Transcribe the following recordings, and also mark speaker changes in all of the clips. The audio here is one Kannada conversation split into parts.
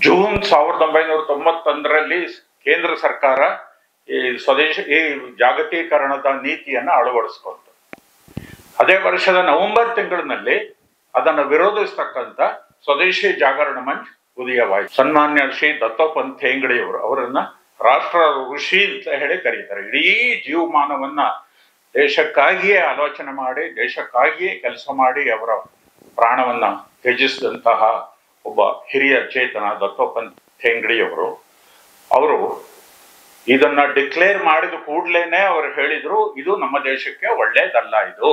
Speaker 1: ಜೂನ್ 1991ರಲ್ಲಿ ಕೇಂದ್ರ ಸರ್ಕಾರ ಈ ಈ ಜಾಗತೀಕರಣದ ನೀತಿಯನ್ನ ಅಳವಡಿಸಿಕೊಂತು. ಅದೇ ವರ್ಷದ ನವೆಂಬರ್ ತಿಂಗಳಿನಲ್ಲಿ ಅದನ್ನು ವಿರೋಧಿಸ್ತಕ್ಕಂಥ ಸ್ವದೇಶಿ ಜಾಗರಣ ಮಂಚ್ ಉದಯವಾಯಿತು. ಸನ್ಮಾನ್ಯ ಶ್ರೀ ದತ್ತೋಪಂತ್ ಠೇಂಗಡಿಯವರು ಅವರನ್ನ ರಾಷ್ಟ್ರ ಋಷಿ ಅಂತ ಹೇಳಿ ಕರೀತಾರೆ. ಇಡೀ ಜೀವಮಾನವನ್ನ ದೇಶಕ್ಕಾಗಿಯೇ ಆಲೋಚನೆ ಮಾಡಿ, ದೇಶಕ್ಕಾಗಿಯೇ ಕೆಲಸ ಮಾಡಿ ಅವರ ಪ್ರಾಣವನ್ನ ತ್ಯಜಿಸಿದಂತಹ ಒಬ್ಬ ಹಿರಿಯ ಚೇತನ ದತ್ತೋಪಂತ್ ಠೇಂಗಡಿಯವರು. ಅವರು ಇದನ್ನ ಡಿಕ್ಲೇರ್ ಮಾಡಿದ ಕೂಡ್ಲೇನೆ ಅವರು ಹೇಳಿದ್ರು, ಇದು ನಮ್ಮ ದೇಶಕ್ಕೆ ಒಳ್ಳೇದಲ್ಲ. ಇದು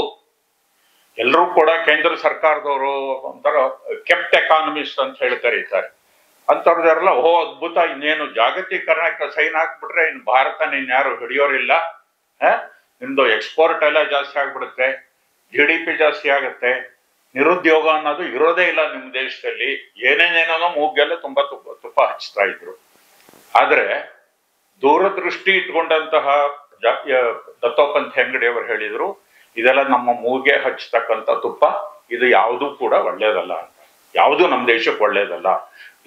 Speaker 1: ಎಲ್ಲರೂ ಕೂಡ ಕೇಂದ್ರ ಸರ್ಕಾರದವರು ಒಂಥರ ಕೆಪ್ಟ್ ಎಕಾನಮಿಸ್ಟ್ ಅಂತ ಹೇಳಿ ಕರೀತಾರೆ. ಅಂತವ್ರದಾರಲ್ಲ, ಓಹೋ ಅದ್ಭುತ, ಇನ್ನೇನು ಜಾಗತೀಕರಣಕ್ಕೆ ಸೈನ್ ಹಾಕ್ಬಿಟ್ರೆ ಇನ್ನು ಭಾರತನ ಇನ್ಯಾರು ಹಿಡಿಯೋರಿಲ್ಲ, ನಿಮ್ದು ಎಕ್ಸ್ಪೋರ್ಟ್ ಎಲ್ಲ ಜಾಸ್ತಿ ಆಗ್ಬಿಡುತ್ತೆ, GDP ಜಾಸ್ತಿ ಆಗುತ್ತೆ, ನಿರುದ್ಯೋಗ ಅನ್ನೋದು ಇರೋದೇ ಇಲ್ಲ ನಿಮ್ಮ ದೇಶದಲ್ಲಿ, ಏನೇನೇನೋ ಮೂಗೆಲ್ಲ ತುಂಬಾ ತುಪ್ಪ ಹಚ್ತಾ ಇದ್ರು. ಆದ್ರೆ ದೂರದೃಷ್ಟಿ ಇಟ್ಕೊಂಡಂತಹ ದತ್ತೋಪಂತ್ ಠೇಂಗಡಿ ಅವರು ಹೇಳಿದ್ರು, ಇದೆಲ್ಲ ನಮ್ಮ ಮೂಗೆ ಹಚ್ಚತಕ್ಕಂಥ ತುಪ್ಪ, ಇದು ಯಾವುದೂ ಕೂಡ ಒಳ್ಳೇದಲ್ಲ ಅಂತ, ಯಾವುದು ನಮ್ಮ ದೇಶಕ್ಕೆ ಒಳ್ಳೇದಲ್ಲ.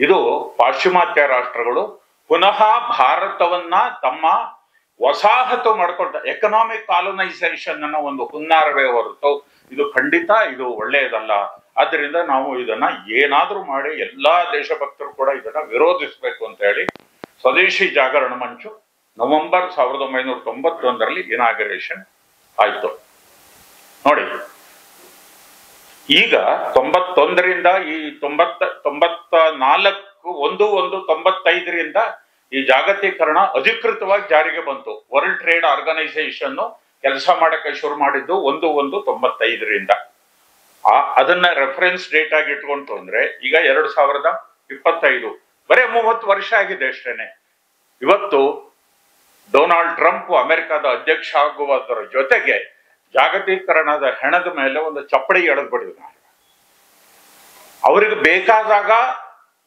Speaker 1: ಇದು ಪಾಶ್ಚಿಮಾತ್ಯ ರಾಷ್ಟ್ರಗಳು ಪುನಃ ಭಾರತವನ್ನ ತಮ್ಮ ವಸಾಹತು ಮಾಡ್ಕೊಳ್ತ ಎಕನಾಮಿಕ್ ಕಾಲೋನೈಸೇಷನ್ ಅನ್ನೋ ಒಂದು ಹುನ್ನಾರವೇ ಹೊರತು ಇದು ಖಂಡಿತ ಇದು ಒಳ್ಳೆಯದಲ್ಲ. ಆದ್ರಿಂದ ನಾವು ಇದನ್ನ ಏನಾದ್ರೂ ಮಾಡಿ ಎಲ್ಲಾ ದೇಶಭಕ್ತರು ಕೂಡ ಇದನ್ನ ವಿರೋಧಿಸಬೇಕು ಅಂತ ಹೇಳಿ ಸ್ವದೇಶಿ ಜಾಗರಣ ಮಂಚು ನವೆಂಬರ್ 1991ರಲ್ಲಿ ಇನಾಗರೇಷನ್ ಆಯ್ತು. ನೋಡಿ, ಈಗ 91ರಿಂದ ಈ 95ರಿಂದ ಈ ಜಾಗತೀಕರಣ ಅಧಿಕೃತವಾಗಿ ಜಾರಿಗೆ ಬಂತು. ವರ್ಲ್ಡ್ ಟ್ರೇಡ್ ಆರ್ಗನೈಸೇಷನ್ ಕೆಲಸ ಮಾಡಕ್ಕೆ ಶುರು ಮಾಡಿದ್ದು 1/1/95ರಿಂದ. ಅದನ್ನ ರೆಫರೆನ್ಸ್ ಡೇಟ್ ಆಗಿ ಇಟ್ಕೊಂತು ಅಂದ್ರೆ ಈಗ 2025, ಬರೇ 30 ವರ್ಷ ಆಗಿದೆ ಅಷ್ಟೇನೆ. ಇವತ್ತು ಡೊನಾಲ್ಡ್ ಟ್ರಂಪ್ ಅಮೆರಿಕದ ಅಧ್ಯಕ್ಷ ಆಗುವುದರ ಜೊತೆಗೆ ಜಾಗತೀಕರಣದ ಹೆಣದ ಮೇಲೆ ಒಂದು ಚಪ್ಪಡಿ ಎಳೆದ್ಬಿಡಿದ್ರು. ಅವ್ರಿಗೆ ಬೇಕಾದಾಗ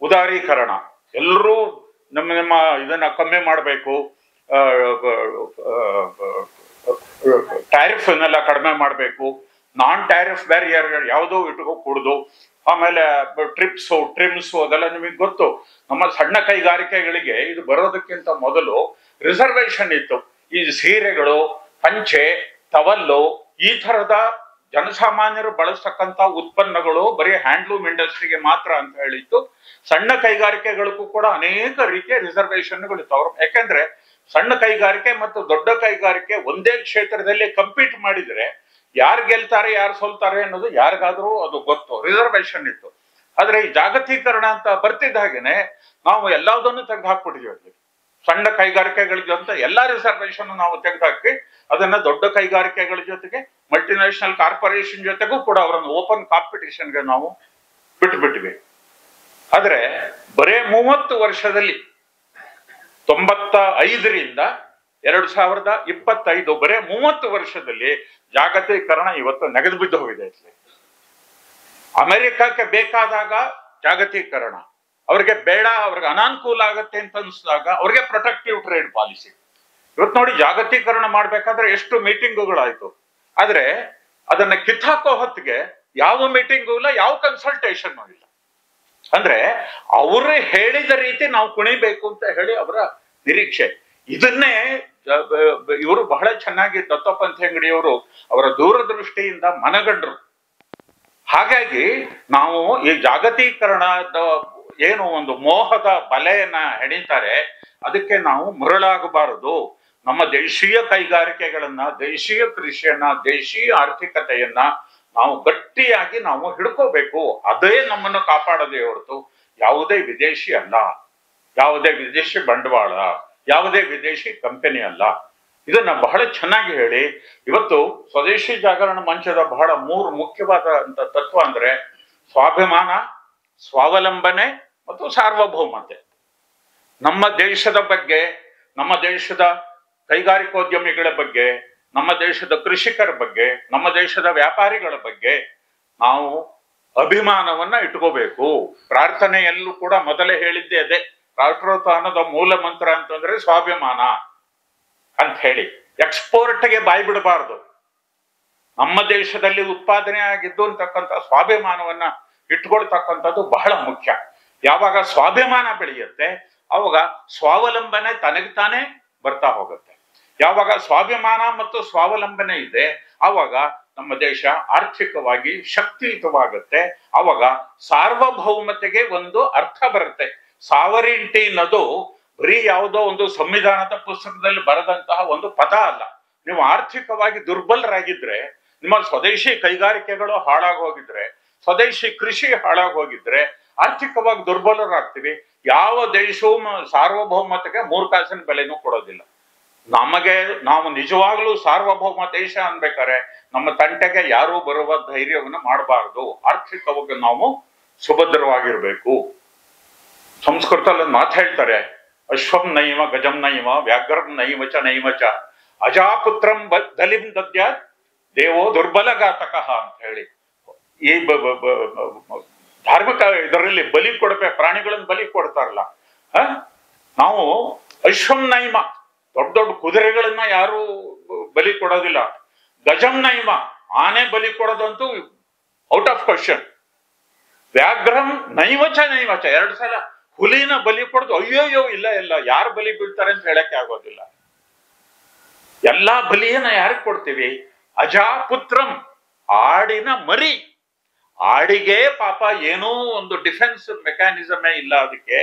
Speaker 1: ಉದಾರೀಕರಣ, ಎಲ್ಲರೂ ನಮ್ಮ ಇದನ್ನ ಕಮ್ಮಿ ಮಾಡಬೇಕು, ಟ್ಯಾರಿಫ್ ಅನ್ನೆಲ್ಲ ಕಡಿಮೆ ಮಾಡಬೇಕು, ನಾನ್ ಟ್ಯಾರಿಫ್ ಬ್ಯಾರಿಯರ್ಗಳು ಯಾವುದೋ ಇಟ್ಕೋಕೂಡುದು, ಆಮೇಲೆ ಟ್ರಿಮ್ಸ್ ಅದೆಲ್ಲ ನಿಮಗೆ ಗೊತ್ತು. ನಮ್ಮ ಸಣ್ಣ ಕೈಗಾರಿಕೆಗಳಿಗೆ ಇದು ಬರೋದಕ್ಕಿಂತ ಮೊದಲು ರಿಸರ್ವೇಶನ್ ಇತ್ತು. ಈ ಸೀರೆಗಳು, ಪಂಚೆ, ಟವಲ್ಲು, ಈ ತರದ ಜನಸಾಮಾನ್ಯರು ಬಳಸ್ತಕ್ಕಂಥ ಉತ್ಪನ್ನಗಳು ಬರೀ ಹ್ಯಾಂಡ್ಲೂಮ್ ಇಂಡಸ್ಟ್ರಿಗೆ ಮಾತ್ರ ಅಂತ ಹೇಳಿತ್ತು. ಸಣ್ಣ ಕೈಗಾರಿಕೆಗಳಿಗೂ ಕೂಡ ಅನೇಕ ರೀತಿಯ ರಿಸರ್ವೇಶನ್ಗಳು ಇತ್ತು. ಅವ್ರು ಯಾಕೆಂದ್ರೆ ಸಣ್ಣ ಕೈಗಾರಿಕೆ ಮತ್ತು ದೊಡ್ಡ ಕೈಗಾರಿಕೆ ಒಂದೇ ಕ್ಷೇತ್ರದಲ್ಲಿ ಕಂಪೀಟ್ ಮಾಡಿದ್ರೆ ಯಾರು ಗೆಲ್ತಾರೆ ಯಾರು ಸೋಲ್ತಾರೆ ಅನ್ನೋದು ಯಾರಿಗಾದ್ರೂ ಅದು ಗೊತ್ತು, ರಿಸರ್ವೇಶನ್ ಇತ್ತು. ಆದ್ರೆ ಈ ಜಾಗತೀಕರಣ ಅಂತ ಬರ್ತಿದ್ದ ಹಾಗೇನೆ ನಾವು ಎಲ್ಲದನ್ನು ತೆಗೆದು ಹಾಕ್ಬಿಟ್ಟಿದ್ವಿ. ಸಣ್ಣ ಕೈಗಾರಿಕೆಗಳಿಗೆ ಅಂತ ಎಲ್ಲಾ ರಿಸರ್ವೇಶನ್ ನಾವು ತೆಗೆದುಹಾಕಿ ಅದನ್ನ ದೊಡ್ಡ ಕೈಗಾರಿಕೆಗಳ ಜೊತೆಗೆ ಮಲ್ಟಿನ್ಯಾಷನಲ್ ಕಾರ್ಪೊರೇಷನ್ ಜೊತೆಗೂ ಕೂಡ ಅವರನ್ನು ಓಪನ್ ಕಾಂಪಿಟಿಷನ್ಗೆ ನಾವು ಬಿಟ್ಬಿಟ್ವಿ. ಆದ್ರೆ ಬರೇ 30 ವರ್ಷದಲ್ಲಿ 95ರಿಂದ 2025 ಬರೇ 30 ವರ್ಷದಲ್ಲಿ ಜಾಗತೀಕರಣ ಇವತ್ತು ನೆಗೆದು ಬಿದ್ದು ಹೋಗಿದೆ. ಅಮೆರಿಕಕ್ಕೆ ಬೇಕಾದಾಗ ಜಾಗತೀಕರಣ, ಅವ್ರಿಗೆ ಬೇಡ, ಅವ್ರಿಗೆ ಅನಾನುಕೂಲ ಆಗತ್ತೆ ಅಂತ ಅನ್ಸಿದಾಗ ಅವ್ರಿಗೆ ಪ್ರೊಟೆಕ್ಟಿವ್ ಟ್ರೇಡ್ ಪಾಲಿಸಿ. ಇವತ್ತು ನೋಡಿ, ಜಾಗತೀಕರಣ ಮಾಡ್ಬೇಕಾದ್ರೆ ಎಷ್ಟು ಮೀಟಿಂಗುಗಳಾಯ್ತು, ಆದ್ರೆ ಅದನ್ನ ಕಿತ್ತಾಕೋ ಹೊತ್ತಿಗೆ ಯಾವ ಮೀಟಿಂಗು ಇಲ್ಲ, ಯಾವ ಕನ್ಸಲ್ಟೇಷನ್ ಇಲ್ಲ. ಅಂದ್ರೆ ಅವರು ಹೇಳಿದ ರೀತಿ ನಾವು ಕುಣಿಬೇಕು ಅಂತ ಹೇಳಿ ಅವರ ನಿರೀಕ್ಷೆ. ಇದನ್ನೇ ಇವರು ಬಹಳ ಚೆನ್ನಾಗಿ ದತ್ತೋಪಂತ್ ಠೇಂಗಡಿಯವರು ಅವರ ದೂರದೃಷ್ಟಿಯಿಂದ ಮನಗಂಡ್ರು. ಹಾಗಾಗಿ ನಾವು ಈ ಜಾಗತೀಕರಣದ ಏನು ಒಂದು ಮೋಹದ ಬಲೆಯನ್ನ ಹೆಣಿತಾರೆ, ಅದಕ್ಕೆ ನಾವು ಮರಳಾಗಬಾರದು. ನಮ್ಮ ದೇಶೀಯ ಕೈಗಾರಿಕೆಗಳನ್ನ, ದೇಶೀಯ ಕೃಷಿಯನ್ನ, ದೇಶೀಯ ಆರ್ಥಿಕತೆಯನ್ನ ನಾವು ಗಟ್ಟಿಯಾಗಿ ನಾವು ಹಿಡ್ಕೋಬೇಕು. ಅದೇ ನಮ್ಮನ್ನು ಕಾಪಾಡದೆ ಹೊರತು ಯಾವುದೇ ವಿದೇಶಿ ಅಲ್ಲ, ಯಾವುದೇ ವಿದೇಶಿ ಬಂಡವಾಳ, ಯಾವುದೇ ವಿದೇಶಿ ಕಂಪನಿ ಅಲ್ಲ. ಇದನ್ನ ಬಹಳ ಚೆನ್ನಾಗಿ ಹೇಳಿ ಇವತ್ತು ಸ್ವದೇಶಿ ಜಾಗರಣ ಮಂಚದ ಬಹಳ 3 ಮುಖ್ಯವಾದಂತ ತತ್ವ ಅಂದ್ರೆ ಸ್ವಾಭಿಮಾನ, ಸ್ವಾವಲಂಬನೆ ಮತ್ತು ಸಾರ್ವಭೌಮತೆ. ನಮ್ಮ ದೇಶದ ಬಗ್ಗೆ, ನಮ್ಮ ದೇಶದ ಕೈಗಾರಿಕೋದ್ಯಮಿಗಳ ಬಗ್ಗೆ, ನಮ್ಮ ದೇಶದ ಕೃಷಿಕರ ಬಗ್ಗೆ, ನಮ್ಮ ದೇಶದ ವ್ಯಾಪಾರಿಗಳ ಬಗ್ಗೆ ನಾವು ಅಭಿಮಾನವನ್ನ ಇಟ್ಕೋಬೇಕು. ಪ್ರಾರ್ಥನೆಯಲ್ಲೂ ಕೂಡ ಮೊದಲೇ ಹೇಳಿದ್ದೆ ಅದೇ, ರಾಷ್ಟ್ರೋತ್ಥಾನದ ಮೂಲ ಮಂತ್ರ ಅಂತಂದ್ರೆ ಸ್ವಾಭಿಮಾನ ಅಂತ ಹೇಳಿ. ಎಕ್ಸ್ಪೋರ್ಟ್ಗೆ ಬಾಯಿ ಬಿಡಬಾರ್ದು. ನಮ್ಮ ದೇಶದಲ್ಲಿ ಉತ್ಪಾದನೆ ಆಗಿದ್ದು ಅಂತಕ್ಕಂಥ ಸ್ವಾಭಿಮಾನವನ್ನ ಇಟ್ಕೊಳ್ತಕ್ಕಂಥದ್ದು ಬಹಳ ಮುಖ್ಯ. ಯಾವಾಗ ಸ್ವಾಭಿಮಾನ ಬೆಳೆಯುತ್ತೆ ಅವಾಗ ಸ್ವಾವಲಂಬನೆ ತನಗೆ ತಾನೇ ಬರ್ತಾ ಹೋಗುತ್ತೆ. ಯಾವಾಗ ಸ್ವಾಭಿಮಾನ ಮತ್ತು ಸ್ವಾವಲಂಬನೆ ಇದೆ ಆವಾಗ ನಮ್ಮ ದೇಶ ಆರ್ಥಿಕವಾಗಿ ಶಕ್ತಿಯುತವಾಗುತ್ತೆ. ಅವಾಗ ಸಾರ್ವಭೌಮತೆಗೆ ಒಂದು ಅರ್ಥ ಬರುತ್ತೆ. ಸಾವರಿಂಟಿ ಅನ್ನೋದು ಬರೀ ಯಾವುದೋ ಒಂದು ಸಂವಿಧಾನದ ಪುಸ್ತಕದಲ್ಲಿ ಬರೆದಂತಹ ಒಂದು ಪದ ಅಲ್ಲ. ನೀವು ಆರ್ಥಿಕವಾಗಿ ದುರ್ಬಲರಾಗಿದ್ರೆ, ನಿಮ್ಮ ಸ್ವದೇಶಿ ಕೈಗಾರಿಕೆಗಳು ಹಾಳಾಗೋಗಿದ್ರೆ, ಸ್ವದೇಶಿ ಕೃಷಿ ಹಾಳಾಗೋಗಿದ್ರೆ ಆರ್ಥಿಕವಾಗಿ ದುರ್ಬಲರಾಗ್ತೀವಿ. ಯಾವ ದೇಶವೂ ಸಾರ್ವಭೌಮತೆಗೆ 3 ಕಾಸಿನ ಬೆಲೆನೂ ಕೊಡೋದಿಲ್ಲ. ನಾವು ನಿಜವಾಗ್ಲೂ ಸಾರ್ವಭೌಮ ದೇಶ ಅನ್ಬೇಕಾರೆ ನಮ್ಮ ತಂಟೆಗೆ ಯಾರೂ ಬರುವ ಧೈರ್ಯವನ್ನು ಮಾಡಬಾರದು. ಆರ್ಥಿಕವಾಗಿ ನಾವು ಸುಭದ್ರವಾಗಿರ್ಬೇಕು. ಸಂಸ್ಕೃತದಲ್ಲಿ ಒಂದು ಮಾತು ಹೇಳ್ತಾರೆ, ಅಶ್ವಂ ನೈವ ಗಜಂ ನೈವ ವ್ಯಾಘ್ರಂ ನೈವಚ ನೈವಚ ಅಜಾಪುತ್ರಂ ದಲಿಂ ದದ್ಯಾತ್ ದೇವೋ ದುರ್ಬಲಘಾತಕಃ ಅಂತ ಹೇಳಿ. ಈ ಧಾರ್ಮಿಕ ಇದರಲ್ಲಿ ಬಲಿ ಪ್ರಾಣಿಗಳನ್ನು ಬಲಿ ಕೊಡ್ತಾರಲ್ಲ, ನಾವು ಅಶ್ವಂ ನೈಮ ದೊಡ್ಡ ದೊಡ್ಡ ಕುದುರೆಗಳನ್ನ ಯಾರು ಬಲಿ ಕೊಡೋದಿಲ್ಲ. ಗಜಂ ನೈಮ ಆನೆ ಬಲಿ ಕೊಡೋದಂತೂ ಔಟ್ ಆಫ್ ಕ್ವಶನ್. ವ್ಯಾಘ್ರಂ ನೈವಚ ನೈವಚ 2 ಸಲ ಹುಲಿನ ಬಲಿ ಕೊಡೋದು ಅಯ್ಯೋಯ್ಯೋ ಇಲ್ಲ ಯಾರು ಬಲಿ ಬೀಳ್ತಾರೆ ಅಂತ ಹೇಳಕ್ಕೆ ಆಗೋದಿಲ್ಲ. ಎಲ್ಲಾ ಬಲಿಯನ್ನ ಯಾರಿಗೆ ಕೊಡ್ತೀವಿ? ಅಜಾಪುತ್ರಂ ಆಡಿನ ಮರಿ. ಆಡಿಗೆ ಪಾಪ ಏನೋ ಒಂದು ಡಿಫೆನ್ಸ್ ಮೆಕ್ಯಾನಿಸಮೇ ಇಲ್ಲ, ಅದಕ್ಕೆ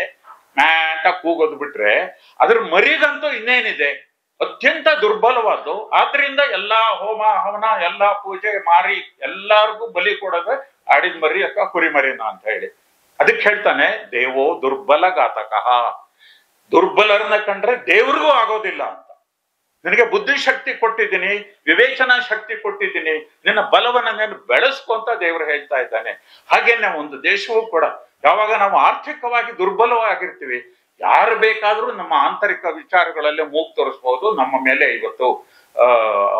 Speaker 1: ಮ್ಯಾಟ ಕೂಗೋದು ಬಿಟ್ರೆ ಅದ್ರ ಮರಿಗಂತೂ ಇನ್ನೇನಿದೆ, ಅತ್ಯಂತ ದುರ್ಬಲವಾದ್ದು. ಆದ್ರಿಂದ ಎಲ್ಲಾ ಹೋಮ ಹವನ ಎಲ್ಲಾ ಪೂಜೆ ಮಾರಿ ಎಲ್ಲಾರ್ಗೂ ಬಲಿ ಕೊಡೋದು ಆಡಿನ ಮರಿ ಅಥವಾ ಕುರಿ ಮರಿನ ಅಂತ ಹೇಳಿ. ಅದಕ್ಕೆ ಹೇಳ್ತಾನೆ ದೇವೋ ದುರ್ಬಲಘಾತಕಃ. ದುರ್ಬಲರನ್ನ ಕಂಡ್ರೆ ದೇವ್ರಿಗೂ ಆಗೋದಿಲ್ಲ ಅಂತ. ನಿನಗೆ ಬುದ್ಧಿಶಕ್ತಿ ಕೊಟ್ಟಿದ್ದೀನಿ, ವಿವೇಚನಾ ಶಕ್ತಿ ಕೊಟ್ಟಿದ್ದೀನಿ, ನಿನ್ನ ಬಲವನ್ನ ನೀನು ಬೆಳೆಸ್ಕೊಂತ ದೇವರು ಹೇಳ್ತಾ ಇದ್ದಾನೆ. ಹಾಗೇನೆ ಒಂದು ದೇಶವೂ ಕೂಡ ಯಾವಾಗ ನಾವು ಆರ್ಥಿಕವಾಗಿ ದುರ್ಬಲವಾಗಿರ್ತೀವಿ, ಯಾರು ಬೇಕಾದ್ರೂ ನಮ್ಮ ಆಂತರಿಕ ವಿಚಾರಗಳಲ್ಲಿ ಮೂಗು ತೋರಿಸ್ಬೋದು, ನಮ್ಮ ಮೇಲೆ ಇವತ್ತು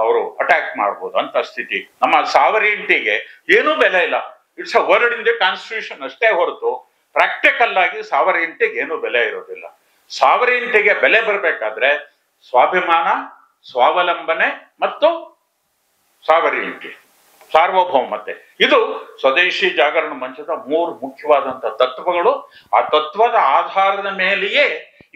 Speaker 1: ಅವರು ಅಟ್ಯಾಕ್ ಮಾಡ್ಬೋದು ಅಂತ ಸ್ಥಿತಿ. ನಮ್ಮ ಸಾವರಿಂಟಿಗೆ ಏನೂ ಬೆಲೆ ಇಲ್ಲ. It's a word in the constitution ಅಷ್ಟೇ ಹೊರತು ಪ್ರಾಕ್ಟಿಕಲ್ ಆಗಿ ಸಾವರಿಂಟಿಗೆ ಏನೂ ಬೆಲೆ ಇರೋದಿಲ್ಲ. ಸಾವರಿಂಟಿಗೆ ಬೆಲೆ ಬರಬೇಕಾದ್ರೆ ಸ್ವಾಭಿಮಾನ, ಸ್ವಾವಲಂಬನೆ ಮತ್ತು ಸಾವರಿಂಟಿ, ಸಾರ್ವಭೌಮತೆ, ಇದು ಸ್ವದೇಶಿ ಜಾಗರಣ ಮಂಚದ 3 ಮುಖ್ಯವಾದಂತಹ ತತ್ವಗಳು. ಆ ತತ್ವದ ಆಧಾರದ ಮೇಲೆಯೇ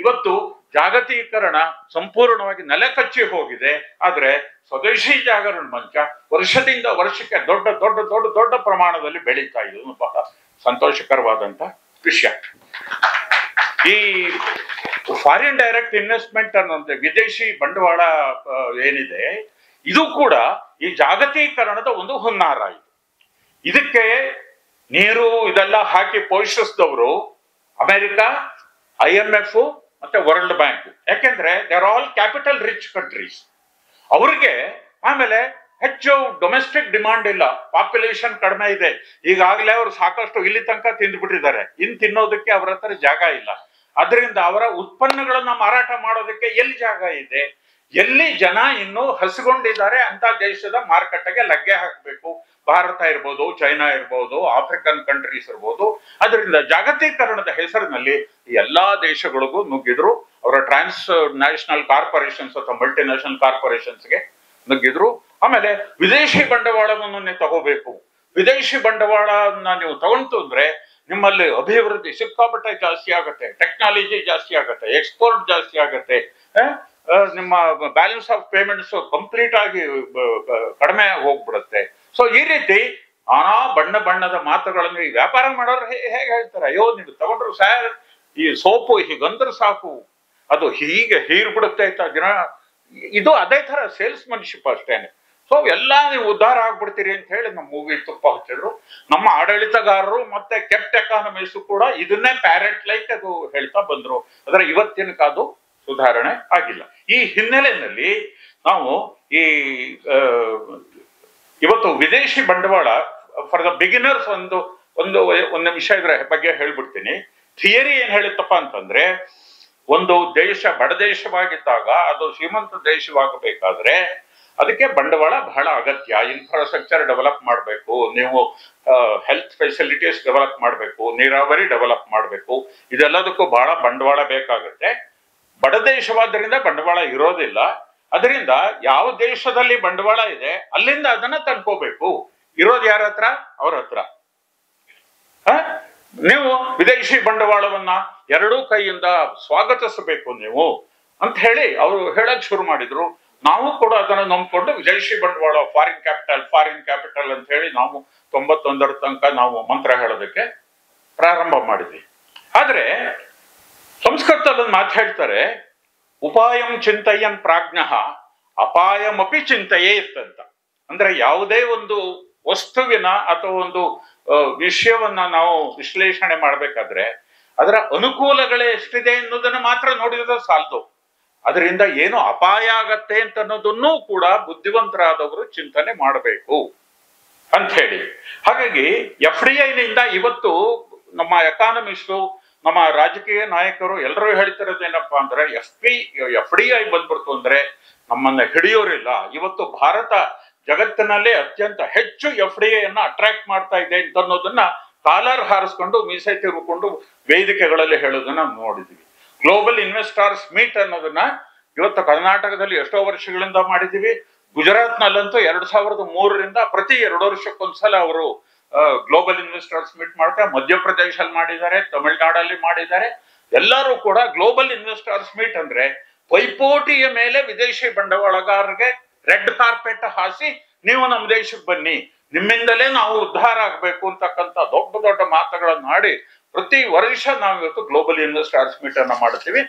Speaker 1: ಇವತ್ತು ಜಾಗತೀಕರಣ ಸಂಪೂರ್ಣವಾಗಿ ನೆಲಕಚ್ಚಿ ಹೋಗಿದೆ. ಆದ್ರೆ ಸ್ವದೇಶಿ ಜಾಗರಣ ಮಂಚ ವರ್ಷದಿಂದ ವರ್ಷಕ್ಕೆ ದೊಡ್ಡ ದೊಡ್ಡ ದೊಡ್ಡ ದೊಡ್ಡ ಪ್ರಮಾಣದಲ್ಲಿ ಬೆಳೀತಾ ಇದೆ. ಬಹಳ ಸಂತೋಷಕರವಾದಂತ ವಿಷಯ. ಈ ಫಾರಿನ್ ಡೈರೆಕ್ಟ್ ಇನ್ವೆಸ್ಟ್ಮೆಂಟ್ ಅನ್ನುವಂತೆ ವಿದೇಶಿ ಬಂಡವಾಳ ಏನಿದೆ, ಇದು ಕೂಡ ಈ ಜಾಗತೀಕರಣದ ಒಂದು ಹುನ್ನಾರ. ಇದಕ್ಕೆ ನೀರು ಇದೆಲ್ಲ ಹಾಕಿ ಪೋಷಿಸಿದವರು ಅಮೆರಿಕ, IMF ಮತ್ತೆ ವರ್ಲ್ಡ್ ಬ್ಯಾಂಕ್. ಯಾಕೆಂದ್ರೆ they are all capital rich countries. ಅವ್ರಿಗೆ ಆಮೇಲೆ ಹೆಚ್ಚು ಡೊಮೆಸ್ಟಿಕ್ ಡಿಮಾಂಡ್ ಇಲ್ಲ, ಪಾಪ್ಯುಲೇಷನ್ ಕಡಿಮೆ ಇದೆ. ಈಗಾಗಲೇ ಅವರು ಸಾಕಷ್ಟು ಇಲ್ಲಿ ತನಕ ತಿಂದ್ಬಿಟ್ಟಿದ್ದಾರೆ, ಇನ್ನು ತಿನ್ನೋದಕ್ಕೆ ಅವರ ಹತ್ರ ಜಾಗ ಇಲ್ಲ. ಅದರಿಂದ ಅವರ ಉತ್ಪನ್ನಗಳನ್ನ ಮಾರಾಟ ಮಾಡೋದಕ್ಕೆ ಎಲ್ಲಿ ಜಾಗ ಇದೆ? ಎಲ್ಲಿ ಜನ ಇನ್ನೂ ಹಸಿಕೊಂಡಿದ್ದಾರೆ ಅಂತ ದೇಶದ ಮಾರುಕಟ್ಟೆಗೆ ಲಗ್ಗೆ ಹಾಕಬೇಕು. ಭಾರತ ಇರ್ಬೋದು, ಚೈನಾ ಇರ್ಬೋದು, ಆಫ್ರಿಕನ್ ಕಂಟ್ರೀಸ್ ಇರ್ಬೋದು. ಅದರಿಂದ ಜಾಗತೀಕರಣದ ಹೆಸರಿನಲ್ಲಿ ಎಲ್ಲಾ ದೇಶಗಳಿಗೂ ನುಗ್ಗಿದ್ರು. ಅವರ ಟ್ರಾನ್ಸ್ ನ್ಯಾಷನಲ್ ಕಾರ್ಪೊರೇಷನ್ಸ್ ಅಥವಾ ಮಲ್ಟಿನ್ಯಾಷನಲ್ ಕಾರ್ಪೊರೇಷನ್ಸ್ಗೆ ನುಗ್ಗಿದ್ರು. ಆಮೇಲೆ ವಿದೇಶಿ ಬಂಡವಾಳವನ್ನು ನೀವು ತಗೋಬೇಕು. ವಿದೇಶಿ ಬಂಡವಾಳನ ನೀವು ತಗೊಂತು ಅಂದ್ರೆ ನಿಮ್ಮಲ್ಲಿ ಅಭಿವೃದ್ಧಿ ಸಿಕ್ಕಾಪಟ್ಟೆ ಜಾಸ್ತಿ ಆಗುತ್ತೆ, ಟೆಕ್ನಾಲಜಿ ಜಾಸ್ತಿ ಆಗುತ್ತೆ, ಎಕ್ಸ್ಪೋರ್ಟ್ ಜಾಸ್ತಿ ಆಗುತ್ತೆ, ನಿಮ್ಮ ಬ್ಯಾಲೆನ್ಸ್ ಆಫ್ ಪೇಮೆಂಟ್ಸ್ ಕಂಪ್ಲೀಟ್ ಆಗಿ ಕಡಿಮೆ ಹೋಗ್ಬಿಡುತ್ತೆ. ಸೊ ಈ ರೀತಿ ಬಣ್ಣದ ಮಾತುಗಳನ್ನು ಈ ವ್ಯಾಪಾರ ಮಾಡೋರು ಹೇಗೆ ಹೇಳ್ತಾರೆ, ಅಯ್ಯೋ ನೀವು ತಗೊಂಡ್ರು ಸರ್, ಈ ಸೋಪು ಹೀಗಂದ್ರೆ ಸಾಕು, ಅದು ಹೀಗೆ ಹೀರ್ಬಿಡುತ್ತೆ ಅಂತ ದಿನ. ಇದು ಅದೇ ತರ ಸೇಲ್ಸ್ ಮನ್ಶಿಪ್ ಅಷ್ಟೇನೆ. ಸೊ ಎಲ್ಲ ನೀವು ಉದ್ಧಾರ ಆಗ್ಬಿಡ್ತೀರಿ ಅಂತ ಹೇಳಿ ನಮ್ಮ ಮೂವಿ ತುಪ್ಪ ಹಚ್ಚಿದ್ರು. ನಮ್ಮ ಆಡಳಿತಗಾರರು ಮತ್ತೆ ಕೆಪ್ಟ್ ಎಕಾನಮಿಸ್ಟು ಕೂಡ ಇದನ್ನೇ ಪ್ಯಾರೆಟ್ ಲೈಕ್ ಅದು ಹೇಳ್ತಾ ಬಂದ್ರು. ಆದ್ರೆ ಇವತ್ತಿನಕ ಅದು ಸುಧಾರಣೆ ಆಗಿಲ್ಲ. ಈ ಹಿನ್ನೆಲೆಯಲ್ಲಿ ನಾವು ಈ ಇವತ್ತು ವಿದೇಶಿ ಬಂಡವಾಳ ಫಾರ್ ದ ಬಿಗಿನರ್ಸ್ ಒಂದು ನಿಮಿಷ ಇದ್ರ ಬಗ್ಗೆ ಹೇಳ್ಬಿಡ್ತೀನಿ. ಥಿಯರಿ ಏನ್ ಹೇಳುತ್ತಪ್ಪ ಅಂತಂದ್ರೆ, ಒಂದು ದೇಶ ಬಡ ದೇಶವಾಗಿದ್ದಾಗ ಅದು ಶ್ರೀಮಂತ ದೇಶವಾಗಬೇಕಾದ್ರೆ ಅದಕ್ಕೆ ಬಂಡವಾಳ ಬಹಳ ಅಗತ್ಯ. ಇನ್ಫ್ರಾಸ್ಟ್ರಕ್ಚರ್ ಡೆವಲಪ್ ಮಾಡಬೇಕು, ನೀವು ಹೆಲ್ತ್ ಫೆಸಿಲಿಟೀಸ್ ಡೆವಲಪ್ ಮಾಡಬೇಕು, ನೀರಾವರಿ ಡೆವಲಪ್ ಮಾಡಬೇಕು, ಇದೆಲ್ಲದಕ್ಕೂ ಬಹಳ ಬಂಡವಾಳ ಬೇಕಾಗುತ್ತೆ. ಬಡ ದೇಶವಾದ್ದರಿಂದ ಬಂಡವಾಳ ಇರೋದಿಲ್ಲ. ಅದರಿಂದ ಯಾವ ದೇಶದಲ್ಲಿ ಬಂಡವಾಳ ಇದೆ ಅಲ್ಲಿಂದ ಅದನ್ನ ತಂದ್ಕೋಬೇಕು. ಇರೋದು ಯಾರ ಹತ್ರ? ಅವ್ರ ಹತ್ರ. ನೀವು ವಿದೇಶಿ ಬಂಡವಾಳವನ್ನ ಎರಡೂ ಕೈಯಿಂದ ಸ್ವಾಗತಿಸಬೇಕು ನೀವು ಅಂತ ಹೇಳಿ ಅವರು ಹೇಳಕ್ ಶುರು ಮಾಡಿದ್ರು. ನಾವು ಕೂಡ ಅದನ್ನ ನಂಬ್ಕೊಂಡು ವಿದೇಶಿ ಬಂಡವಾಳ, ಫಾರಿನ್ ಕ್ಯಾಪಿಟಲ್ ಅಂತ ಹೇಳಿ ನಾವು 91ರ ತನಕ ನಾವು ಮಂತ್ರ ಹೇಳೋದಕ್ಕೆ ಪ್ರಾರಂಭ ಮಾಡಿದ್ವಿ. ಆದ್ರೆ ಸಂಸ್ಕೃತದಲ್ಲಿ ಒಂದು ಮಾತು ಹೇಳ್ತಾರೆ, ಉಪಾಯಂ ಚಿಂತಯನ್ ಪ್ರಾಜ್ಞಃ ಅಪಾಯಮಪಿ ಚಿಂತೆಯೇ ಇತ್ತಂತ. ಅಂದ್ರೆ ಯಾವುದೇ ಒಂದು ವಸ್ತುವಿನ ಅಥವಾ ಒಂದು ವಿಷಯವನ್ನ ನಾವು ವಿಶ್ಲೇಷಣೆ ಮಾಡ್ಬೇಕಾದ್ರೆ ಅದರ ಅನುಕೂಲಗಳೇ ಎಷ್ಟಿದೆ ಅನ್ನೋದನ್ನ ಮಾತ್ರ ನೋಡಿದ್ರೆ ಸಾಲದು, ಅದರಿಂದ ಏನು ಅಪಾಯ ಆಗತ್ತೆ ಅಂತ ಅನ್ನೋದನ್ನೂ ಕೂಡ ಬುದ್ಧಿವಂತರಾದವರು ಚಿಂತನೆ ಮಾಡಬೇಕು ಅಂತ ಹೇಳಿ. ಹಾಗಾಗಿ FDI ನಿಂದ ಇವತ್ತು ನಮ್ಮ ಎಕಾನಮಿಸ್ಟು, ನಮ್ಮ ರಾಜಕೀಯ ನಾಯಕರು ಎಲ್ಲರೂ ಹೇಳ್ತಿರೋದೇನಪ್ಪಾ ಅಂದ್ರೆ FDI ಬಂದ್ಬಿಡ್ತು ಅಂದ್ರೆ ನಮ್ಮನ್ನ ಹಿಡಿಯೋರಿಲ್ಲ. ಇವತ್ತು ಭಾರತ ಜಗತ್ತಿನಲ್ಲೇ ಅತ್ಯಂತ ಹೆಚ್ಚು FDI ಅನ್ನ ಅಟ್ರಾಕ್ಟ್ ಮಾಡ್ತಾ ಇದೆ ಅಂತ ಅನ್ನೋದನ್ನ ಕಾಲರ್ ಹಾರಿಸ್ಕೊಂಡು ಮೀಸೆ ತಿರುಗಿಕೊಂಡು ವೇದಿಕೆಗಳಲ್ಲಿ ಹೇಳೋದನ್ನ ನೋಡಿದ್ವಿ. ಗ್ಲೋಬಲ್ ಇನ್ವೆಸ್ಟರ್ಸ್ ಮೀಟ್ ಅನ್ನೋದನ್ನ ಇವತ್ತು ಕರ್ನಾಟಕದಲ್ಲಿ ಎಷ್ಟೋ ವರ್ಷಗಳಿಂದ ಮಾಡಿದೀವಿ. ಗುಜರಾತ್ನಲ್ಲಂತೂ 2003ರಿಂದ ಪ್ರತಿ 2 ವರ್ಷಕ್ಕೊಂದ್ಸಲ ಅವರು ಗ್ಲೋಬಲ್ ಇನ್ವೆಸ್ಟರ್ಸ್ ಮೀಟ್ ಮಾಡ್ತಾರೆ. ಮಧ್ಯಪ್ರದೇಶಲ್ಲಿ ಮಾಡಿದ್ದಾರೆ, ತಮಿಳುನಾಡಲ್ಲಿ ಮಾಡಿದ್ದಾರೆ. ಎಲ್ಲರೂ ಕೂಡ ಗ್ಲೋಬಲ್ ಇನ್ವೆಸ್ಟರ್ಸ್ ಮೀಟ್ ಅಂದ್ರೆ ಪೈಪೋಟಿಯ ಮೇಲೆ ವಿದೇಶಿ ಬಂಡವಾಳಗಾರರಿಗೆ ರೆಡ್ ಕಾರ್ಪೆಟ್ ಹಾಸಿ ನೀವು ನಮ್ಮ ದೇಶಕ್ಕೆ ಬನ್ನಿ, ನಿಮ್ಮಿಂದಲೇ ನಾವು ಉದ್ಧಾರ ಆಗ್ಬೇಕು ಅಂತಕ್ಕಂಥ ದೊಡ್ಡ ದೊಡ್ಡ ಮಾತುಗಳನ್ನ ಆಡಿ ಪ್ರತಿ ವರ್ಷ ನಾವು ಇವತ್ತು ಗ್ಲೋಬಲ್ ಇನ್ವೆಸ್ಟರ್ಸ್ ಮೀಟ್ ಅನ್ನ ಮಾಡ್ತೀವಿ.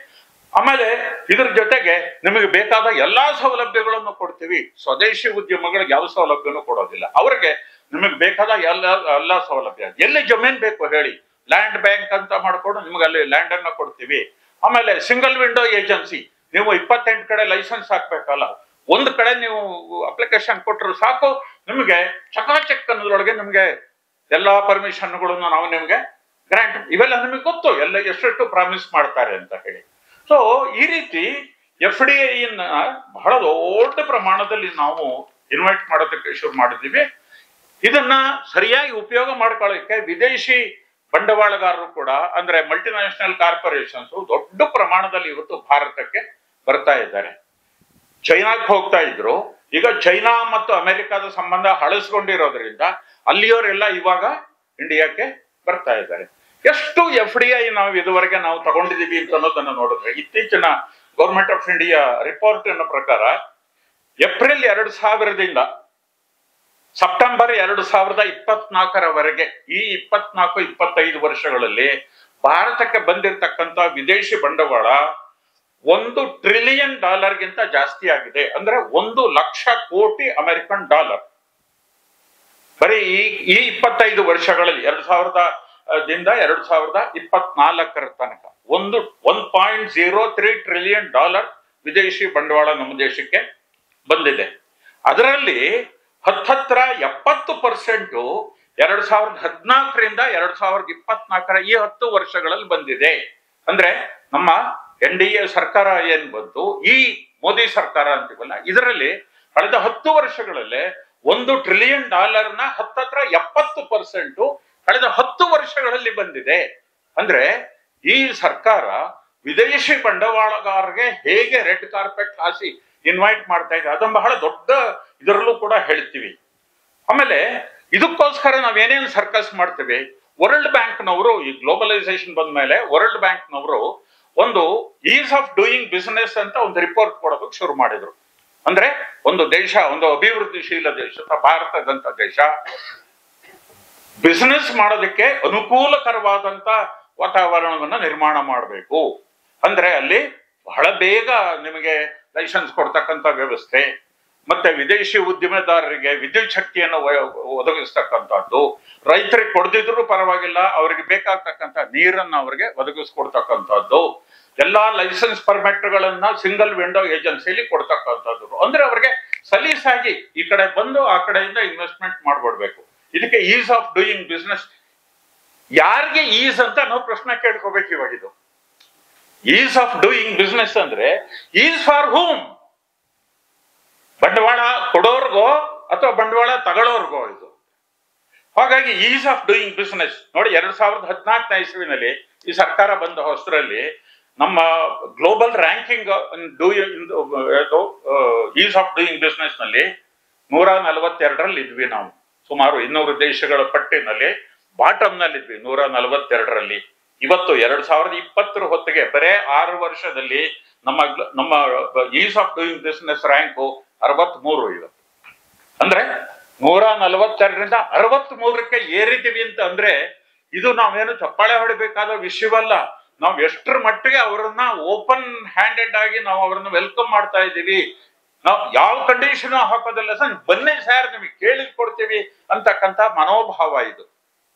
Speaker 1: ಆಮೇಲೆ ಇದ್ರ ಜೊತೆಗೆ ನಿಮಗೆ ಬೇಕಾದ ಎಲ್ಲಾ ಸೌಲಭ್ಯಗಳನ್ನು ಕೊಡ್ತೀವಿ. ಸ್ವದೇಶಿ ಉದ್ಯಮಗಳಿಗೆ ಯಾವ ಸೌಲಭ್ಯನೂ ಕೊಡೋದಿಲ್ಲ. ಅವ್ರಿಗೆ ನಿಮಗೆ ಬೇಕಾದ ಎಲ್ಲ ಸೌಲಭ್ಯ, ಎಲ್ಲಿ ಜಮೀನ್ ಬೇಕು ಹೇಳಿ, ಲ್ಯಾಂಡ್ ಬ್ಯಾಂಕ್ ಅಂತ ಮಾಡ್ಕೊಂಡು ನಿಮ್ಗೆ ಅಲ್ಲಿ ಲ್ಯಾಂಡ್ ಅನ್ನ ಕೊಡ್ತೀವಿ. ಆಮೇಲೆ ಸಿಂಗಲ್ ವಿಂಡೋ ಏಜೆನ್ಸಿ, ನೀವು 28 ಕಡೆ ಲೈಸೆನ್ಸ್ ಹಾಕ್ಬೇಕಲ್ಲ, ಒಂದು ಕಡೆ ನೀವು ಅಪ್ಲಿಕೇಶನ್ ಕೊಟ್ಟರು ಸಾಕು, ನಿಮಗೆ ಚಕಾಚಕ್ ಅನ್ನೋದ್ರೊಳಗೆ ನಿಮ್ಗೆ ಎಲ್ಲಾ ಪರ್ಮಿಷನ್ಗಳನ್ನು ನಾವು ನಿಮ್ಗೆ ಗ್ರಾಂಟ್, ಇವೆಲ್ಲ ನಿಮಗೆ ಗೊತ್ತು ಎಲ್ಲ ಎಷ್ಟೆಷ್ಟು ಪ್ರಾಮಿಸ್ ಮಾಡ್ತಾರೆ ಅಂತ ಹೇಳಿ. ಸೊ ಈ ರೀತಿ FDI ಬಹಳ ದೊಡ್ಡ ಪ್ರಮಾಣದಲ್ಲಿ ನಾವು ಇನ್ವೈಟ್ ಮಾಡೋದಕ್ಕೆ ಶುರು ಮಾಡಿದ್ದೀವಿ. ಇದನ್ನ ಸರಿಯಾಗಿ ಉಪಯೋಗ ಮಾಡ್ಕೊಳ್ಳೋಕೆ ವಿದೇಶಿ ಬಂಡವಾಳಗಾರರು ಕೂಡ, ಅಂದ್ರೆ ಮಲ್ಟಿನ್ಯಾಷನಲ್ ಕಾರ್ಪೊರೇಷನ್ಸ್ ದೊಡ್ಡ ಪ್ರಮಾಣದಲ್ಲಿ ಇವತ್ತು ಭಾರತಕ್ಕೆ ಬರ್ತಾ ಇದ್ದಾರೆ. ಚೈನಾಕ್ಕೆ ಹೋಗ್ತಾ ಇದ್ರು, ಈಗ ಚೈನಾ ಮತ್ತು ಅಮೆರಿಕಾದ ಸಂಬಂಧ ಹಳಸ್ಕೊಂಡಿರೋದ್ರಿಂದ ಅಲ್ಲಿಯವರೆಲ್ಲ ಇವಾಗ ಇಂಡಿಯಾಕ್ಕೆ ಬರ್ತಾ ಇದ್ದಾರೆ. ಎಷ್ಟು FDI ನಾವು ಇದುವರೆಗೆ ನಾವು ತಗೊಂಡಿದೀವಿ ಅಂತ ಅನ್ನೋದನ್ನ ನೋಡಿದ್ರೆ, ಇತ್ತೀಚಿನ ಗೌರ್ಮೆಂಟ್ ಆಫ್ ಇಂಡಿಯಾ ರಿಪೋರ್ಟ್ ಅನ್ನ ಪ್ರಕಾರ ಏಪ್ರಿಲ್ 2000ದಿಂದ ಸೆಪ್ಟೆಂಬರ್ 2024ರವರೆಗೆ ಈ 24-25 ವರ್ಷಗಳಲ್ಲಿ ಭಾರತಕ್ಕೆ ಬಂದಿರತಕ್ಕಂತ ವಿದೇಶಿ ಬಂಡವಾಳ $1 ಟ್ರಿಲಿಯನ್ ಗಿಂತ ಜಾಸ್ತಿ ಆಗಿದೆ. ಅಂದ್ರೆ 1,00,000 ಕೋಟಿ ಅಮೆರಿಕನ್ ಡಾಲರ್ ಬರೀ ಈ 25 ವರ್ಷಗಳಲ್ಲಿ 2000ದಿಂದ 2024ರ ತನಕ 1.03 ಟ್ರಿಲಿಯನ್ ಡಾಲರ್ ವಿದೇಶಿ ಬಂಡವಾಳ ನಮ್ಮ ದೇಶಕ್ಕೆ ಬಂದಿದೆ. ಅದರಲ್ಲಿ ಹತ್ತಿರ 70% 2014ರಿಂದ 2024ರ ಈ 10 ವರ್ಷಗಳಲ್ಲಿ ಬಂದಿದೆ. ಅಂದ್ರೆ ನಮ್ಮ NDA ಸರ್ಕಾರ ಏನ್ ಬಂತು, ಈ ಮೋದಿ ಸರ್ಕಾರ ಅಂತೀವಲ್ಲ, ಇದರಲ್ಲಿ ಕಳೆದ 10 ವರ್ಷಗಳಲ್ಲೇ $1 ಟ್ರಿಲಿಯನ್ ಹತ್ತಿರ 70% ಕಳೆದ 10 ವರ್ಷಗಳಲ್ಲಿ ಬಂದಿದೆ. ಅಂದ್ರೆ ಈ ಸರ್ಕಾರ ವಿದೇಶಿ ಬಂಡವಾಳಗಾರರಿಗೆ ಹೇಗೆ ರೆಡ್ ಕಾರ್ಪೆಟ್ ಹಾಸಿ ಇನ್ವೈಟ್ ಮಾಡ್ತಾ ಇದೆ, ಅದನ್ನ ಬಹಳ ದೊಡ್ಡ ಇದರಲ್ಲೂ ಕೂಡ ಹೇಳ್ತೀವಿ. ಆಮೇಲೆ ಇದಕ್ಕೋಸ್ಕರ ನಾವೇನೇನು ಸರ್ಕಸ್ ಮಾಡ್ತೀವಿ, ವರ್ಲ್ಡ್ ಬ್ಯಾಂಕ್ನವರು ಈ ಗ್ಲೋಬಲೈಸೇಷನ್ ಬಂದ ಮೇಲೆ ವರ್ಲ್ಡ್ ಬ್ಯಾಂಕ್ನವರು ಒಂದು ಈಸ್ ಆಫ್ ಡೂಯಿಂಗ್ ಬಿಸಿನೆಸ್ ಅಂತ ಒಂದು ರಿಪೋರ್ಟ್ ಕೊಡೋದಕ್ಕೆ ಶುರು ಮಾಡಿದ್ರು. ಅಂದ್ರೆ ಒಂದು ದೇಶ, ಒಂದು ಅಭಿವೃದ್ಧಿಶೀಲ ದೇಶ, ಭಾರತದಂತ ದೇಶ ಬಿಸಿನೆಸ್ ಮಾಡೋದಕ್ಕೆ ಅನುಕೂಲಕರವಾದಂತ ವಾತಾವರಣವನ್ನ ನಿರ್ಮಾಣ ಮಾಡಬೇಕು. ಅಂದ್ರೆ ಅಲ್ಲಿ ಬಹಳ ಬೇಗ ನಿಮಗೆ ಲೈಸೆನ್ಸ್ ಕೊಡ್ತಕ್ಕಂಥ ವ್ಯವಸ್ಥೆ, ಮತ್ತೆ ವಿದೇಶಿ ಉದ್ದಿಮೆದಾರರಿಗೆ ವಿದ್ಯುತ್ ಶಕ್ತಿಯನ್ನು ಒದಗಿಸ್ತಕ್ಕಂಥದ್ದು, ರೈತರಿಗೆ ಕೊಡದಿದ್ರು ಪರವಾಗಿಲ್ಲ ಅವರಿಗೆ ಬೇಕಾಗ್ತಕ್ಕಂಥ ನೀರನ್ನ ಅವರಿಗೆ ಒದಗಿಸ್ಕೊಡ್ತಕ್ಕಂಥದ್ದು, ಎಲ್ಲಾ ಲೈಸೆನ್ಸ್ ಪರ್ಮಿಟ್ಗಳನ್ನ ಸಿಂಗಲ್ ವಿಂಡೋ ಏಜೆನ್ಸಿಲಿ ಕೊಡ್ತಕ್ಕಂಥದ್ದು. ಅಂದ್ರೆ ಅವ್ರಿಗೆ ಸಲೀಸಾಗಿ ಈ ಕಡೆ ಬಂದು ಆ ಕಡೆಯಿಂದ ಇನ್ವೆಸ್ಟ್ಮೆಂಟ್ ಮಾಡ್ಬಿಡ್ಬೇಕು. ಇದಕ್ಕೆ ಈಸ್ ಆಫ್ ಡೂಯಿಂಗ್ ಬಿಸ್ನೆಸ್. ಯಾರಿಗೆ ಈಸ್ ಅಂತ ನಾವು ಪ್ರಶ್ನೆ ಕೇಳ್ಕೋಬೇಕು ಇವಾಗ. ಇದು ಈಸ್ ಆಫ್ ಡೂಯಿಂಗ್ ಬಿಸ್ನೆಸ್ ಅಂದ್ರೆ ಈಸ್ ಫಾರ್ ಹೂಮ್? ಬಂಡವಾಳ ಕೊಡೋರ್ಗೋ ಅಥವಾ ಬಂಡವಾಳ ತಗೊಳ್ಳೋರ್ಗೋ ಇದು. ಹಾಗಾಗಿ ಈಸ್ ಆಫ್ ಡೂಯಿಂಗ್ ಬಿಸ್ನೆಸ್ ನೋಡಿ, 2014ನೇ ಇಸ್ವಿನಲ್ಲಿ ಈ ಸರ್ಕಾರ ಬಂದ ಹೊಸರಲ್ಲಿ ನಮ್ಮ global ranking is of doing business ನಲ್ಲಿ 142ರಲ್ಲಿ ಇದ್ವಿ ನಾವು. ಸುಮಾರು 200 ದೇಶಗಳ ಪಟ್ಟಿನಲ್ಲಿ ಬಾಟಮ್ನಲ್ಲಿದ್ವಿ 142ರಲ್ಲಿ. ಇವತ್ತು 2020 ಹೊತ್ತಿಗೆ ಬರೇ 6 ವರ್ಷದಲ್ಲಿ ನಮ್ಮ is of doing business rank 63 ಇವತ್ತು. ಅಂದ್ರೆ 142ರಿಂದ 63ಕ್ಕೆ ಏರಿದ್ದೀವಿ ಅಂತ ಅಂದ್ರೆ ಇದು ನಾವೇನು ಚಪ್ಪಾಳೆ ಹೊಡಿಬೇಕಾದ ವಿಷಯವಲ್ಲ. ನಾವು ಎಷ್ಟರ ಮಟ್ಟಿಗೆ ಅವರನ್ನ ಓಪನ್ ಹ್ಯಾಂಡೆಡ್ ಆಗಿ ನಾವು ಅವ್ರನ್ನ ವೆಲ್ಕಮ್ ಮಾಡ್ತಾ ಇದ್ದೀವಿ. ನಾವು ಯಾವ ಕಂಡೀಷನ್ ಹಾಕೋದಿಲ್ಲ ಸರ್, ಬನ್ನಿ ಸರ್ ನಿಮಗೆ ಕೇಳಿದ್ ಕೊಡ್ತೀವಿ ಅಂತಕ್ಕಂಥ ಮನೋಭಾವ ಇದು.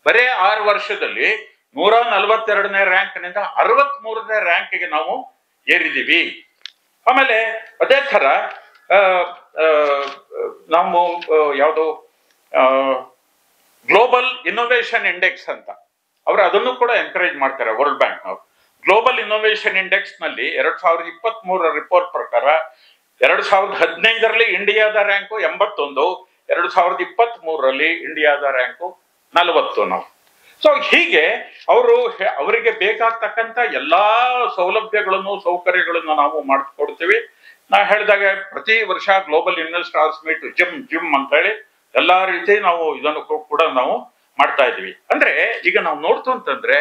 Speaker 1: ಬರೇ 6 ವರ್ಷದಲ್ಲಿ 142ನೇ ರ್ಯಾಂಕ್ನಿಂದ 63ನೇ ರ್ಯಾಂಕ್ಗೆ ನಾವು ಏರಿದ್ದೀವಿ. ಆಮೇಲೆ ಅದೇ ತರ ನಾವು ಯಾವುದು ಗ್ಲೋಬಲ್ ಇನ್ನೋವೇಷನ್ ಇಂಡೆಕ್ಸ್ ಅಂತ ಅವರು ಅದನ್ನು ಕೂಡ ಎನ್ಕರೇಜ್ ಮಾಡ್ತಾರೆ ವರ್ಲ್ಡ್ ಬ್ಯಾಂಕ್ ನಾವು. ಗ್ಲೋಬಲ್ ಇನ್ನೋವೇಷನ್ ಇಂಡೆಕ್ಸ್ ನಲ್ಲಿ 2023 ರಿಪೋರ್ಟ್ ಪ್ರಕಾರ 2015ರಲ್ಲಿ ಇಂಡಿಯಾದ ರ್ಯಾಂಕು 81, 2023ರಲ್ಲಿ ಇಂಡಿಯಾದ ರ್ಯಾಂಕು 40 ನಾವು. ಸೊ ಹೀಗೆ ಅವರಿಗೆ ಬೇಕಾಗ್ತಕ್ಕಂಥ ಎಲ್ಲಾ ಸೌಲಭ್ಯಗಳನ್ನು ಸೌಕರ್ಯಗಳನ್ನು ನಾವು ಮಾಡಿಕೊಡ್ತೀವಿ. ನಾ ಹೇಳಿದಾಗ ಪ್ರತಿ ವರ್ಷ ಗ್ಲೋಬಲ್ ಇನ್ವೆಸ್ಟರ್ಸ್ ಮೀಟ್ ಜಿಮ್ ಅಂತ ಹೇಳಿ ಎಲ್ಲಾ ರೀತಿ ನಾವು ಇದನ್ನು ಕೂಡ ನಾವು ಮಾಡ್ತಾ ಇದೀವಿ. ಅಂದ್ರೆ ಈಗ ನಾವು ನೋಡ್ತು ಅಂತಂದ್ರೆ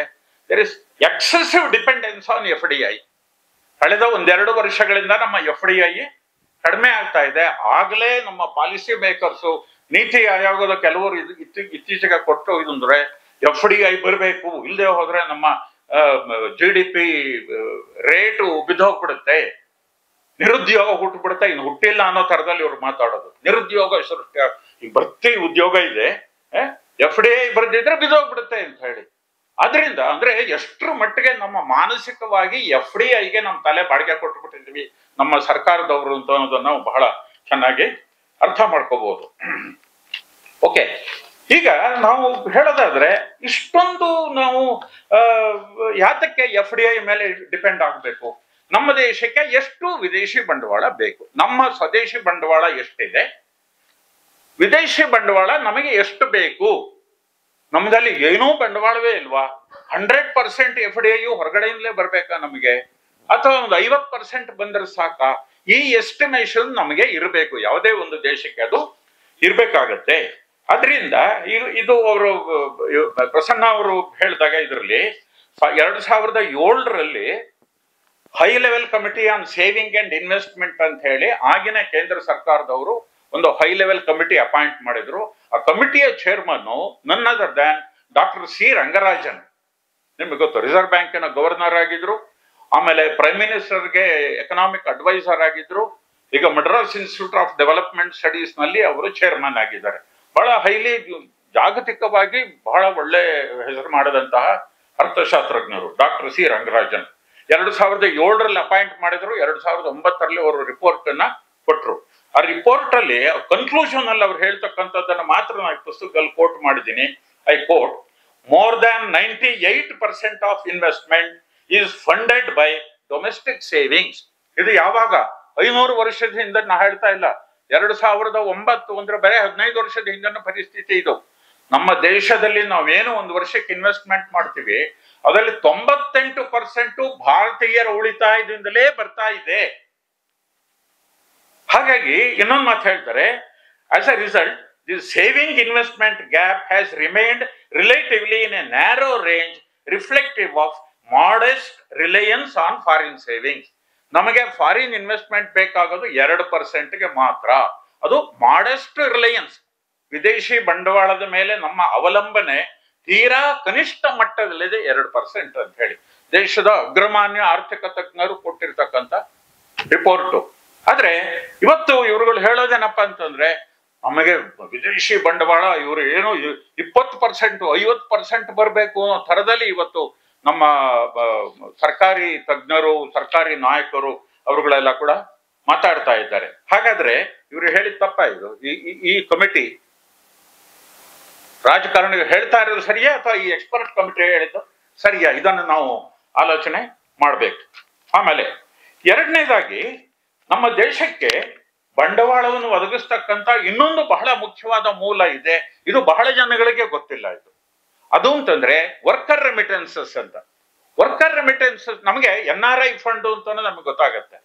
Speaker 1: there is excessive dependence on FDI. ಕಳೆದ 1-2 ವರ್ಷಗಳಿಂದ ನಮ್ಮ FDI ಕಡಿಮೆ ಆಗ್ತಾ ಇದೆ. ಆಗಲೇ ನಮ್ಮ ಪಾಲಿಸಿ ಮೇಕರ್ಸು ನೀತಿ ಆಯೋಗದ ಕೆಲವರು ಇತ್ತೀಚೆಗೆ ಕೊಟ್ಟು ಇದಂದ್ರೆ FDI ಬರಬೇಕು, ಇಲ್ಲದೆ ಹೋದ್ರೆ ನಮ್ಮ GDP ರೇಟು ಬಿದ್ದೋಗ್ಬಿಡುತ್ತೆ, ನಿರುದ್ಯೋಗ ಹುಟ್ಟುಬಿಡುತ್ತೆ. ಇನ್ನು ಹುಟ್ಟಿಲ್ಲ ಅನ್ನೋ ತರದಲ್ಲಿ ಇವ್ರು ಮಾತಾಡೋದು. ನಿರುದ್ಯೋಗ ಸೃಷ್ಟಿ, ಈಗ ಭರ್ತಿ ಉದ್ಯೋಗ ಇದೆ, FDI ಬರ್ದಿದ್ರೆ ಬಿದ್ದೋಗ್ಬಿಡುತ್ತೆ ಅಂತ ಹೇಳಿ. ಆದ್ರಿಂದ ಅಂದ್ರೆ ಎಷ್ಟರ ಮಟ್ಟಿಗೆ ನಮ್ಮ ಮಾನಸಿಕವಾಗಿ FDIಗೆ ನಮ್ಮ ತಲೆ ಬಾಡಿಗೆ ಕೊಟ್ಟುಬಿಟ್ಟಿದ್ವಿ ನಮ್ಮ ಸರ್ಕಾರದವರು ಅಂತ ಅನ್ನೋದನ್ನ ನಾವು ಬಹಳ ಚೆನ್ನಾಗಿ ಅರ್ಥ ಮಾಡ್ಕೋಬಹುದು. ಓಕೆ, ಈಗ ನಾವು ಹೇಳೋದಾದ್ರೆ ಇಷ್ಟೊಂದು ನಾವು ಯಾತಕ್ಕೆ FDI ಮೇಲೆ ಡಿಪೆಂಡ್ ಆಗಬೇಕು? ನಮ್ಮ ದೇಶಕ್ಕೆ ಎಷ್ಟು ವಿದೇಶಿ ಬಂಡವಾಳ ಬೇಕು? ನಮ್ಮ ಸ್ವದೇಶಿ ಬಂಡವಾಳ ಎಷ್ಟಿದೆ? ವಿದೇಶಿ ಬಂಡವಾಳ ನಮಗೆ ಎಷ್ಟು ಬೇಕು? ನಮ್ದಲ್ಲಿ ಏನೂ ಬಂಡವಾಳವೇ ಇಲ್ವಾ? 100% FDI ಹೊರಗಡೆಯಿಂದಲೇ ಬರ್ಬೇಕಾ ನಮಗೆ, ಅಥವಾ ಒಂದು 50% ಬಂದ್ರೆ ಸಾಕಾ? ಈ ಎಸ್ಟಿಮೇಷನ್ ನಮಗೆ ಇರಬೇಕು. ಯಾವುದೇ ಒಂದು ದೇಶಕ್ಕೆ ಅದು ಇರ್ಬೇಕಾಗತ್ತೆ. ಅದರಿಂದ ಇದು ಅವರು ಪ್ರಸನ್ನ ಅವರು ಹೇಳಿದಾಗ ಇದರಲ್ಲಿ 2007ರಲ್ಲಿ high level committee on saving and investment ಅಂತ ಹೇಳಿ ಆಗಿನ ಕೇಂದ್ರ ಸರ್ಕಾರದವರು ಒಂದು ಹೈ ಲೆವೆಲ್ ಕಮಿಟಿ ಅಪಾಯಿಂಟ್ ಮಾಡಿದ್ರು. ಆ ಕಮಿಟಿಯ chairman none other than doctor C Rangarajan. ನಿಮಗೆ ಗೊತ್ತು, ರಿಸರ್ವ್ ಬ್ಯಾಂಕಿನ ಗವರ್ನರ್ ಆಗಿದ್ರು, ಆಮೇಲೆ ಪ್ರೈಮ್ ಮಿನಿಸ್ಟರ್ಗೆ ಎಕನಾಮಿಕ್ ಅಡ್ವೈಸರ್ ಆಗಿದ್ರು. ಈಗ Madras institute of development studies ನಲ್ಲಿ ಅವರು ಚೇರ್ಮನ್ ಆಗಿದ್ದಾರೆ. ಬಹಳ ಹೈಲಿ ಜಾಗತಿಕವಾಗಿ ಬಹಳ ಒಳ್ಳೆ ಹೆಸರು ಮಾಡದಂತಹ ಅರ್ಥಶಾಸ್ತ್ರಜ್ಞರು ಡಾಕ್ಟರ್ ಸಿ ರಂಗರಾಜನ್. 2007ರಲ್ಲಿ ಅಪಾಯಿಂಟ್ ಮಾಡಿದ್ರು. 2009ರಲ್ಲಿ ಅವರು ರಿಪೋರ್ಟ್ ಅನ್ನ ಕೊಟ್ರು. ಆ ರಿಪೋರ್ಟ್ ಅಲ್ಲಿ ಕನ್ಕ್ಲೂಷನ್ ಅಲ್ಲಿ ಅವ್ರು ಹೇಳ್ತಕ್ಕಂಥದ್ದನ್ನ ಮಾತ್ರ ನಾನು ಪುಸ್ತಕದಲ್ಲಿ ಕೋಟ್ ಮಾಡಿದ್ದೀನಿ. I quote, more than 98% of investment is funded by domestic savings. ಇದು ಯಾವಾಗ? 500 ವರ್ಷದ ಹಿಂದೆ ನಾ ಹೇಳ್ತಾ ಇಲ್ಲ, 2009 ಅಂದ್ರೆ ಬರೀ 15 ವರ್ಷದ ಹಿಂದಿನ ಪರಿಸ್ಥಿತಿ ಇದು. ನಮ್ಮ ದೇಶದಲ್ಲಿ ನಾವೇನು ಒಂದು ವರ್ಷಕ್ಕೆ ಇನ್ವೆಸ್ಟ್ಮೆಂಟ್ ಮಾಡ್ತೀವಿ ಅದರಲ್ಲಿ 98% ಭಾರತೀಯರ ಉಳಿತಾಯದಿಂದಲೇ ಬರ್ತಾ ಇದೆ. ಹಾಗಾಗಿ ಇನ್ನೊಂದು ಮಾತು ಹೇಳ್ತಾರೆ, as a result the saving investment gap has remained relatively in a narrow range, reflective of modest reliance on foreign savings. ನಮಗೆ ಫಾರಿನ್ ಇನ್ವೆಸ್ಟ್ಮೆಂಟ್ ಬೇಕಾಗೋದು 2%ಗೆ ಮಾತ್ರ. ಅದು ಮಾಡೆಸ್ಟ್ ರಿಲಯನ್ಸ್, ವಿದೇಶಿ ಬಂಡವಾಳದ ಮೇಲೆ ನಮ್ಮ ಅವಲಂಬನೆ ತೀರಾ ಕನಿಷ್ಠ ಮಟ್ಟದಲ್ಲಿದೆ, 2% ಅಂತ ಹೇಳಿ ದೇಶದ ಅಗ್ರಮಾನ್ಯ ಆರ್ಥಿಕ ತಜ್ಞರು ಕೊಟ್ಟಿರ್ತಕ್ಕಂಥ ರಿಪೋರ್ಟು. ಆದ್ರೆ ಇವತ್ತು ಇವ್ರುಗಳು ಹೇಳೋದೇನಪ್ಪ ಅಂತಂದ್ರೆ, ನಮಗೆ ವಿದೇಶಿ ಬಂಡವಾಳ ಇವರು ಏನು 20%, 50% ಬರಬೇಕು ಅನ್ನೋ ಥರದಲ್ಲಿ ಇವತ್ತು ನಮ್ಮ ಸರ್ಕಾರಿ ತಜ್ಞರು, ಸರ್ಕಾರಿ ನಾಯಕರು ಅವರುಗಳೆಲ್ಲ ಕೂಡ ಮಾತಾಡ್ತಾ ಇದ್ದಾರೆ. ಹಾಗಾದ್ರೆ ಇವರು ಹೇಳಿದ ತಪ್ಪ? ಇದು ಈ ಕಮಿಟಿ ರಾಜಕಾರಣಿಗಳು ಹೇಳ್ತಾ ಇರೋದು ಸರಿಯಾ ಅಥವಾ ಈ ಎಕ್ಸ್ಪರ್ಟ್ ಕಮಿಟಿ ಹೇಳಿದ್ದು ಸರಿಯಾ? ಇದನ್ನು ನಾವು ಆಲೋಚನೆ ಮಾಡ್ಬೇಕು. ಆಮೇಲೆ ಎರಡನೇದಾಗಿ, ನಮ್ಮ ದೇಶಕ್ಕೆ ಬಂಡವಾಳವನ್ನು ಒದಗಿಸ್ತಕ್ಕಂಥ ಇನ್ನೊಂದು ಬಹಳ ಮುಖ್ಯವಾದ ಮೂಲ ಇದೆ. ಇದು ಬಹಳ ಜನಗಳಿಗೆ ಗೊತ್ತಿಲ್ಲ. ಅದು ಅಂತಂದ್ರೆ ವರ್ಕರ್ ರೆಮಿಟೆನ್ಸಸ್ ಅಂತ. ವರ್ಕರ್ ರೆಮಿಟೆನ್ಸಸ್ ನಮಗೆ NRI ಫಂಡ್ ಅಂತ ನಮ್ಗೆ ಗೊತ್ತಾಗತ್ತೆ.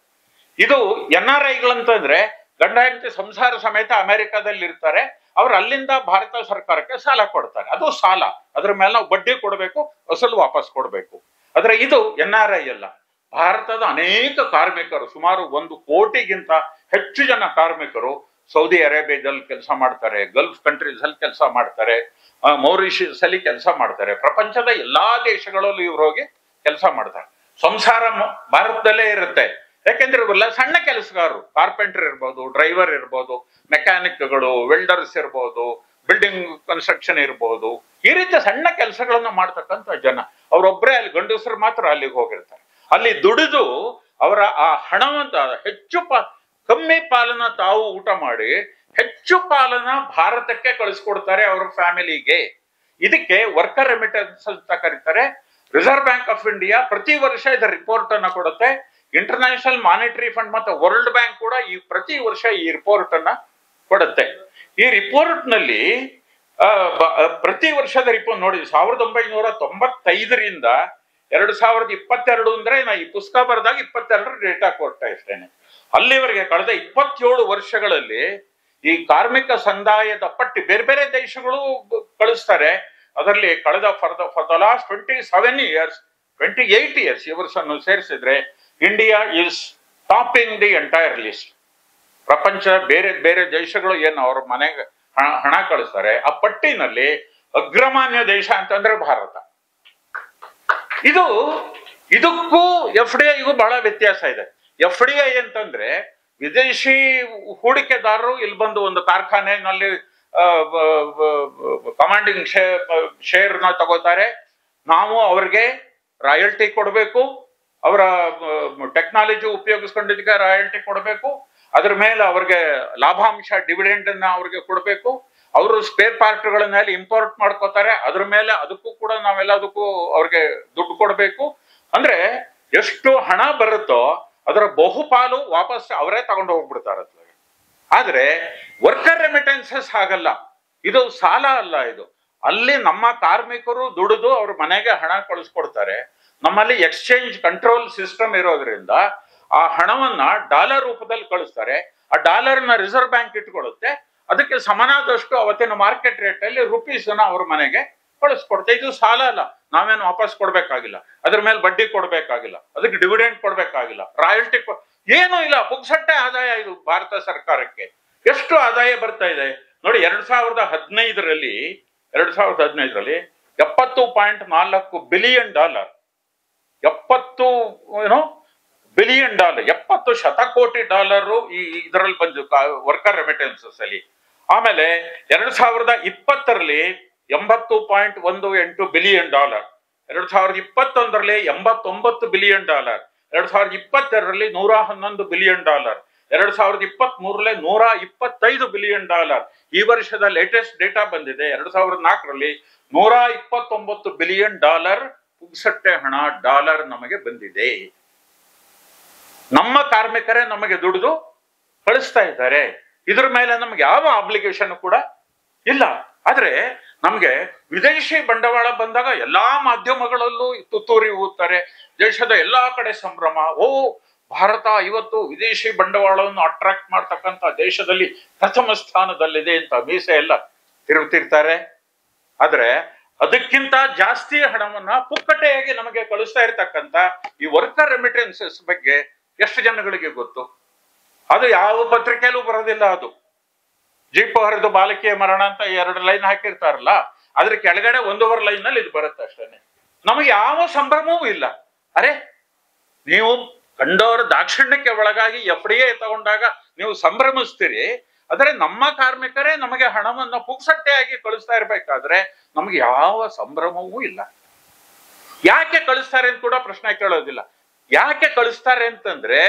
Speaker 1: ಇದು NRIಗಳಂತಂದ್ರೆ ಗಂಡ ಹೆಂಡತಿ ಸಂಸಾರ ಸಮೇತ ಅಮೆರಿಕಾದಲ್ಲಿ ಇರ್ತಾರೆ. ಅವ್ರು ಅಲ್ಲಿಂದ ಭಾರತ ಸರ್ಕಾರಕ್ಕೆ ಸಾಲ ಕೊಡ್ತಾರೆ. ಅದು ಸಾಲ, ಅದ್ರ ಮೇಲೆ ನಾವು ಬಡ್ಡಿ ಕೊಡಬೇಕು, ಅಸಲು ವಾಪಸ್ ಕೊಡಬೇಕು. ಆದ್ರೆ ಇದು NRI ಅಲ್ಲ, ಭಾರತದ ಅನೇಕ ಕಾರ್ಮಿಕರು, ಸುಮಾರು 1 ಕೋಟಿಗಿಂತ ಹೆಚ್ಚು ಜನ ಕಾರ್ಮಿಕರು ಸೌದಿ ಅರೇಬಿಯಾದಲ್ಲಿ ಕೆಲಸ ಮಾಡ್ತಾರೆ, ಗಲ್ಫ್ ಕಂಟ್ರೀಸ್ ಅಲ್ಲಿ ಕೆಲಸ ಮಾಡ್ತಾರೆ, ಮೌರಿಷಿಯಸ್ ಅಲ್ಲಿ ಕೆಲಸ ಮಾಡ್ತಾರೆ, ಪ್ರಪಂಚದ ಎಲ್ಲಾ ದೇಶಗಳಲ್ಲೂ ಇವ್ರು ಹೋಗಿ ಕೆಲಸ ಮಾಡ್ತಾರೆ. ಸಂಸಾರ ಭಾರತದಲ್ಲೇ ಇರುತ್ತೆ. ಯಾಕೆಂದ್ರೆ ಇವೆಲ್ಲ ಸಣ್ಣ ಕೆಲಸಗಾರರು, ಕಾರ್ಪೆಂಟರ್ ಇರ್ಬೋದು, ಡ್ರೈವರ್ ಇರ್ಬೋದು, ಮೆಕ್ಯಾನಿಕ್ಗಳು, ವೆಲ್ಡರ್ಸ್ ಇರ್ಬೋದು, ಬಿಲ್ಡಿಂಗ್ ಕನ್ಸ್ಟ್ರಕ್ಷನ್ ಇರ್ಬೋದು, ಈ ರೀತಿ ಸಣ್ಣ ಕೆಲಸಗಳನ್ನ ಮಾಡ್ತಕ್ಕಂಥ ಜನ. ಅವರೊಬ್ಬರೇ ಅಲ್ಲಿ, ಗಂಡಸರು ಮಾತ್ರ ಅಲ್ಲಿಗೆ ಹೋಗಿರ್ತಾರೆ. ಅಲ್ಲಿ ದುಡಿದು ಅವರ ಆ ಹಣವಂತ ಕಮ್ಮಿ ಪಾಲನ ತಾವು ಊಟ ಮಾಡಿ ಹೆಚ್ಚು ಪಾಲನ ಭಾರತಕ್ಕೆ ಕಳಿಸ್ಕೊಡ್ತಾರೆ ಅವರ ಫ್ಯಾಮಿಲಿಗೆ. ಇದಕ್ಕೆ ವರ್ಕರ್ ರೆಮಿಟೆನ್ಸ್ ಅಂತ ಕರೀತಾರೆ. ರಿಸರ್ವ್ ಬ್ಯಾಂಕ್ ಆಫ್ ಇಂಡಿಯಾ ಪ್ರತಿ ವರ್ಷ ಇದರ ರಿಪೋರ್ಟ್ ಅನ್ನ ಕೊಡುತ್ತೆ. ಇಂಟರ್ನ್ಯಾಷನಲ್ ಮಾನಿಟರಿ ಫಂಡ್ ಮತ್ತು ವರ್ಲ್ಡ್ ಬ್ಯಾಂಕ್ ಕೂಡ ಪ್ರತಿ ವರ್ಷ ಈ ರಿಪೋರ್ಟ್ ಅನ್ನ ಕೊಡುತ್ತೆ. ಈ ರಿಪೋರ್ಟ್ ನಲ್ಲಿ ಪ್ರತಿ ವರ್ಷದ ರಿಪೋರ್ಟ್ ನೋಡಿ, 1995ರಿಂದ 2022 ಅಂದ್ರೆ ನಾ ಈ ಪುಸ್ತಕ ಬರೆದಾಗ 22 ಡೇಟಾ ಕೊಡ್ತಾ ಇರ್ತೇನೆ. ಅಲ್ಲಿವರೆಗೆ ಕಳೆದ 27 ವರ್ಷಗಳಲ್ಲಿ ಈ ಕಾರ್ಮಿಕ ಸಂದಾಯದ ಪಟ್ಟಿ ಬೇರೆ ಬೇರೆ ದೇಶಗಳು ಕಳಿಸ್ತಾರೆ. ಅದರಲ್ಲಿ ಕಳೆದ ಫಾರ್ ದ ಲಾಸ್ಟ್ 28 ಇಯರ್ಸ್ ಈ ವರ್ಷವನ್ನು ಸೇರಿಸಿದ್ರೆ India is topping the entire list. ಪ್ರಪಂಚ ಬೇರೆ ಬೇರೆ ದೇಶಗಳು ಏನು ಅವ್ರ ಮನೆಗೆ ಹಣ ಕಳಿಸ್ತಾರೆ, ಆ ಪಟ್ಟಿನಲ್ಲಿ ಅಗ್ರಮಾನ್ಯ ದೇಶ ಅಂತಂದ್ರೆ ಭಾರತ. ಇದಕ್ಕೂ FDIಗೂ ಬಹಳ ವ್ಯತ್ಯಾಸ ಇದೆ. FDI ಅಂತಂದ್ರೆ ವಿದೇಶಿ ಹೂಡಿಕೆದಾರರು ಇಲ್ಲಿ ಬಂದು ಒಂದು ಕಾರ್ಖಾನೆಯಲ್ಲಿ ಕಮಾಂಡಿಂಗ್ ಶೇರ್ನ ತಗೋತಾರೆ. ನಾವು ಅವ್ರಿಗೆ ರಾಯಲ್ಟಿ ಕೊಡಬೇಕು, ಅವರ ಟೆಕ್ನಾಲಜಿ ಉಪಯೋಗಿಸ್ಕೊಂಡಿದ್ದಕ್ಕೆ ರಾಯಲ್ಟಿ ಕೊಡಬೇಕು, ಅದ್ರ ಮೇಲೆ ಅವ್ರಿಗೆ ಲಾಭಾಂಶ ಡಿವಿಡೆಂಡ್ ಅನ್ನ ಅವ್ರಿಗೆ ಕೊಡಬೇಕು. ಅವರು ಸ್ಪೇರ್ ಪಾರ್ಟ್ಗಳನ್ನೆಲ್ಲ ಇಂಪೋರ್ಟ್ ಮಾಡ್ಕೋತಾರೆ, ಅದ್ರ ಮೇಲೆ ಅದಕ್ಕೂ ಕೂಡ ನಾವೆಲ್ಲದಕ್ಕೂ ಅವ್ರಿಗೆ ದುಡ್ಡು ಕೊಡಬೇಕು. ಅಂದ್ರೆ ಎಷ್ಟು ಹಣ ಬರುತ್ತೋ ಅದರ ಬಹುಪಾಲು ವಾಪಸ್ ಅವರೇ ತಗೊಂಡು ಹೋಗ್ಬಿಡ್ತಾರೆ. ಆದ್ರೆ ವರ್ಕರ್ ರೆಮಿಟೆನ್ಸಸ್ ಹಾಗಲ್ಲ, ಇದು ಸಾಲ ಅಲ್ಲ. ಇದು ಅಲ್ಲಿ ನಮ್ಮ ಕಾರ್ಮಿಕರು ದುಡಿದು ಅವ್ರ ಮನೆಗೆ ಹಣ ಕಳಿಸ್ಕೊಡ್ತಾರೆ. ನಮ್ಮಲ್ಲಿ ಎಕ್ಸ್ಚೇಂಜ್ ಕಂಟ್ರೋಲ್ ಸಿಸ್ಟಮ್ ಇರೋದ್ರಿಂದ ಆ ಹಣವನ್ನ ಡಾಲರ್ ರೂಪದಲ್ಲಿ ಕಳಿಸ್ತಾರೆ. ಆ ಡಾಲರ್ನ ರಿಸರ್ವ್ ಬ್ಯಾಂಕ್ ಇಟ್ಕೊಳ್ಳುತ್ತೆ. ಅದಕ್ಕೆ ಸಮನಾದಷ್ಟು ಅವತ್ತಿನ ಮಾರ್ಕೆಟ್ ರೇಟ್ ಅಲ್ಲಿ ರುಪೀಸ್ ಅವ್ರ ಮನೆಗೆ ಕಳಿಸ್ಕೊಡ್ತೆ. ಇದು ಸಾಲ ಅಲ್ಲ, ನಾವೇನು ವಾಪಸ್ ಕೊಡ್ಬೇಕಾಗಿಲ್ಲ, ಅದ್ರ ಮೇಲೆ ಬಡ್ಡಿ ಕೊಡ್ಬೇಕಾಗಿಲ್ಲ, ಅದಕ್ಕೆ ಡಿವಿಡೆಂಡ್ ಕೊಡ್ಬೇಕಾಗಿಲ್ಲ, ರಾಯಲ್ಟಿ ಏನೂ ಇಲ್ಲ, ಪುಕ್ಸಟ್ಟೆ ಆದಾಯ ಇದು ಭಾರತ ಸರ್ಕಾರಕ್ಕೆ. ಎಷ್ಟು ಆದಾಯ ಬರ್ತಾ ಇದೆ ನೋಡಿ. 2015ರಲ್ಲಿ 70.4 ಬಿಲಿಯನ್ ಡಾಲರ್, 70 ಬಿಲಿಯನ್ ಡಾಲರ್, 70 ಶತಕೋಟಿ ಡಾಲರು ಇದರಲ್ಲಿ ಬಂದು ವರ್ಕರ್ ರೆಮಿಟೆನ್ಸಸ್ ಅಲ್ಲಿ. ಆಮೇಲೆ 2020ರಲ್ಲಿ 80.18 ಬಿಲಿಯನ್ ಡಾಲರ್, 2021ರಲ್ಲಿ 89 ಬಿಲಿಯನ್ ಡಾಲರ್, 2022ರಲ್ಲಿ 111 ಬಿಲಿಯನ್ ಡಾಲರ್, 2023ರಲ್ಲಿ 125 ಬಿಲಿಯನ್ ಡಾಲರ್. ಈ ವರ್ಷದ ಲೇಟೆಸ್ಟ್ ಡೇಟಾ ಬಂದಿದೆ. 2004ರಲ್ಲಿ 129 ಬಿಲಿಯನ್ ಡಾಲರ್ ಪುಕ್ಸಟ್ಟೆ ಹಣ ಡಾಲರ್ ನಮಗೆ ಬಂದಿದೆ. ನಮ್ಮ ಕಾರ್ಮಿಕರೇ ನಮಗೆ ದುಡಿದು ಕಳಿಸ್ತಾ ಇದ್ದಾರೆ. ಇದ್ರ ಮೇಲೆ ನಮ್ಗೆ ಯಾವ ಅಬ್ಲಿಗೇಷನ್ ಕೂಡ ಇಲ್ಲ. ಆದ್ರೆ ನಮ್ಗೆ ವಿದೇಶಿ ಬಂಡವಾಳ ಬಂದಾಗ ಎಲ್ಲಾ ಮಾಧ್ಯಮಗಳಲ್ಲೂ ತುತ್ತೂರಿ ಊದ್ತಾರೆ. ದೇಶದ ಎಲ್ಲಾ ಕಡೆ ಸಂಭ್ರಮ. ಭಾರತ ಇವತ್ತು ವಿದೇಶಿ ಬಂಡವಾಳವನ್ನು ಅಟ್ರಾಕ್ಟ್ ಮಾಡ್ತಕ್ಕಂಥ ದೇಶದಲ್ಲಿ ಪ್ರಥಮ ಸ್ಥಾನದಲ್ಲಿದೆ ಅಂತ ಮೀಸೆ ಎಲ್ಲ ತಿರುಗುತ್ತಿರ್ತಾರೆ. ಆದ್ರೆ ಅದಕ್ಕಿಂತ ಜಾಸ್ತಿ ಹಣವನ್ನ ಪುಕ್ಕಟೆಯಾಗಿ ನಮಗೆ ಕಳಿಸ್ತಾ ಇರ್ತಕ್ಕಂಥ ಈ ವರ್ಕರ್ ರೆಮಿಟೆನ್ಸಸ್ ಬಗ್ಗೆ ಎಷ್ಟು ಜನಗಳಿಗೆ ಗೊತ್ತು? ಅದು ಯಾವ ಪತ್ರಿಕೆಯಲ್ಲೂ ಬರೋದಿಲ್ಲ. ಅದು ಜೀಪು ಹರಿದು ಬಾಲಕಿಯ ಮರಣ ಅಂತ 2 ಲೈನ್ ಹಾಕಿರ್ತಾರಲ್ಲ, ಅದ್ರ ಕೆಳಗಡೆ 1.5 ಲೈನ್ ನಲ್ಲಿ ಇದು ಬರುತ್ತೆ ಅಷ್ಟೇನೆ. ನಮಗೆ ಯಾವ ಸಂಭ್ರಮವೂ ಇಲ್ಲ. ಅರೆ, ನೀವು ಕಂಡವರ ದಾಕ್ಷಿಣ್ಯಕ್ಕೆ ಒಳಗಾಗಿ FDI ತಗೊಂಡಾಗ ನೀವು ಸಂಭ್ರಮಿಸ್ತೀರಿ. ಆದರೆ ನಮ್ಮ ಕಾರ್ಮಿಕರೇ ನಮಗೆ ಹಣವನ್ನ ಪುಕ್ಸಟ್ಟೆಯಾಗಿ ಕಳಿಸ್ತಾ ಇರ್ಬೇಕಾದ್ರೆ ನಮಗೆ ಯಾವ ಸಂಭ್ರಮವೂ ಇಲ್ಲ. ಯಾಕೆ ಕಳಿಸ್ತಾರೆ ಅಂತ ಕೂಡ ಪ್ರಶ್ನೆ ಕೇಳೋದಿಲ್ಲ. ಯಾಕೆ ಕಳಿಸ್ತಾರೆ ಅಂತಂದ್ರೆ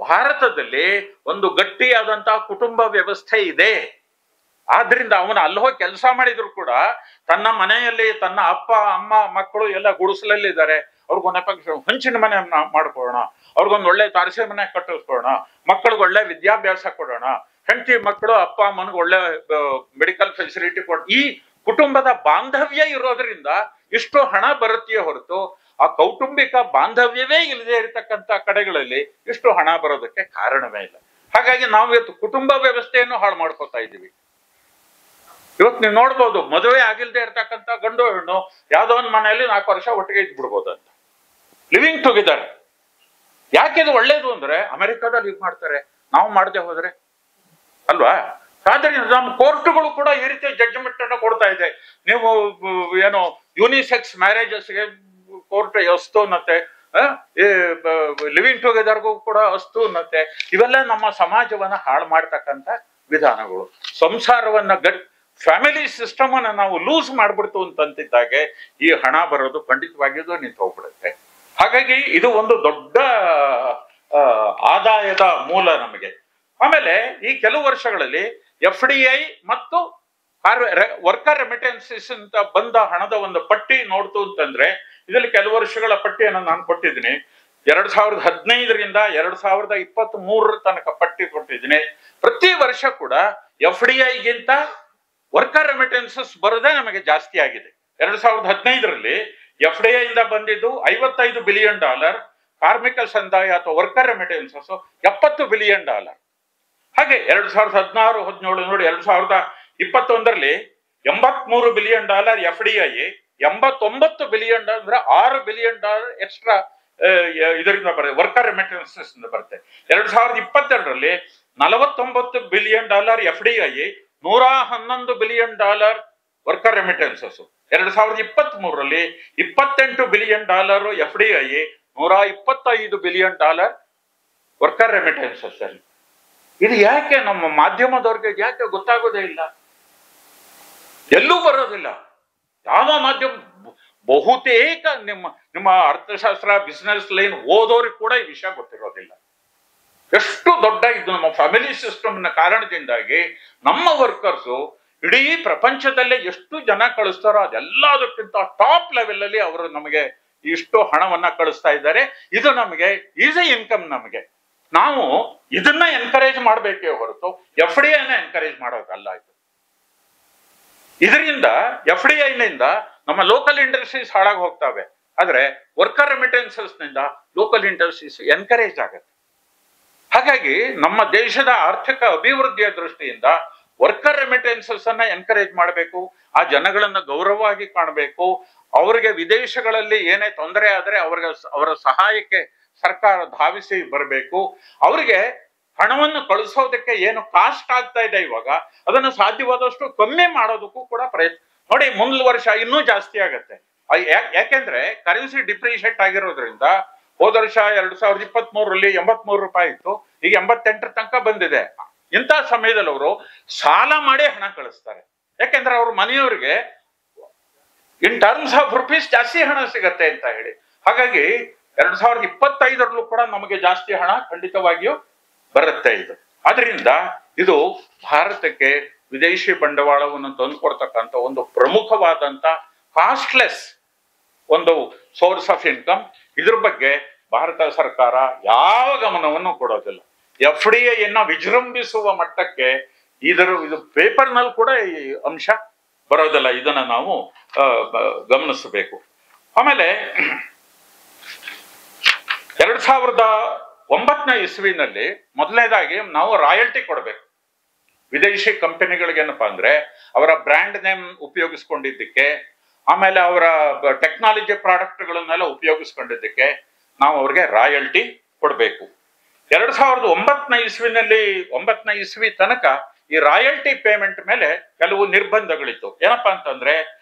Speaker 1: ಭಾರತದಲ್ಲಿ ಒಂದು ಗಟ್ಟಿಯಾದಂತಹ ಕುಟುಂಬ ವ್ಯವಸ್ಥೆ ಇದೆ. ಆದ್ರಿಂದ ಅವನು ಅಲ್ಲಿ ಹೋಗಿ ಕೆಲಸ ಮಾಡಿದ್ರು ಕೂಡ ತನ್ನ ಮನೆಯಲ್ಲಿ ತನ್ನ ಅಪ್ಪ ಅಮ್ಮ ಮಕ್ಕಳು ಎಲ್ಲ ಗುಡಿಸಲಲ್ಲಿದ್ದಾರೆ. ಅವ್ರಿಗೊಂದು ಹಂಚಿನ ಮನೆ ಮಾಡ್ಕೊಳ್ಳೋಣ, ಅವ್ರಿಗೊಂದು ಒಳ್ಳೆ ತಾರಸಿ ಮನೆ ಕಟ್ಟಿಸ್ಕೊಳ್ಳೋಣ, ಮಕ್ಕಳಿಗೆ ಒಳ್ಳೆ ವಿದ್ಯಾಭ್ಯಾಸ ಕೊಡೋಣ, ಹೆಂಡತಿ ಮಕ್ಕಳು ಅಪ್ಪ ಅಮ್ಮನಿಗೆ ಒಳ್ಳೆ ಮೆಡಿಕಲ್ ಫೆಸಿಲಿಟಿ ಕೊಡ. ಈ ಕುಟುಂಬದ ಬಾಂಧವ್ಯ ಇರೋದ್ರಿಂದ ಇಷ್ಟು ಹಣ ಬರುತ್ತೆಯೇ ಹೊರತು ಆ ಕೌಟುಂಬಿಕ ಬಾಂಧವ್ಯವೇ ಇಲ್ಲದೆ ಇರತಕ್ಕಂಥ ಕಡೆಗಳಲ್ಲಿ ಇಷ್ಟು ಹಣ ಬರೋದಕ್ಕೆ ಕಾರಣವೇ ಇಲ್ಲ. ಹಾಗಾಗಿ ನಾವು ಇವತ್ತು ಕುಟುಂಬ ವ್ಯವಸ್ಥೆಯನ್ನು ಹಾಳು ಮಾಡ್ಕೋತಾ ಇದ್ದೀವಿ. ಇವತ್ತು ನೀವು ನೋಡ್ಬೋದು, ಮದುವೆ ಆಗಿಲ್ದೇ ಇರ್ತಕ್ಕಂಥ ಗಂಡು ಹೆಣ್ಣು ಯಾವ್ದೋ ಒಂದು ಮನೆಯಲ್ಲಿ 4 ವರ್ಷ ಒಟ್ಟಿಗೆ ಇದ್ಬಿಡ್ಬೋದು ಅಂತ, ಲಿವಿಂಗ್ ಟುಗೆದರ್. ಯಾಕಿದು ಒಳ್ಳೇದು ಅಂದ್ರೆ ಅಮೆರಿಕಾದಲ್ಲಿ ಇದು ಮಾಡ್ತಾರೆ, ನಾವು ಮಾಡದೆ ಹೋದ್ರೆ ಅಲ್ವಾ? ಆದ್ರಿಂದ ನಮ್ಮ ಕೋರ್ಟ್ಗಳು ಕೂಡ ಈ ರೀತಿಯ ಜಡ್ಜ್ಮೆಂಟ್ ಅನ್ನು ಕೊಡ್ತಾ ಇದೆ. ನೀವು ಏನು ಯೂನಿಸೆಕ್ಸ್ ಮ್ಯಾರೇಜಸ್ಗೆ ಕೋರ್ಟ್ ಅಸ್ತು ಅನ್ನತ್ತೆ, ಲಿವಿಂಗ್ ಟುಗೆದರ್ಗೂ ಕೂಡ ಅಸ್ತು ಅನ್ನತ್ತೆ. ಇವೆಲ್ಲ ನಮ್ಮ ಸಮಾಜವನ್ನ ಹಾಳು ಮಾಡ್ತಕ್ಕಂಥ ವಿಧಾನಗಳು. ಸಂಸಾರವನ್ನ ಫ್ಯಾಮಿಲಿ ಸಿಸ್ಟಮ್ ಅನ್ನ ನಾವು ಲೂಸ್ ಮಾಡ್ಬಿಡ್ತು ಅಂತಂತಿದ್ದಾಗೆ ಈ ಹಣ ಬರೋದು ಖಂಡಿತವಾಗಿಯೂ ನಿಂತು ಹೋಗ್ಬಿಡುತ್ತೆ. ಹಾಗಾಗಿ ಇದು ಒಂದು ದೊಡ್ಡ ಆದಾಯದ ಮೂಲ ನಮಗೆ. ಆಮೇಲೆ ಈ ಕೆಲವು ವರ್ಷಗಳಲ್ಲಿ FDI ಮತ್ತು ವರ್ಕರ್ ರೆಮಿಟೆನ್ಸಸ್ ಅಂತ ಬಂದ ಹಣದ ಒಂದು ಪಟ್ಟಿ ನೋಡ್ತು ಅಂತಂದ್ರೆ, ಇದರಲ್ಲಿ ಕೆಲವು ವರ್ಷಗಳ ಪಟ್ಟಿಯನ್ನು ನಾನು ಕೊಟ್ಟಿದ್ದೀನಿ. 2015ರಿಂದ 2023 ತನಕ ಪಟ್ಟಿ ಕೊಟ್ಟಿದ್ದೀನಿ. ಪ್ರತಿ ವರ್ಷ ಕೂಡ FDIಗಿಂತ ವರ್ಕರ್ ರೆಮಿಟೆನ್ಸಸ್ ಬರೋದೇ ನಮಗೆ ಜಾಸ್ತಿ ಆಗಿದೆ. 2015ರಲ್ಲಿ FDI ಇಂದ ಬಂದಿದ್ದು $55 ಬಿಲಿಯನ್, ಕಾರ್ಮಿಕ ಸಂದಾಯ ಅಥವಾ ವರ್ಕರ್ ರೆಮಿಟೆನ್ಸಸ್ $70 ಬಿಲಿಯನ್. ಹಾಗೆ 2016-17 ನೋಡಿ, 2021ರಲ್ಲಿ $83 ಬಿಲಿಯನ್ FDI, $89 ಬಿಲಿಯನ್ ಅಂದ್ರೆ $6 ಬಿಲಿಯನ್ ಎಕ್ಸ್ಟ್ರಾ ಇದರಿಂದ ಬರುತ್ತೆ, ವರ್ಕರ್ ರೆಮಿಟೆನ್ಸಸ್ ಇಂದ ಬರುತ್ತೆ. 2022ರಲ್ಲಿ $49 billion FDI, $111 billion worker remittances. 2023ರಲ್ಲಿ $28 billion FDI, $125 billion worker remittances ಅಲ್ಲಿ. ಇದು ಯಾಕೆ ನಮ್ಮ ಮಾಧ್ಯಮದವ್ರಿಗೆ ಯಾಕೆ ಗೊತ್ತಾಗೋದೇ ಇಲ್ಲ? ಎಲ್ಲೂ ಬರೋದಿಲ್ಲ. ಯಾವ ಮಾಧ್ಯಮ, ಬಹುತೇಕ ನಿಮ್ಮ ಅರ್ಥಶಾಸ್ತ್ರ, ಬಿಸಿನೆಸ್ ಲೈನ್ ಓದೋರಿಗೆ ಕೂಡ ಈ ವಿಷಯ ಗೊತ್ತಿರೋದಿಲ್ಲ. ಎಷ್ಟು ದೊಡ್ಡ ಇದು ನಮ್ಮ ಫ್ಯಾಮಿಲಿ ಸಿಸ್ಟಮ್ನ ಕಾರಣದಿಂದಾಗಿ ನಮ್ಮ ವರ್ಕರ್ಸು ಇಡೀ ಪ್ರಪಂಚದಲ್ಲೇ ಎಷ್ಟು ಜನ ಕಳಿಸ್ತಾರೋ ಅದೆಲ್ಲದಕ್ಕಿಂತ ಟಾಪ್ ಲೆವೆಲ್ ಅಲ್ಲಿ ಅವರು ನಮಗೆ ಇಷ್ಟು ಹಣವನ್ನ ಕಳಿಸ್ತಾ ಇದ್ದಾರೆ. ಇದು ನಮಗೆ ಈಸಿ ಇನ್ಕಮ್. ನಮಗೆ ನಾವು ಇದನ್ನ ಎನ್ಕರೇಜ್ ಮಾಡಬೇಕೇ ಹೊರತು FDIನ ಎನ್ಕರೇಜ್ ಮಾಡೋದಲ್ಲ. ಇದು ಇದರಿಂದ FDIನಿಂದ ನಮ್ಮ ಲೋಕಲ್ ಇಂಡಸ್ಟ್ರೀಸ್ ಹಾಳಾಗಿ ಹೋಗ್ತವೆ, ಆದ್ರೆ ವರ್ಕರ್ ರೆಮಿಟೆನ್ಸಸ್ ನಿಂದ ಲೋಕಲ್ ಇಂಡಸ್ಟ್ರೀಸ್ ಎನ್ಕರೇಜ್ ಆಗುತ್ತೆ. ಹಾಗಾಗಿ ನಮ್ಮ ದೇಶದ ಆರ್ಥಿಕ ಅಭಿವೃದ್ಧಿಯ ದೃಷ್ಟಿಯಿಂದ ವರ್ಕರ್ ರೆಮಿಟೆನ್ಸಸ್ ಅನ್ನ ಎನ್ಕರೇಜ್ ಮಾಡಬೇಕು. ಆ ಜನಗಳನ್ನ ಗೌರವವಾಗಿ ಕಾಣಬೇಕು. ಅವರಿಗೆ ವಿದೇಶಗಳಲ್ಲಿ ಏನೇ ತೊಂದರೆ ಆದ್ರೆ ಅವರ ಸಹಾಯಕ್ಕೆ ಸರ್ಕಾರ ಧಾವಿಸಿ ಬರಬೇಕು. ಅವರಿಗೆ ಹಣವನ್ನು ಕಳಿಸೋದಕ್ಕೆ ಏನು ಕಾಸ್ಟ್ ಆಗ್ತಾ ಇದೆ ಇವಾಗ, ಅದನ್ನು ಸಾಧ್ಯವಾದಷ್ಟು ಕಮ್ಮಿ ಮಾಡೋದಕ್ಕೂ ಕೂಡ ಪ್ರಯತ್ನ ನೋಡಿ. ಮುಂದಿನ ವರ್ಷ ಇನ್ನೂ ಜಾಸ್ತಿ ಆಗತ್ತೆ. ಯಾಕೆಂದ್ರೆ ಕರೆನ್ಸಿ ಡಿಪ್ರಿಷಿಯೇಟ್ ಆಗಿರೋದ್ರಿಂದ ಹೋದ ವರ್ಷ 2023ರಲ್ಲಿ $83 ಇತ್ತು, ಈಗ 88 ತನಕ ಬಂದಿದೆ. ಇಂಥ ಸಮಯದಲ್ಲಿ ಅವರು ಸಾಲ ಮಾಡಿ ಹಣ ಕಳಿಸ್ತಾರೆ. ಯಾಕೆಂದ್ರೆ ಅವ್ರ ಮನೆಯವರಿಗೆ ಇನ್ ಟರ್ಮ್ಸ್ ಆಫ್ ರುಪೀಸ್ ಜಾಸ್ತಿ ಹಣ ಸಿಗತ್ತೆ ಅಂತ ಹೇಳಿ. ಹಾಗಾಗಿ 2025ರಲ್ಲೂ ಕೂಡ ನಮಗೆ ಜಾಸ್ತಿ ಹಣ ಖಂಡಿತವಾಗಿಯೂ ಬರುತ್ತೆ. ಇದು ಆದ್ರಿಂದ ಇದು ಭಾರತಕ್ಕೆ ವಿದೇಶಿ ಬಂಡವಾಳವನ್ನು ತಂದುಕೊಡ್ತಕ್ಕಂಥ ಒಂದು ಪ್ರಮುಖವಾದಂತ ಕಾಸ್ಟ್ಲೆಸ್ ಒಂದು ಸೋರ್ಸ್ ಆಫ್ ಇನ್ಕಮ್. ಇದ್ರ ಬಗ್ಗೆ ಭಾರತ ಸರ್ಕಾರ ಯಾವ ಗಮನವನ್ನು ಕೊಡೋದಿಲ್ಲ. FDIಯನ್ನ ವಿಜೃಂಭಿಸುವ ಮಟ್ಟಕ್ಕೆ ಇದು ಪೇಪರ್ನಲ್ಲಿ ಕೂಡ ಈ ಅಂಶ ಬರೋದಿಲ್ಲ. ಇದನ್ನ ನಾವು ಗಮನಿಸಬೇಕು. ಆಮೇಲೆ 2009ನೇ ಇಸ್ವಿನಲ್ಲಿ ಮೊದಲನೇದಾಗಿ ನಾವು ರಾಯಲ್ಟಿ ಕೊಡಬೇಕು ವಿದೇಶಿ ಕಂಪನಿಗಳಿಗೆ. ಏನಪ್ಪಾ ಅಂದ್ರೆ ಅವರ ಬ್ರ್ಯಾಂಡ್ ನೇಮ್ ಉಪಯೋಗಿಸ್ಕೊಂಡಿದ್ದಕ್ಕೆ, ಆಮೇಲೆ ಅವರ ಟೆಕ್ನಾಲಜಿ ಪ್ರಾಡಕ್ಟ್ಗಳನ್ನೆಲ್ಲ ಉಪಯೋಗಿಸ್ಕೊಂಡಿದ್ದಕ್ಕೆ ನಾವು ಅವ್ರಿಗೆ ರಾಯಲ್ಟಿ ಕೊಡಬೇಕು. 2009ನೇ ಇಸ್ವಿನಲ್ಲಿ 9ನೇ ಇಸ್ವಿ ತನಕ ಈ ರಾಯಲ್ಟಿ ಪೇಮೆಂಟ್ ಮೇಲೆ ಕೆಲವು ನಿರ್ಬಂಧಗಳಿತ್ತು. ಏನಪ್ಪಾ ಅಂತಂದ್ರೆ,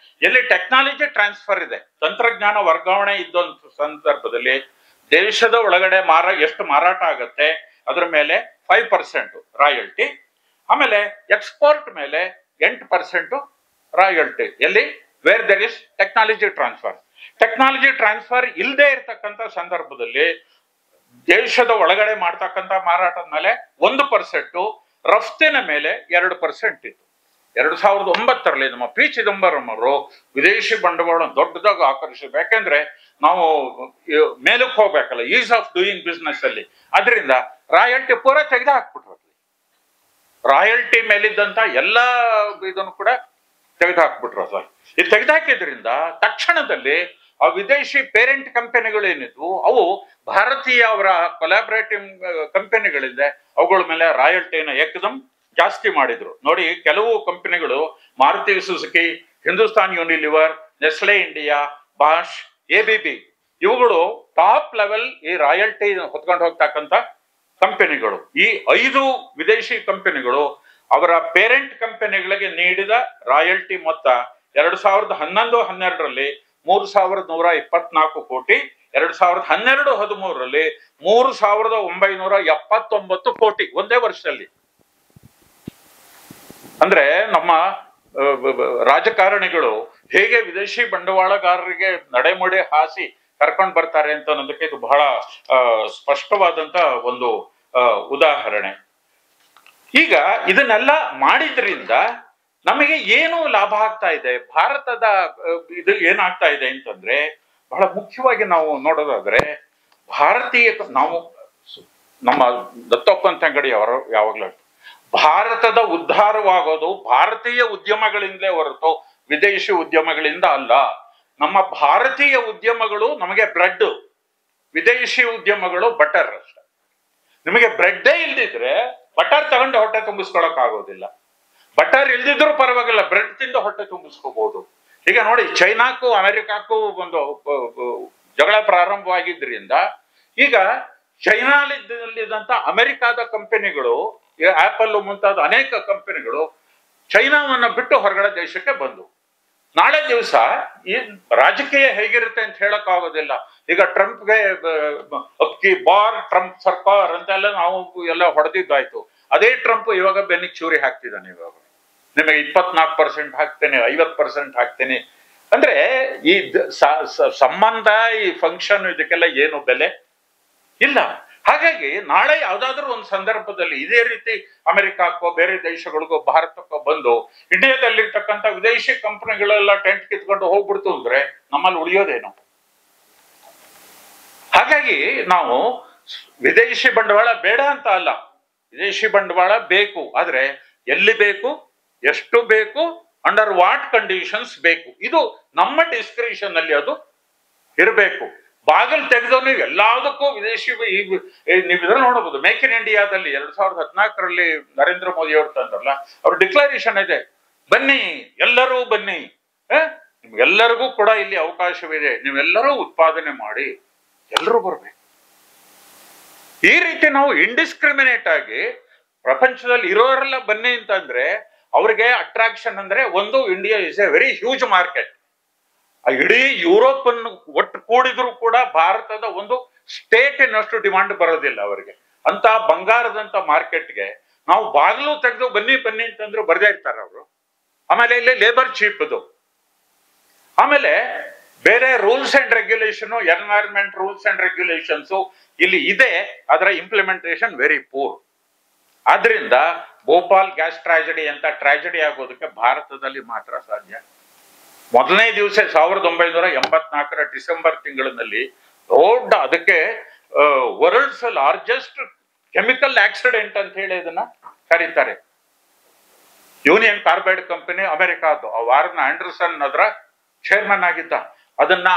Speaker 1: ಎಲ್ಲಿ ಟೆಕ್ನಾಲಜಿ ಟ್ರಾನ್ಸ್ಫರ್ ಇದೆ, ತಂತ್ರಜ್ಞಾನ ವರ್ಗಾವಣೆ ಇದ್ದಂತ ಸಂದರ್ಭದಲ್ಲಿ ದೇಶದ ಒಳಗಡೆ ಎಷ್ಟು ಮಾರಾಟ ಆಗತ್ತೆ ಅದ್ರ ಮೇಲೆ 5% ರಾಯಲ್ಟಿ. ಆಮೇಲೆ ಎಕ್ಸ್ಪೋರ್ಟ್ ಮೇಲೆ 8% ರಾಯಲ್ಟಿ. ಎಲ್ಲಿ where there is technology transfer. Technology transfer ಇಲ್ಲದೆ ಇರ್ತಕ್ಕಂಥ ಸಂದರ್ಭದಲ್ಲಿ ದೇಶದ ಒಳಗಡೆ ಮಾಡ್ತಕ್ಕಂಥ ಮಾರಾಟದ ಮೇಲೆ 1%, ರಫ್ತಿನ ಮೇಲೆ 2% ಇತ್ತು. 2009ರಲ್ಲಿ ನಮ್ಮ ಪಿ ಚಿದಂಬರಂ ಅವರು ವಿದೇಶಿ ಬಂಡವಾಳ ದೊಡ್ಡದಾಗಿ ಆಕರ್ಷಿಸಿದ್ರು. ಯಾಕೆಂದ್ರೆ ನಾವು ಮೇಲಕ್ಕೆ ಹೋಗ್ಬೇಕಲ್ಲ, ಈಸ್ ಆಫ್ ಡೂಯಿಂಗ್ ಬಿಸ್ನೆಸ್ ಅಲ್ಲಿ. ಅದರಿಂದ ರಾಯಲ್ಟಿ ಪೂರ ತೆಗೆದು ಹಾಕ್ಬಿಟ್ರು. ರಾಯಲ್ಟಿ ಮೇಲಿದ್ದಂತ ಎಲ್ಲ ಇದನ್ನು ಕೂಡ ತೆಗೆದು ಹಾಕ್ಬಿಟ್ರು. ಇದು ತೆಗೆದು ಹಾಕಿದ್ರಿಂದ ತಕ್ಷಣದಲ್ಲಿ ಆ ವಿದೇಶಿ ಪೇರೆಂಟ್ ಕಂಪನಿಗಳು ಏನಿದ್ವು ಅವು ಭಾರತೀಯ ಅವರ ಕೊಲಾಬರೇಟಿವ್ ಕಂಪನಿಗಳಿಂದ ಅವುಗಳ ಮೇಲೆ ರಾಯಲ್ಟಿನ ಏಕದಮ್ ಜಾಸ್ತಿ ಮಾಡಿದ್ರು. ನೋಡಿ, ಕೆಲವು ಕಂಪನಿಗಳು Maruti Suzuki, Hindustan Unilever, Nestle India, Bosch, ABB ಇವುಗಳು ಟಾಪ್ ಲೆವೆಲ್ ಈ ರಾಯಲ್ಟಿ ಹೊತ್ಕೊಂಡು ಹೋಗ್ತಕ್ಕಂಥ ಕಂಪನಿಗಳು. ಈ 5 ವಿದೇಶಿ ಕಂಪನಿಗಳು ಅವರ ಪೇರೆಂಟ್ ಕಂಪನಿಗಳಿಗೆ ನೀಡಿದ ರಾಯಲ್ಟಿ ಮೊತ್ತ 2011-12ರಲ್ಲಿ 3,124 ಕೋಟಿ, 2012-13ರಲ್ಲಿ 3,979 ಕೋಟಿ, ಒಂದೇ ವರ್ಷದಲ್ಲಿ. ಅಂದ್ರೆ ನಮ್ಮ ರಾಜಕಾರಣಿಗಳು ಹೇಗೆ ವಿದೇಶಿ ಬಂಡವಾಳಗಾರರಿಗೆ ನಡೆಮುಡೆ ಹಾಸಿ ಕರ್ಕೊಂಡು ಬರ್ತಾರೆ ಅಂತ ಅನ್ನೋದಕ್ಕೆ ಇದು ಬಹಳ ಸ್ಪಷ್ಟವಾದಂತ ಒಂದು ಉದಾಹರಣೆ. ಈಗ ಇದನ್ನೆಲ್ಲ ಮಾಡಿದ್ರಿಂದ ನಮಗೆ ಏನು ಲಾಭ ಆಗ್ತಾ ಇದೆ, ಭಾರತದ ಇದು ಏನಾಗ್ತಾ ಇದೆ ಅಂತಂದ್ರೆ, ಬಹಳ ಮುಖ್ಯವಾಗಿ ನಾವು ನೋಡೋದಾದ್ರೆ, ಭಾರತೀಯ ನಾವು ನಮ್ಮ ದತ್ತೋಪಂತ ಅಂಗಡಿ ಅವರು ಯಾವಾಗ್ಲೂ ಭಾರತದ ಉದ್ಧಾರವಾಗೋದು ಭಾರತೀಯ ಉದ್ಯಮಗಳಿಂದಲೇ ಹೊರತು ವಿದೇಶಿ ಉದ್ಯಮಗಳಿಂದ ಅಲ್ಲ. ನಮ್ಮ ಭಾರತೀಯ ಉದ್ಯಮಗಳು ನಮಗೆ ಬ್ರೆಡ್, ವಿದೇಶಿ ಉದ್ಯಮಗಳು ಬಟರ್ ಅಷ್ಟೆ. ನಿಮಗೆ ಬ್ರೆಡ್ಡೇ ಇಲ್ದಿದ್ರೆ ಬಟರ್ ತಗೊಂಡು ಹೊಟ್ಟೆ ತುಂಬಿಸ್ಕೊಳಕ್ ಆಗೋದಿಲ್ಲ. ಬಟರ್ ಇಲ್ದಿದ್ರು ಪರವಾಗಿಲ್ಲ, ಬ್ರೆಡ್ ತಿಂದು ಹೊಟ್ಟೆ ತುಂಬಿಸ್ಕೋಬಹುದು. ಈಗ ನೋಡಿ, ಚೈನಾಕ್ಕೂ ಅಮೆರಿಕಕ್ಕೂ ಒಂದು ಜಗಳ ಪ್ರಾರಂಭವಾಗಿದ್ರಿಂದ ಈಗ ಚೈನಾದಲ್ಲಿದ್ದಂತ ಅಮೆರಿಕಾದ ಕಂಪನಿಗಳು, ಆಪಲ್ ಮುಂತಾದ ಅನೇಕ ಕಂಪನಿಗಳು ಚೈನಾವನ್ನ ಬಿಟ್ಟು ಹೊರಗಡೆ ದೇಶಕ್ಕೆ ಬಂದು, ನಾಳೆ ದಿವಸ ಈ ರಾಜಕೀಯ ಹೇಗಿರುತ್ತೆ ಅಂತ ಹೇಳಕ್ ಆಗೋದಿಲ್ಲ. ಈಗ ಟ್ರಂಪ್ಗೆ ಅಬ್ಕಿ ಬಾರ್ ಟ್ರಂಪ್ ಸರ್ಕಾರ ಅಂತೆಲ್ಲ ನಾವು ಎಲ್ಲ ಹೊಡೆದಿದ್ದಾಯ್ತು. ಅದೇ ಟ್ರಂಪ್ ಇವಾಗ ಬೆನ್ನಿಗೆ ಚೂರಿ ಹಾಕ್ತಿದ್ದಾನೆ. ಇವಾಗ ನಿಮಗೆ 24% ಹಾಕ್ತೇನೆ, 50% ಹಾಕ್ತೇನೆ ಅಂದ್ರೆ ಈ ಸಂಬಂಧ, ಈ ಫಂಕ್ಷನ್, ಇದಕ್ಕೆಲ್ಲ ಏನು ಬೆಲೆ ಇಲ್ಲ. ಹಾಗಾಗಿ ನಾಳೆ ಯಾವ್ದಾದ್ರು ಒಂದು ಸಂದರ್ಭದಲ್ಲಿ ಇದೇ ರೀತಿ ಅಮೆರಿಕಕ್ಕೋ ಬೇರೆ ದೇಶಗಳಿಗೋ ಭಾರತಕ್ಕೋ ಬಂದು ಇಂಡಿಯಾದಲ್ಲಿರ್ತಕ್ಕಂಥ ವಿದೇಶಿ ಕಂಪನಿಗಳೆಲ್ಲ ಟೆಂಟ್ ಕಿತ್ಕೊಂಡು ಹೋಗ್ಬಿಡ್ತು ಅಂದ್ರೆ ನಮ್ಮಲ್ಲಿ ಉಳಿಯೋದೇನು? ಹಾಗಾಗಿ ನಾವು ವಿದೇಶಿ ಬಂಡವಾಳ ಬೇಡ ಅಂತ ಅಲ್ಲ, ವಿದೇಶಿ ಬಂಡವಾಳ ಬೇಕು. ಆದ್ರೆ ಎಲ್ಲಿ ಬೇಕು, ಎಷ್ಟು ಬೇಕು, ಅಂಡರ್ ವಾಟ್ ಕಂಡೀಷನ್ಸ್ ಬೇಕು, ಇದು ನಮ್ಮ ಡಿಸ್ಕ್ರಿಷನ್ ಅಲ್ಲಿ ಅದು ಇರಬೇಕು. ಬಾಗಿಲು ತೆಗೆದು ನೀವು ಎಲ್ಲದಕ್ಕೂ ವಿದೇಶಿ, ನೀವು ಇದನ್ನು ನೋಡಬಹುದು. ಮೇಕ್ ಇನ್ ಇಂಡಿಯಾದಲ್ಲಿ 2014ರಲ್ಲಿ ನರೇಂದ್ರ ಮೋದಿ ಅವರು ತಂದ್ರಲ್ಲ, ಅವ್ರ ಡಿಕ್ಲರೇಷನ್ ಇದೆ, ಬನ್ನಿ ಎಲ್ಲರೂ ಬನ್ನಿ, ನಿಮ್ಗೆಲ್ಲರಿಗೂ ಕೂಡ ಇಲ್ಲಿ ಅವಕಾಶವಿದೆ, ನೀವೆಲ್ಲರೂ ಉತ್ಪಾದನೆ ಮಾಡಿ, ಎಲ್ಲರೂ ಬರ್ಬೇಕು. ಈ ರೀತಿ ನಾವು ಇಂಡಿಸ್ಕ್ರಿಮಿನೇಟ್ ಆಗಿ ಪ್ರಪಂಚದಲ್ಲಿ ಇರೋರೆಲ್ಲ ಬನ್ನಿ ಅಂತಂದ್ರೆ ಅವ್ರಿಗೆ ಅಟ್ರಾಕ್ಷನ್ ಅಂದ್ರೆ, ಒಂದು, India is A very huge market. ಇಡೀ ಯುರೋಪ್ ಅನ್ನು ಒಟ್ಟು ಕೂಡಿದ್ರು ಕೂಡ ಭಾರತದ ಒಂದು ಸ್ಟೇಟಿನಷ್ಟು ಡಿಮಾಂಡ್ ಬರೋದಿಲ್ಲ ಅವರಿಗೆ. ಅಂತ ಬಂಗಾರದಂತ ಮಾರ್ಕೆಟ್ಗೆ ನಾವು ಬಾಗಿಲು ತೆಗೆದು ಬನ್ನಿ ಬನ್ನಿ ಅಂತಂದ್ರು ಬರ್ದೇ ಇರ್ತಾರೆ ಅವರು. ಆಮೇಲೆ ಇಲ್ಲಿ ಲೇಬರ್ ಚೀಪ್ ಅದು. ಆಮೇಲೆ ಬೇರೆ rules and regulation, environment rules and regulations ಇಲ್ಲಿ ಇದೆ, ಅದರ ಇಂಪ್ಲಿಮೆಂಟೇಷನ್ ವೆರಿ ಪೂರ್. ಆದ್ರಿಂದ ಭೋಪಾಲ್ ಗ್ಯಾಸ್ ಟ್ರಾಜಿಡಿ ಅಂತ ಟ್ರಾಜಿಡಿ ಆಗೋದಕ್ಕೆ ಭಾರತದಲ್ಲಿ ಮಾತ್ರ ಸಾಧ್ಯ. ಮೊದಲನೇ ದಿವಸ 1984 ಡಿಸೆಂಬರ್ ತಿಂಗಳಿನಲ್ಲಿ ದೊಡ್ಡ, ಅದಕ್ಕೆ ವರ್ಲ್ಡ್ಸ್ ಲಾರ್ಜೆಸ್ಟ್ ಕೆಮಿಕಲ್ ಆಕ್ಸಿಡೆಂಟ್ ಅಂತ ಹೇಳಿ ಇದನ್ನ ಕರೀತಾರೆ. ಯೂನಿಯನ್ ಕಾರ್ಬೈಡ್ ಕಂಪನಿ ಅಮೆರಿಕಾದ್ದು, ವಾರ್ನ್ ಆಂಡರ್ಸನ್ ಅದರ ಚೇರ್ಮನ್ ಆಗಿದ್ದ. ಅದನ್ನ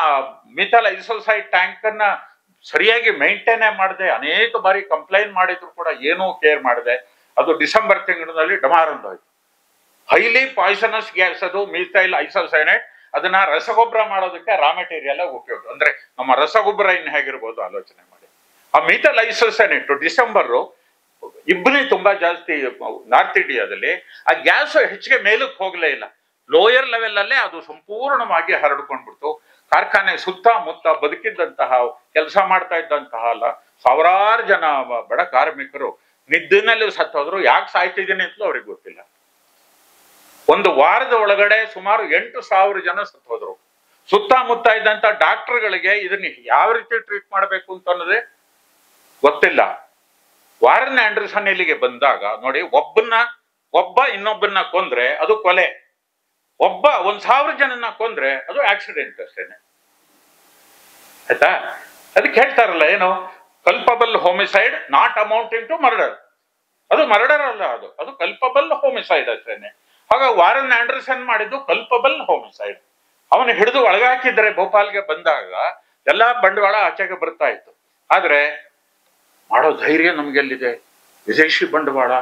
Speaker 1: ಮಿಥೈಲ್ ಐಸೋಸೈಡ್ ಟ್ಯಾಂಕ್ ಅನ್ನ ಸರಿಯಾಗಿ ಮೇಂಟೈನ್ ಮಾಡದೆ ಅನೇಕ ಬಾರಿ ಕಂಪ್ಲೇಂಟ್ ಮಾಡಿದ್ರು ಕೂಡ ಏನೂ ಕೇರ್ ಮಾಡದೆ ಅದು ಡಿಸೆಂಬರ್ ತಿಂಗಳಿನಲ್ಲಿ ಡಮಾರಂದೋಯ್ತು. ಹೈಲಿ ಪಾಯ್ಸನಸ್ ಗ್ಯಾಸ್ ಅದು, ಮಿಥೈಲ್ ಐಸೋಸೈನೇಟ್. ಅದನ್ನ ರಸಗೊಬ್ಬರ ಮಾಡೋದಕ್ಕೆ ರಾ ಮೆಟೀರಿಯಲ್ ಉಪಯೋಗ. ಅಂದ್ರೆ ನಮ್ಮ ರಸಗೊಬ್ಬರ ಇನ್ನು ಹೇಗಿರ್ಬೋದು ಆಲೋಚನೆ ಮಾಡಿ. ಆ ಮಿಥೈಲ್ ಐಸೋಸೈನೇಟ್ ಡಿಸೆಂಬರ್ ಇಬ್ಬನಿ ತುಂಬಾ ಜಾಸ್ತಿ ನಾರ್ತ್ ಇಂಡಿಯಾದಲ್ಲಿ. ಆ ಗ್ಯಾಸ್ ಹೆಚ್ಚಿಗೆ ಮೇಲಕ್ಕೆ ಹೋಗ್ಲೇ ಇಲ್ಲ, ಲೋಯರ್ ಲೆವೆಲ್ ಅಲ್ಲೇ ಅದು ಸಂಪೂರ್ಣವಾಗಿ ಹರಡ್ಕೊಂಡ್ಬಿಡ್ತು. ಕಾರ್ಖಾನೆ ಸುತ್ತಮುತ್ತ ಬದುಕಿದ್ದಂತಹ, ಕೆಲಸ ಮಾಡ್ತಾ ಇದ್ದಂತಹ ಸಾವಿರಾರು ಜನ ಬಡ ಕಾರ್ಮಿಕರು ನಿದ್ದೆನಲ್ಲಿ ಸತ್ತೋದ್ರು. ಯಾಕೆ ಸಾಯ್ತಿದ್ದೀನಿ ಅಂತಲೂ ಅವ್ರಿಗೆ ಗೊತ್ತಿಲ್ಲ. ಒಂದು ವಾರದ ಒಳಗಡೆ ಸುಮಾರು 8,000 ಜನ ಸತ್ತೋದ್ರು. ಸುತ್ತಮುತ್ತ ಇದ್ದಂತ ಡಾಕ್ಟರ್ಗಳಿಗೆ ಇದನ್ನ ಯಾವ ರೀತಿ ಟ್ರೀಟ್ ಮಾಡಬೇಕು ಅಂತ ಅನ್ನೋದೇ ಗೊತ್ತಿಲ್ಲ. ವಾರನ್ ಆಂಡರ್ಸನ್ ಇಲ್ಲಿಗೆ ಬಂದಾಗ ನೋಡಿ, ಒಬ್ಬ ಇನ್ನೊಬ್ಬನ್ನ ಕೊಂದ್ರೆ ಅದು ಕೊಲೆ, 1,000 ಜನನ್ನ ಕೊಂದ್ರೆ ಅದು ಆಕ್ಸಿಡೆಂಟ್ ಅಷ್ಟೇನೆ. ಆಯ್ತಾ? ಅದಕ್ಕೆ ಹೇಳ್ತಾರಲ್ಲ, ಏನು, culpable homicide not amounting to murder. ಅದು ಮರ್ಡರ್ ಅಲ್ಲ, ಅದು ಕಲ್ಪಬಲ್ ಹೋಮಿಸೈಡ್ ಅಷ್ಟೇನೆ. ಹಾಗಾಗಿ ವಾರನ್ ಆಂಡರ್ಸನ್ ಮಾಡಿದ್ದು ಕಲ್ಪಬಲ್ ಹೋಮಿಸೈಡ್. ಅವನು ಹಿಡಿದು ಒಳಗಾಕಿದ್ರೆ ಭೋಪಾಲ್ಗೆ ಬಂದಾಗ ಎಲ್ಲಾ ಬಂಡವಾಳ ಆಚೆಗೆ ಬರ್ತಾ ಇತ್ತು. ಆದ್ರೆ ಮಾಡೋ ಧೈರ್ಯ ನಮ್ಗೆಲ್ಲಿದೆ? ವಿದೇಶಿ ಬಂಡವಾಳ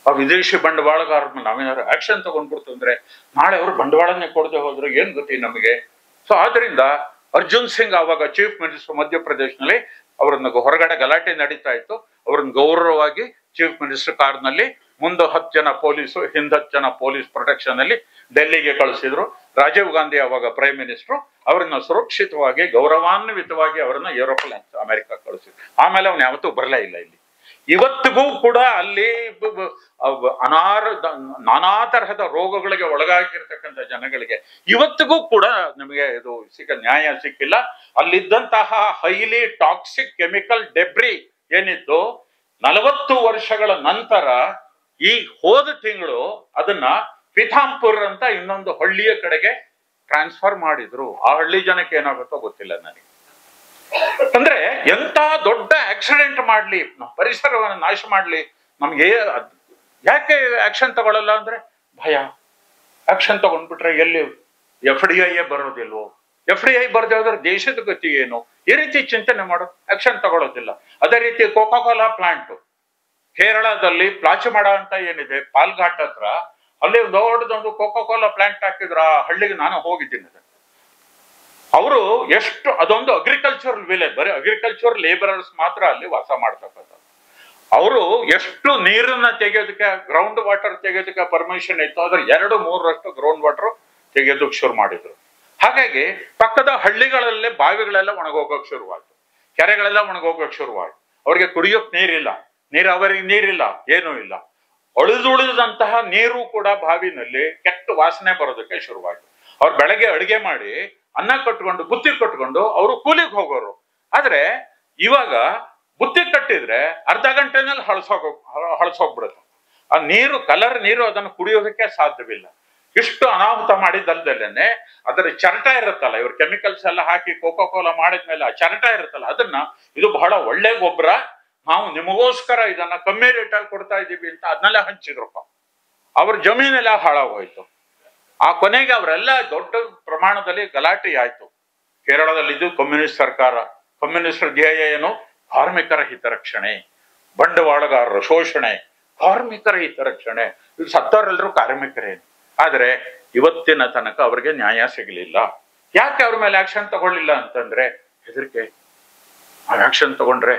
Speaker 1: ಆ ವಿದೇಶಿ ಬಂಡವಾಳಗಾರ ನಾವೇನಾದ್ರು ಆಕ್ಷನ್ ತಗೊಂಡ್ಬಿಡ್ತಂದ್ರೆ ನಾಳೆ ಅವರು ಬಂಡವಾಳನೇ ಕೊಡದೆ ಹೋದ್ರೆ ಏನ್ ಗತಿ ನಮಗೆ. ಸೊ ಆದ್ರಿಂದ ಅರ್ಜುನ್ ಸಿಂಗ್ ಆವಾಗ ಚೀಫ್ ಮಿನಿಸ್ಟರ್ ಮಧ್ಯಪ್ರದೇಶನಲ್ಲಿ, ಅವರನ್ನ ಹೊರಗಡೆ ಗಲಾಟೆ ನಡೀತಾ ಇತ್ತು, ಅವ್ರನ್ನ ಗೌರವವಾಗಿ ಚೀಫ್ ಮಿನಿಸ್ಟರ್ ಕಾರ್ನಲ್ಲಿ ಮುಂದೆ 10 ಜನ ಪೊಲೀಸು, ಹಿಂದೆ 10 ಜನ ಪೊಲೀಸ್ ಪ್ರೊಟೆಕ್ಷನ್ ಅಲ್ಲಿ ಡೆಲ್ಲಿಗೆ ಕಳಿಸಿದ್ರು. ರಾಜೀವ್ ಗಾಂಧಿ ಅವಾಗ ಪ್ರೈಮ್ ಮಿನಿಸ್ಟರ್, ಅವರನ್ನ ಸುರಕ್ಷಿತವಾಗಿ ಗೌರವಾನ್ವಿತವಾಗಿ ಅವರನ್ನ ಯುರೋಪ್ನಲ್ಲಿ ಅಮೆರಿಕ ಕಳಿಸಿದ್ರು. ಆಮೇಲೆ ಅವನು ಯಾವತ್ತೂ ಬರಲೇ ಇಲ್ಲ ಇಲ್ಲಿ. ಇವತ್ತಿಗೂ ಕೂಡ ಅಲ್ಲಿ ನಾನಾ ತರಹದ ರೋಗಗಳಿಗೆ ಒಳಗಾಗಿರ್ತಕ್ಕಂಥ ಜನಗಳಿಗೆ ಇವತ್ತಿಗೂ ಕೂಡ ನಮಗೆ ಇದು ನ್ಯಾಯ ಸಿಕ್ಕಿಲ್ಲ. ಅಲ್ಲಿದ್ದಂತಹ ಹೈಲಿ ಟಾಕ್ಸಿಕ್ ಕೆಮಿಕಲ್ ಡೆಬ್ರಿ ಏನಿತ್ತು 40 ವರ್ಷಗಳ ನಂತರ ಈ ಹೋದ ತಿಂಗಳು ಅದನ್ನ ಪಿಥಾಂಪುರ್ ಅಂತ ಇನ್ನೊಂದು ಹಳ್ಳಿಯ ಕಡೆಗೆ ಟ್ರಾನ್ಸ್ಫರ್ ಮಾಡಿದ್ರು. ಆ ಹಳ್ಳಿ ಜನಕ್ಕೆ ಏನಾಗುತ್ತೋ ಗೊತ್ತಿಲ್ಲ ನನಗೆ. ಅಂದ್ರೆ ಎಂತ ದೊಡ್ಡ ಆಕ್ಸಿಡೆಂಟ್ ಮಾಡ್ಲಿ, ಪರಿಸರವನ್ನು ನಾಶ ಮಾಡ್ಲಿ, ನಮ್ಗೆ ಯಾಕೆ ಆಕ್ಷನ್ ತಗೊಳ್ಳಲ್ಲ ಅಂದ್ರೆ ಭಯ. ಆಕ್ಷನ್ ತಗೊಂಡ್ಬಿಟ್ರೆ ಎಲ್ಲಿ FDI ಬರೋದಿಲ್ವೋ, FDI ಬರ್ದೇ ಹೋದ್ರೆ ದೇಶದ ಗತಿ ಏನು, ಈ ರೀತಿ ಚಿಂತನೆ ಮಾಡೋದು, ಆಕ್ಷನ್ ತಗೊಳ್ಳೋದಿಲ್ಲ. ಅದೇ ರೀತಿ ಕೋಕಾ-ಕೋಲಾ ಪ್ಲಾಂಟ್ ಕೇರಳದಲ್ಲಿ ಪ್ಲಾಚಿಮಾಡ ಅಂತ ಏನಿದೆ ಪಾಲ್ಘಾಟ್ ಹತ್ರ, ಅಲ್ಲಿ ದೊಡ್ಡದೊಂದು ಕೋಕಾ-ಕೋಲಾ ಪ್ಲಾಂಟ್ ಹಾಕಿದ್ರ. ಆ ಹಳ್ಳಿಗೆ ನಾನು ಹೋಗಿದ್ದೀನಿ. ಅವರು ಎಷ್ಟು, ಅದೊಂದು ಅಗ್ರಿಕಲ್ಚರಲ್ ವಿಲೇಜ್, ಬರೀ ಅಗ್ರಿಕಲ್ಚರ್ ಲೇಬರರ್ಸ್ ಮಾತ್ರ ಅಲ್ಲಿ ವಾಸ ಮಾಡ್ತಕ್ಕಂಥ. ಅವರು ಎಷ್ಟು ನೀರನ್ನ ತೆಗೆಯೋದಕ್ಕೆ, ಗ್ರೌಂಡ್ ವಾಟರ್ ತೆಗೆಯೋದಕ್ಕೆ ಪರ್ಮಿಷನ್ ಇತ್ತು, ಅದ್ರ 2-3ರಷ್ಟು ಗ್ರೌಂಡ್ ವಾಟರ್ ತೆಗೆಯೋದಕ್ಕೆ ಶುರು ಮಾಡಿದ್ರು. ಹಾಗಾಗಿ ಪಕ್ಕದ ಹಳ್ಳಿಗಳಲ್ಲೇ ಬಾವಿಗಳೆಲ್ಲ ಒಣಗೋಗಕ್ಕೆ ಶುರುವಾಯ್ತು, ಕೆರೆಗಳೆಲ್ಲ ಒಣಗೋಗಕ್ಕೆ ಶುರುವಾಯ್ತು. ಅವ್ರಿಗೆ ಕುಡಿಯೋಕ್ ನೀರಿಲ್ಲ, ನೀರಾವರಿಗೆ ನೀರಿಲ್ಲ, ಏನೂ ಇಲ್ಲ. ಉಳಿದಂತಹ ನೀರು ಕೂಡ ಬಾವಿನಲ್ಲಿ ಕೆಟ್ಟ ವಾಸನೆ ಬರೋದಕ್ಕೆ ಶುರುವಾಯ್ತು. ಅವ್ರು ಬೆಳಗ್ಗೆ ಅಡುಗೆ ಮಾಡಿ ಅನ್ನ ಕಟ್ಕೊಂಡು ಬುತ್ತಿ ಕಟ್ಕೊಂಡು ಅವರು ಕೂಲಿಗೆ ಹೋಗೋರು. ಆದ್ರೆ ಇವಾಗ ಬುತ್ತಿ ಕಟ್ಟಿದ್ರೆ ಅರ್ಧ ಗಂಟೆನಲ್ಲಿ ಹಳಸೋಗ್ಬಿಡುತ್ತೆ ಆ ನೀರು, ಕಲರ್ ನೀರು. ಅದನ್ನು ಕುಡಿಯೋದಕ್ಕೆ ಸಾಧ್ಯವಿಲ್ಲ. ಇಷ್ಟು ಅನಾಹುತ ಮಾಡಿದಲ್ದಲ್ಲೇನೆ ಅದರ ಚರಟ ಇರುತ್ತಲ್ಲ, ಇವ್ರು ಕೆಮಿಕಲ್ಸ್ ಎಲ್ಲ ಹಾಕಿ ಕೋಕಾ-ಕೋಲಾ ಮಾಡಿದ್ಮೇಲೆ ಆ ಚರಟ ಇರುತ್ತಲ್ಲ, ಅದನ್ನ ಇದು ಬಹಳ ಒಳ್ಳೆ ಗೊಬ್ಬರ, ನಾವು ನಿಮಗೋಸ್ಕರ ಇದನ್ನ ಕಮ್ಮಿ ರೇಟಲ್ಲಿ ಕೊಡ್ತಾ ಇದ್ದೀವಿ ಅಂತ ಅದನ್ನೆಲ್ಲ ಹಂಚಿದ್ರಪ್ಪ. ಅವ್ರ ಜಮೀನೆಲ್ಲ ಹಾಳಾಗೋಯ್ತು. ಆ ಕೊನೆಗೆ ಅವರೆಲ್ಲ ದೊಡ್ಡ ಪ್ರಮಾಣದಲ್ಲಿ ಗಲಾಟೆ ಆಯ್ತು. ಕೇರಳದಲ್ಲಿದ್ದು ಕಮ್ಯುನಿಸ್ಟ್ ಸರ್ಕಾರ, ಕಮ್ಯುನಿಸ್ಟರ ಧ್ಯೇಯ ಏನು? ಕಾರ್ಮಿಕರ ಹಿತರಕ್ಷಣೆ, ಬಂಡವಾಳಗಾರರ ಶೋಷಣೆ, ಕಾರ್ಮಿಕರ ಹಿತರಕ್ಷಣೆ. ಇದು ಸತ್ತವರೆಲ್ಲರೂ ಕಾರ್ಮಿಕರೇನು. ಆದ್ರೆ ಇವತ್ತಿನ ತನಕ ಅವ್ರಿಗೆ ನ್ಯಾಯ ಸಿಗಲಿಲ್ಲ. ಯಾಕೆ ಅವ್ರ ಮೇಲೆ ಆಕ್ಷನ್ ತಗೊಳ್ಳಿಲ್ಲ ಅಂತಂದ್ರೆ ಹೆದರಿಕೆ. ಆಕ್ಷನ್ ತಗೊಂಡ್ರೆ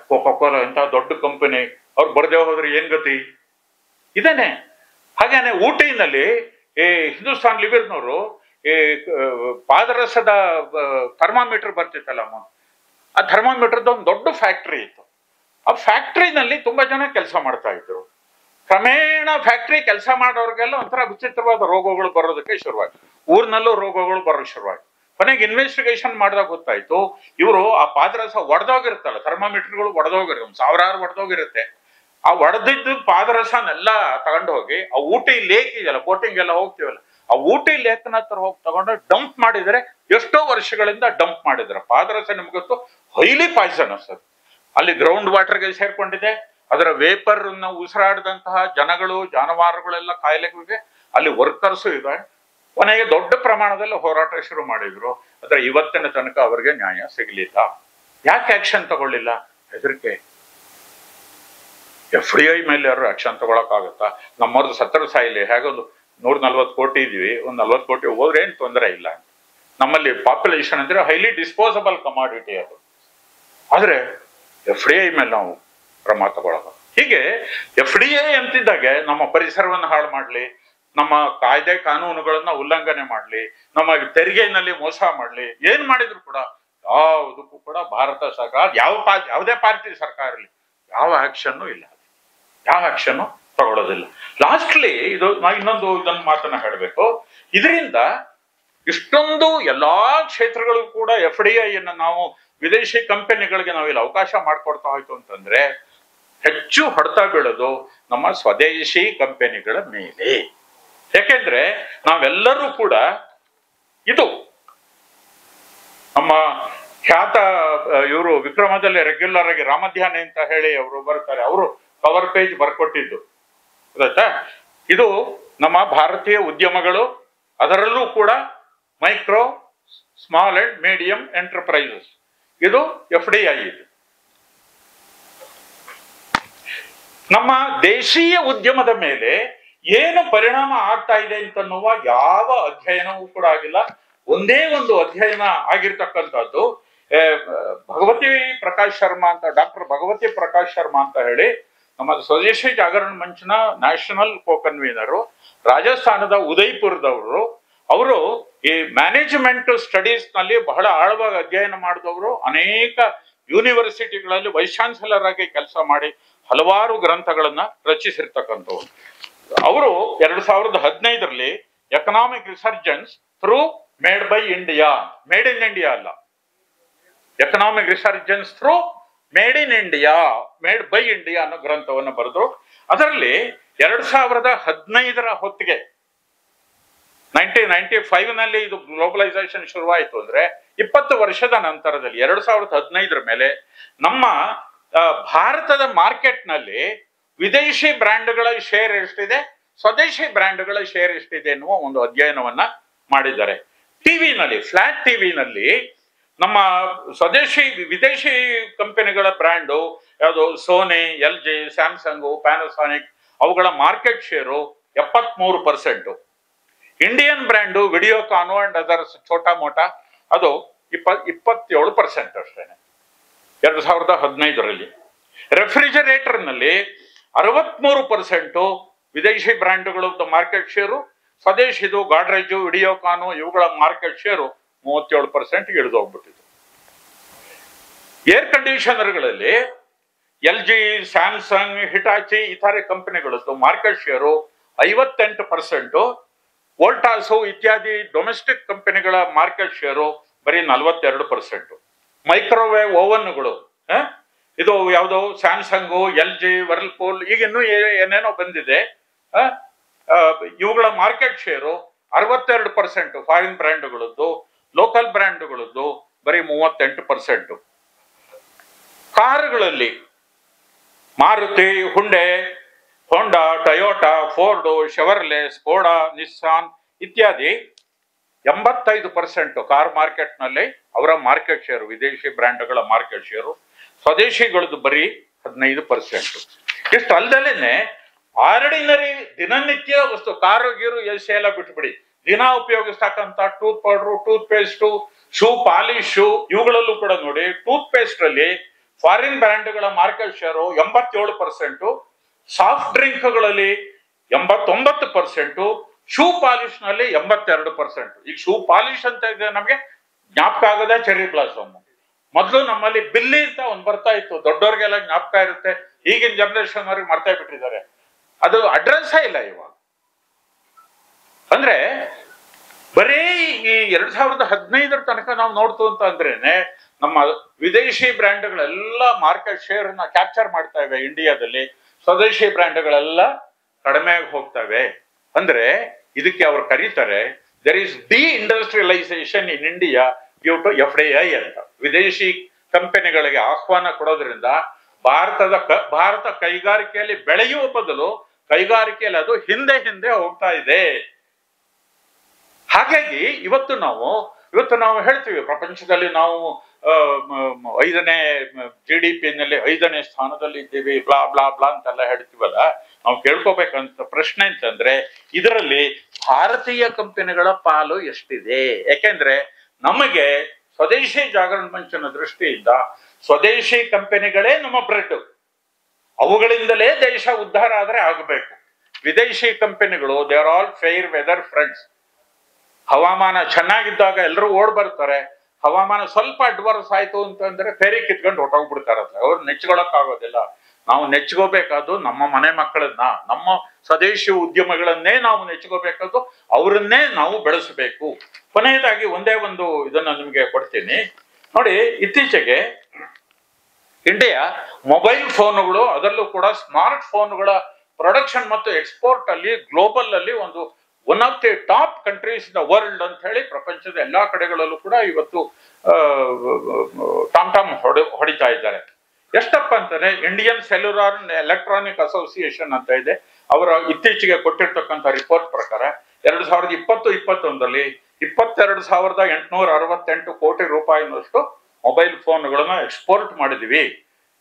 Speaker 1: ಕೋಕಾ-ಕೋಲಾ ಅಂತ ದೊಡ್ಡ ಕಂಪನಿ ಅವ್ರು ಬರ್ದೇ ಹೋದ್ರೆ ಏನ್ ಗತಿ? ಇದೇನೆ. ಹಾಗೇನೆ ಊಟಿನಲ್ಲಿ ಈ ಹಿಂದೂಸ್ತಾನ್ ಲಿವರ್ನವರು ಈ ಪಾದರಸದ ಥರ್ಮಾಮೀಟರ್ ಬರ್ತಿತ್ತಲ್ಲ, ಆ ಥರ್ಮಾಮೀಟರ್ದ ಒಂದು ದೊಡ್ಡ ಫ್ಯಾಕ್ಟ್ರಿ ಇತ್ತು. ಆ ಫ್ಯಾಕ್ಟ್ರಿನಲ್ಲಿ ತುಂಬಾ ಜನ ಕೆಲಸ ಮಾಡ್ತಾ ಇದ್ರು. ಕ್ರಮೇಣ ಫ್ಯಾಕ್ಟ್ರಿ ಕೆಲಸ ಮಾಡೋರಿಗೆಲ್ಲ ಒಂಥರ ವಿಚಿತ್ರವಾದ ರೋಗಗಳು ಬರೋದಕ್ಕೆ ಶುರುವಾಯ್ತು. ಊರಿನಲ್ಲೂ ರೋಗಗಳು ಬರೋಕೆ ಶುರುವಾಯ್ತು. ಕೊನೆಗೆ ಇನ್ವೆಸ್ಟಿಗೇಷನ್ ಮಾಡಿದಾಗ ಗೊತ್ತಾಯ್ತು, ಇವರು ಆ ಪಾದರಸ ಒಡೆದೋಗಿರುತ್ತಲ್ಲ, ಥರ್ಮಾಮೀಟರ್ಗಳು ಒಡೆದೋಗಿರುತ್ತೆ, 1000 ಒಡೆದೋಗಿರುತ್ತೆ. ಆ ಒಡೆದಿದ್ದು ಪಾದರಸನೆಲ್ಲ ತಗೊಂಡು ಹೋಗಿ ಆ ಊಟಿ ಲೇಕ್ ಇದೆಯಲ್ಲ, ಬೋಟಿಂಗ್ ಎಲ್ಲ ಹೋಗ್ತೀವಲ್ಲ, ಆ ಊಟಿ ಲೇಕ್ನ ಹತ್ರ ಹೋಗಿ ತಗೊಂಡು ಡಂಪ್ ಮಾಡಿದ್ರೆ, ಎಷ್ಟೋ ವರ್ಷಗಳಿಂದ ಡಂಪ್ ಮಾಡಿದ್ರೆ ಪಾದರಸ ನಿಮ್ಗೊತ್ತು ಹೈಲಿ ಪಾಯ್ಸನಸ್. ಅದು ಅಲ್ಲಿ ಗ್ರೌಂಡ್ ವಾಟರ್ಗೆ ಸೇರ್ಕೊಂಡಿದೆ. ಅದರ ವೇಪರ್ ಉಸಿರಾಡಿದಂತಹ ಜನಗಳು, ಜಾನುವಾರುಗಳೆಲ್ಲ ಕಾಯಿಲೆಗಳಿಗೆ, ಅಲ್ಲಿ ವರ್ಕರ್ಸು ಇದೆ. ಕೊನೆಗೆ ದೊಡ್ಡ ಪ್ರಮಾಣದಲ್ಲಿ ಹೋರಾಟ ಶುರು ಮಾಡಿದ್ರು. ಆದ್ರೆ ಇವತ್ತಿನ ತನಕ ಅವರಿಗೆ ನ್ಯಾಯ ಸಿಗಲಿಲ್ಲ. ಯಾಕೆ ಆಕ್ಷನ್ ತಗೊಳ್ಳಿಲ್ಲ? ಹೆದರಿಕೆ. FDI ಮೇಲೆ ಯಾರು ಆಕ್ಷನ್ ತಗೊಳಕ್ಕಾಗತ್ತಾ? ನಮ್ಮವ್ರದ್ದು ಸತ್ತರ ಸಾಯಿಲಿ, ಹೇಗೊಂದು 140 ಕೋಟಿ ಇದೀವಿ, ಒಂದು 40 ಕೋಟಿ ಹೋದ್ರೆ ಏನ್ ತೊಂದರೆ ಇಲ್ಲ. ನಮ್ಮಲ್ಲಿ ಪಾಪ್ಯುಲೇಷನ್ ಅಂದ್ರೆ ಹೈಲಿ ಡಿಸ್ಪೋಸಬಲ್ ಕಮಾಡಿಟಿ ಅದು. ಆದ್ರೆ FDI ಮೇಲೆ ನಾವು ಕ್ರಮ ತಗೊಳಕ. ಹೀಗೆ FDI ಅಂತಿದ್ದಾಗೆ ನಮ್ಮ ಪರಿಸರವನ್ನು ಹಾಳು ಮಾಡ್ಲಿ, ನಮ್ಮ ಕಾಯ್ದೆ ಕಾನೂನುಗಳನ್ನ ಉಲ್ಲಂಘನೆ ಮಾಡ್ಲಿ, ನಮ್ಮ ತೆರಿಗೆನಲ್ಲಿ ಮೋಸ ಮಾಡ್ಲಿ, ಏನ್ ಮಾಡಿದ್ರು ಕೂಡ ಯಾವುದಕ್ಕೂ ಕೂಡ ಭಾರತ ಸರ್ಕಾರ, ಯಾವುದೇ ಪಾರ್ಟಿ ಸರ್ಕಾರ ಇರಲಿ, ಯಾವ ಆಕ್ಷನ್ನು ಇಲ್ಲ, ಯಾವ ಆಕ್ಷನ್ನು ತಗೊಳ್ಳೋದಿಲ್ಲ. ಲಾಸ್ಟ್ಲಿ ಇದು ಇನ್ನೊಂದು ಮಾತನ್ನ ಹೇಳಬೇಕು. ಇದರಿಂದ ಇಷ್ಟೊಂದು ಎಲ್ಲಾ ಕ್ಷೇತ್ರಗಳು ಕೂಡ FDI ನಾವು ವಿದೇಶಿ ಕಂಪನಿಗಳಿಗೆ ನಾವಿಲ್ಲಿ ಅವಕಾಶ ಮಾಡ್ಕೊಡ್ತಾ ಹೋಯ್ತು ಅಂತಂದ್ರೆ ಹೆಚ್ಚು ಹೊಡೆತ ಬೀಳೋದು ನಮ್ಮ ಸ್ವದೇಶಿ ಕಂಪನಿಗಳ ಮೇಲೆ. ಯಾಕೆಂದ್ರೆ ನಾವೆಲ್ಲರೂ ಕೂಡ ಇದು ನಮ್ಮ ಖ್ಯಾತ ಇವರು ವಿಕ್ರಮದಲ್ಲಿ ರೆಗ್ಯುಲರ್ ಆಗಿ ರಾಮಧ್ಯಾನಿ ಅಂತ ಹೇಳಿ ಅವರು ಬರ್ತಾರೆ, ಅವರು ಕವರ್ ಪೇಜ್ ಬರ್ಕೊಟ್ಟಿದ್ದು ಗೊತ್ತಾ? ಇದು ನಮ್ಮ ಭಾರತೀಯ ಉದ್ಯಮಗಳು, ಅದರಲ್ಲೂ ಕೂಡ micro, small and medium enterprises, ಇದು FDI. ಇದು ನಮ್ಮ ದೇಶೀಯ ಉದ್ಯಮದ ಮೇಲೆ ಏನು ಪರಿಣಾಮ ಆಗ್ತಾ ಇದೆ ಅಂತನ್ನುವ ಯಾವ ಅಧ್ಯಯನವೂ ಕೂಡ ಆಗಿಲ್ಲ. ಒಂದೇ ಒಂದು ಅಧ್ಯಯನ ಆಗಿರ್ತಕ್ಕಂಥದ್ದು ಭಗವತಿ ಪ್ರಕಾಶ್ ಶರ್ಮಾ ಅಂತ, ಡಾಕ್ಟರ್ ಭಗವತಿ ಪ್ರಕಾಶ್ ಶರ್ಮಾ ಅಂತ ಹೇಳಿ ನಮ್ಮ ಸ್ವದೇಶಿ ಜಾಗರಣ ಮಂಚನ ನ್ಯಾಷನಲ್ ಕೋ ಕನ್ವೀನರು, ರಾಜಸ್ಥಾನದ ಉದಯ್ಪುರದವರು. ಅವರು ಈ ಮ್ಯಾನೇಜ್ಮೆಂಟ್ ಸ್ಟಡೀಸ್ ನಲ್ಲಿ ಬಹಳ ಆಳವಾಗಿ ಅಧ್ಯಯನ ಮಾಡಿದವರು. ಅನೇಕ ಯೂನಿವರ್ಸಿಟಿಗಳಲ್ಲಿ ವೈಸ್ ಚಾನ್ಸಲರ್ ಆಗಿ ಕೆಲಸ ಮಾಡಿ ಹಲವಾರು ಗ್ರಂಥಗಳನ್ನ ರಚಿಸಿರ್ತಕ್ಕಂಥವ್ರು. ಅವರು 2015ರಲ್ಲಿ economic resurgence through made by India, made in India ಅಲ್ಲ, economic resurgence through made in India, made by India ಅನ್ನೋ ಗ್ರಂಥವನ್ನು ಬರೆದ್ರು. ಅದರಲ್ಲಿ 2015ರ ಹೊತ್ತಿಗೆ 1995ನಲ್ಲಿ ಇದು ಗ್ಲೋಬಲೈಸೇಷನ್ ಶುರುವಾಯಿತು ಅಂದ್ರೆ 20 ವರ್ಷದ ನಂತರದಲ್ಲಿ 2015ರ ಮೇಲೆ ನಮ್ಮ ಭಾರತದ ಮಾರ್ಕೆಟ್ ನಲ್ಲಿ ವಿದೇಶಿ ಬ್ರ್ಯಾಂಡ್ಗಳ ಶೇರ್ ಎಷ್ಟಿದೆ, ಸ್ವದೇಶಿ ಬ್ರ್ಯಾಂಡ್ಗಳ ಶೇರ್ ಎಷ್ಟಿದೆ ಎನ್ನುವ ಒಂದು ಅಧ್ಯಯನವನ್ನ ಮಾಡಿದ್ದಾರೆ. ಟಿವಿನಲ್ಲಿ, ಫ್ಲಾಟ್ ಟಿವಿನಲ್ಲಿ ನಮ್ಮ ಸ್ವದೇಶಿ ವಿದೇಶಿ ಕಂಪನಿಗಳ ಬ್ರ್ಯಾಂಡು ಯಾವುದು, ಸೋನಿ, LG, ಸ್ಯಾಮ್ಸಂಗು, ಪ್ಯಾನಾಸೋನಿಕ್, ಅವುಗಳ market share 73%. Indian brand Videocon and others ಛೋಟಾ ಮೋಟಾ ಅದು 27% ಅಷ್ಟೇನೆ 2015ರಲ್ಲಿ. ರೆಫ್ರಿಜರೇಟರ್ ನಲ್ಲಿ 63% ವಿದೇಶಿ ಬ್ರ್ಯಾಂಡ್ಗಳು ಮಾರ್ಕೆಟ್ ಶೇರು, ಸ್ವದೇಶಿದು ಗಾಡ್ರೇಜು, ವಿಡಿಯೋಕಾನು ಇವುಗಳ ಮಾರ್ಕೆಟ್ ಶೇರು 37% ಇಳಿದು ಹೋಗ್ಬಿಟ್ಟಿದೆ. ಏರ್ ಕಂಡೀಷನರ್ಗಳಲ್ಲಿ LG, ಸ್ಯಾಮ್ಸಂಗ್, ಹಿಟಾಚಿ ಇತರೆ ಕಂಪನಿಗಳದ್ದು ಮಾರ್ಕೆಟ್ ಶೇರು 58%. ವೋಲ್ಟಾಸು ಇತ್ಯಾದಿ ಡೊಮೆಸ್ಟಿಕ್ ಕಂಪನಿಗಳ ಮಾರ್ಕೆಟ್ ಶೇರು ಬರೀ 42%. ಮೈಕ್ರೋವೇವ್ ಓವನ್ಗಳು ಇದು ಯಾವುದು, ಸ್ಯಾಮ್ಸಂಗು, LG, ವರ್ಲ್ಪೂಲ್, ಈಗ ಇನ್ನೂ ಏನೇನೋ ಬಂದಿದೆ, ಇವುಗಳ ಮಾರ್ಕೆಟ್ ಶೇರು 62%. ಫಾರಿನ್ ಬ್ರ್ಯಾಂಡ್ಗಳದ್ದು, ಲೋಕಲ್ ಬ್ರ್ಯಾಂಡ್ಗಳದ್ದು ಬರೀ 38%. ಕಾರುಗಳಲ್ಲಿ ಮಾರುತಿ, ಹುಂಡೆ, ಹೋಂಡಾ, ಟೊಯೋಟಾ, ಫೋರ್ಡು, ಶೆವರ್ಲೆ, ಸ್ಕೋಡಾ, ನಿಸ್ಸಾನ್ ಇತ್ಯಾದಿ 85% ಕಾರ್ ಮಾರ್ಕೆಟ್ ನಲ್ಲಿ ಅವರ ಮಾರ್ಕೆಟ್ ಶೇರು, ವಿದೇಶಿ ಬ್ರ್ಯಾಂಡ್ಗಳ ಮಾರ್ಕೆಟ್ ಶೇರು. ಸ್ವದೇಶಿಗಳದ್ದು ಬರೀ 15%. ಇಷ್ಟು ಅಲ್ದಲೇನೆ ಆರ್ಡಿನರಿ ದಿನನಿತ್ಯ ವಸ್ತು, ಕಾರು ಗೀರು ಎಸಿ ಎಲ್ಲ ಬಿಟ್ಬಿಡಿ, ದಿನ ಉಪಯೋಗಿಸ್ತಕ್ಕಂಥ tooth powder, tooth paste, shoe polish ಇವುಗಳಲ್ಲೂ ಕೂಡ ನೋಡಿ, ಟೂತ್ ಪೇಸ್ಟ್ ಅಲ್ಲಿ ಫಾರಿನ್ ಬ್ರ್ಯಾಂಡ್ಗಳ ಮಾರ್ಕೆಟ್ ಶೇರು 87%, ಸಾಫ್ಟ್ ಡ್ರಿಂಕ್ಗಳಲ್ಲಿ 89%, ಶೂ ಪಾಲಿಶ್ ನಲ್ಲಿ 82%. ಈಗ ಶೂ ಪಾಲಿಶ್ ಅಂತ ಇದೆ ನಮ್ಗೆ ಜ್ಞಾಪಕ ಆಗದೆ ಚೆರ್ರಿ ಬ್ಲಾಸಮ್. ಮೊದಲು ನಮ್ಮಲ್ಲಿ ಬಿಲ್ಲಿ ಅಂತ ಒಂದು ಬರ್ತಾ ಇತ್ತು, ದೊಡ್ಡವ್ರಿಗೆಲ್ಲ ಜ್ಞಾಪಕ ಇರುತ್ತೆ, ಈಗಿನ ಜನರೇಷನ್ ಅವ್ರಿಗೆ ಮರ್ತಾ ಬಿಟ್ಟಿದ್ದಾರೆ, ಅದು ಅಡ್ರೆಸ್ಸೇ ಇಲ್ಲ ಇವಾಗ. ಅಂದ್ರೆ ಬರೀ ಈ 2015ರ ತನಕ ನಾವು ನೋಡ್ತು ಅಂತ ಅಂದ್ರೇನೆ ನಮ್ಮ ವಿದೇಶಿ ಬ್ರ್ಯಾಂಡ್ಗಳೆಲ್ಲ ಮಾರ್ಕೆಟ್ ಶೇರ್ ನ ಕ್ಯಾಪ್ಚರ್ ಮಾಡ್ತಾ ಇವೆ ಇಂಡಿಯಾದಲ್ಲಿ, ಸ್ವದೇಶಿ ಬ್ರ್ಯಾಂಡ್ಗಳೆಲ್ಲ ಕಡಿಮೆ ಹೋಗ್ತವೆ. ಅಂದ್ರೆ ಇದಕ್ಕೆ ಅವ್ರು ಕರೀತಾರೆ there is deindustrialization in India due to FDI ಅಂತ. ವಿದೇಶಿ ಕಂಪನಿಗಳಿಗೆ ಆಹ್ವಾನ ಕೊಡೋದ್ರಿಂದ ಭಾರತ ಕೈಗಾರಿಕೆಯಲ್ಲಿ ಬೆಳೆಯುವ ಬದಲು ಕೈಗಾರಿಕೆಯಲ್ಲಿ ಅದು ಹಿಂದೆ ಹಿಂದೆ ಹೋಗ್ತಾ ಇದೆ. ಹಾಗಾಗಿ ಇವತ್ತು ನಾವು ಹೇಳ್ತೀವಿ ಪ್ರಪಂಚದಲ್ಲಿ ನಾವು 5ನೇ GDP ನಲ್ಲಿ 5ನೇ ಸ್ಥಾನದಲ್ಲಿ ಇದ್ದೀವಿ, ಬ್ಲಾ ಬ್ಲಾ ಬ್ಲಾ ಅಂತೆಲ್ಲ ಹೇಳ್ತೀವಲ್ಲ. ನಾವು ಕೇಳ್ಕೋಬೇಕಂತ ಪ್ರಶ್ನೆ ಅಂತಂದ್ರೆ ಇದರಲ್ಲಿ ಭಾರತೀಯ ಕಂಪನಿಗಳ ಪಾಲು ಎಷ್ಟಿದೆ? ಯಾಕೆಂದ್ರೆ ನಮಗೆ ಸ್ವದೇಶಿ ಜಾಗರಣ ಮಂಚನ ದೃಷ್ಟಿಯಿಂದ ಸ್ವದೇಶಿ ಕಂಪನಿಗಳೇ ನಮ್ಮ ಬ್ರೆಡ್, ಅವುಗಳಿಂದಲೇ ದೇಶ ಉದ್ಧಾರ ಆದ್ರೆ ಆಗಬೇಕು. ವಿದೇಶಿ ಕಂಪನಿಗಳು they are all fair weather friends. ಹವಾಮಾನ ಚೆನ್ನಾಗಿದ್ದಾಗ ಎಲ್ಲರೂ ಓಡ್ ಬರ್ತಾರೆ, ಹವಾಮಾನ ಸ್ವಲ್ಪ ಅಡ್ವರ್ಸ್ ಆಯ್ತು ಅಂತಂದ್ರೆ ಫೇರಿ ಕಿತ್ಕೊಂಡು ಹೊಟ್ಟೋಗ್ಬಿಡ್ತಾರಲ್ಲ, ಅವ್ರು ನೆಚ್ಕೊಳಕ್ ಆಗೋದಿಲ್ಲ. ನಾವು ನೆಚ್ಕೋಬೇಕಾದ್ದು ನಮ್ಮ ಮನೆ ಮಕ್ಕಳನ್ನ, ನಮ್ಮ ಸ್ವದೇಶಿ ಉದ್ಯಮಗಳನ್ನೇ ನಾವು ನೆಚ್ಕೋಬೇಕಾದ್ದು, ಅವರನ್ನೇ ನಾವು ಬೆಳೆಸಬೇಕು. ಕೊನೆಯದಾಗಿ ಒಂದೇ ಒಂದು ಇದನ್ನ ನಿಮ್ಗೆ ಕೊಡ್ತೀನಿ ನೋಡಿ. ಇತ್ತೀಚೆಗೆ ಇಂಡಿಯಾ ಮೊಬೈಲ್ ಫೋನ್ಗಳು, ಅದರಲ್ಲೂ ಕೂಡ ಸ್ಮಾರ್ಟ್ ಫೋನ್ಗಳ ಪ್ರೊಡಕ್ಷನ್ ಮತ್ತು ಎಕ್ಸ್ಪೋರ್ಟ್ ಅಲ್ಲಿ ಗ್ಲೋಬಲ್ ಅಲ್ಲಿ one of the top countries in the world ಅಂತ ಹೇಳಿ ಪ್ರಪಂಚದ ಎಲ್ಲಾ ಕಡೆಗಳಲ್ಲೂ ಕೂಡ ಇವತ್ತು ಟಾಮ್ ಹೊಡಿತಾ ಇದ್ದಾರೆ. ಎಷ್ಟಪ್ಪ ಅಂತಾನೆ ಇಂಡಿಯನ್ ಸೆಲ್ಯುಲಾರ್ ಎಲೆಕ್ಟ್ರಾನಿಕ್ ಅಸೋಸಿಯೇಷನ್ ಅಂತ ಇದೆ, ಅವರ ಇತ್ತೀಚೆಗೆ ಕೊಟ್ಟಿರ್ತಕ್ಕಂಥ ರಿಪೋರ್ಟ್ ಪ್ರಕಾರ 2020-21ರಲ್ಲಿ 22,868 ಕೋಟಿ ರೂಪಾಯಿನಷ್ಟು ಮೊಬೈಲ್ ಫೋನ್ಗಳನ್ನ ಎಕ್ಸ್ಪೋರ್ಟ್ ಮಾಡಿದ್ವಿ.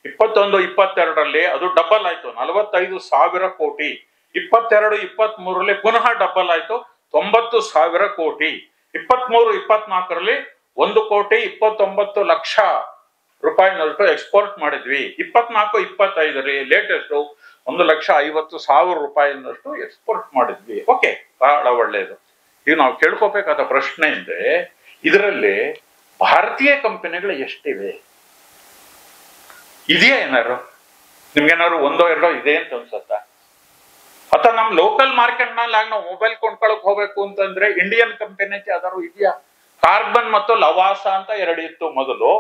Speaker 1: 21, 22ರಲ್ಲಿ ಅದು ಡಬಲ್ ಆಯ್ತು, 45,000 ಕೋಟಿ. 22, 23ರಲ್ಲಿ ಪುನಃ ಡಬಲ್ ಆಯ್ತು, 90,000 ಕೋಟಿ. 23, 24ರಲ್ಲಿ 1,29,00,000 ರೂಪಾಯಿನಷ್ಟು ಎಕ್ಸ್ಪೋರ್ಟ್ ಮಾಡಿದ್ವಿ. 24, 25ರಲ್ಲಿ ಲೇಟೆಸ್ಟ್ 1,50,000 ರೂಪಾಯಿನಷ್ಟು ಎಕ್ಸ್ಪೋರ್ಟ್ ಮಾಡಿದ್ವಿ. ಓಕೆ, ಬಹಳ ಒಳ್ಳೆಯದು. ಈಗ ನಾವು ಕೇಳ್ಕೋಬೇಕಾದ ಪ್ರಶ್ನೆ ಅಂದ್ರೆ, ಇದರಲ್ಲಿ ಭಾರತೀಯ ಕಂಪನಿಗಳು ಎಷ್ಟಿವೆ? ಇದೆಯಾ ಏನಾರು? ನಿಮ್ಗೇನಾದ್ರು 1, 2 ಇದೆ ಅಂತ ಅನ್ಸತ್ತಾ? ಅಥವಾ ನಮ್ ಲೋಕಲ್ ಮಾರ್ಕೆಟ್ ನಲ್ಲಿ ನಾವು ಮೊಬೈಲ್ ಕೊಂಡ್ಕೊಳಕ್ ಹೋಗ್ಬೇಕು ಅಂತಂದ್ರೆ ಇಂಡಿಯನ್ ಕಂಪನಿ ಯಾವ್ದಾದ್ರು ಇದೆಯಾ? ಕಾರ್ಬನ್ ಮತ್ತು ಲವಾಸ ಅಂತ 2 ಇತ್ತು ಮೊದಲು.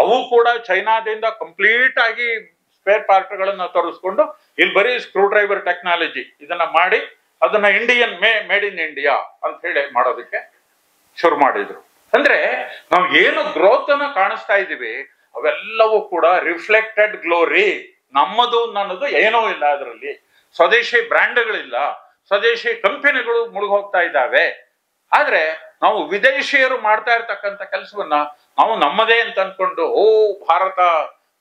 Speaker 1: ಅವು ಕೂಡ ಚೈನಾದಿಂದ ಕಂಪ್ಲೀಟ್ ಆಗಿ ಸ್ಪೇರ್ ಪಾರ್ಟ್ ಗಳನ್ನ ತರಿಸ್ಕೊಂಡು ಇಲ್ಲಿ ಬರೀ ಸ್ಕ್ರೂ ಡ್ರೈವರ್ ಟೆಕ್ನಾಲಜಿ ಇದನ್ನ ಮಾಡಿ ಅದನ್ನ ಇಂಡಿಯನ್ ಮೇಡ್ ಇನ್ ಇಂಡಿಯಾ ಅಂತ ಹೇಳಿ ಮಾಡೋದಕ್ಕೆ ಶುರು ಮಾಡಿದ್ರು. ಅಂದ್ರೆ ನಾವು ಏನು ಗ್ರೋತ್ ಅನ್ನ ಕಾಣಿಸ್ತಾ ಇದೀವಿ ಅವೆಲ್ಲವೂ ಕೂಡ ರಿಫ್ಲೆಕ್ಟೆಡ್ ಗ್ಲೋರಿ. ನಮ್ಮದು ನನ್ನದು ಏನೂ ಇಲ್ಲ ಅದರಲ್ಲಿ. ಸ್ವದೇಶಿ ಬ್ರ್ಯಾಂಡ್ಗಳಿಲ್ಲ, ಸ್ವದೇಶಿ ಕಂಪನಿಗಳು ಮುಳುಗೋಗ್ತಾ ಇದ್ದಾವೆ. ಆದ್ರೆ ನಾವು ವಿದೇಶಿಯರು ಮಾಡ್ತಾ ಇರ್ತಕ್ಕಂಥ ಕೆಲಸವನ್ನ ನಾವು ನಮ್ಮದೇ ಅಂತ ಅನ್ಕೊಂಡು, ಭಾರತ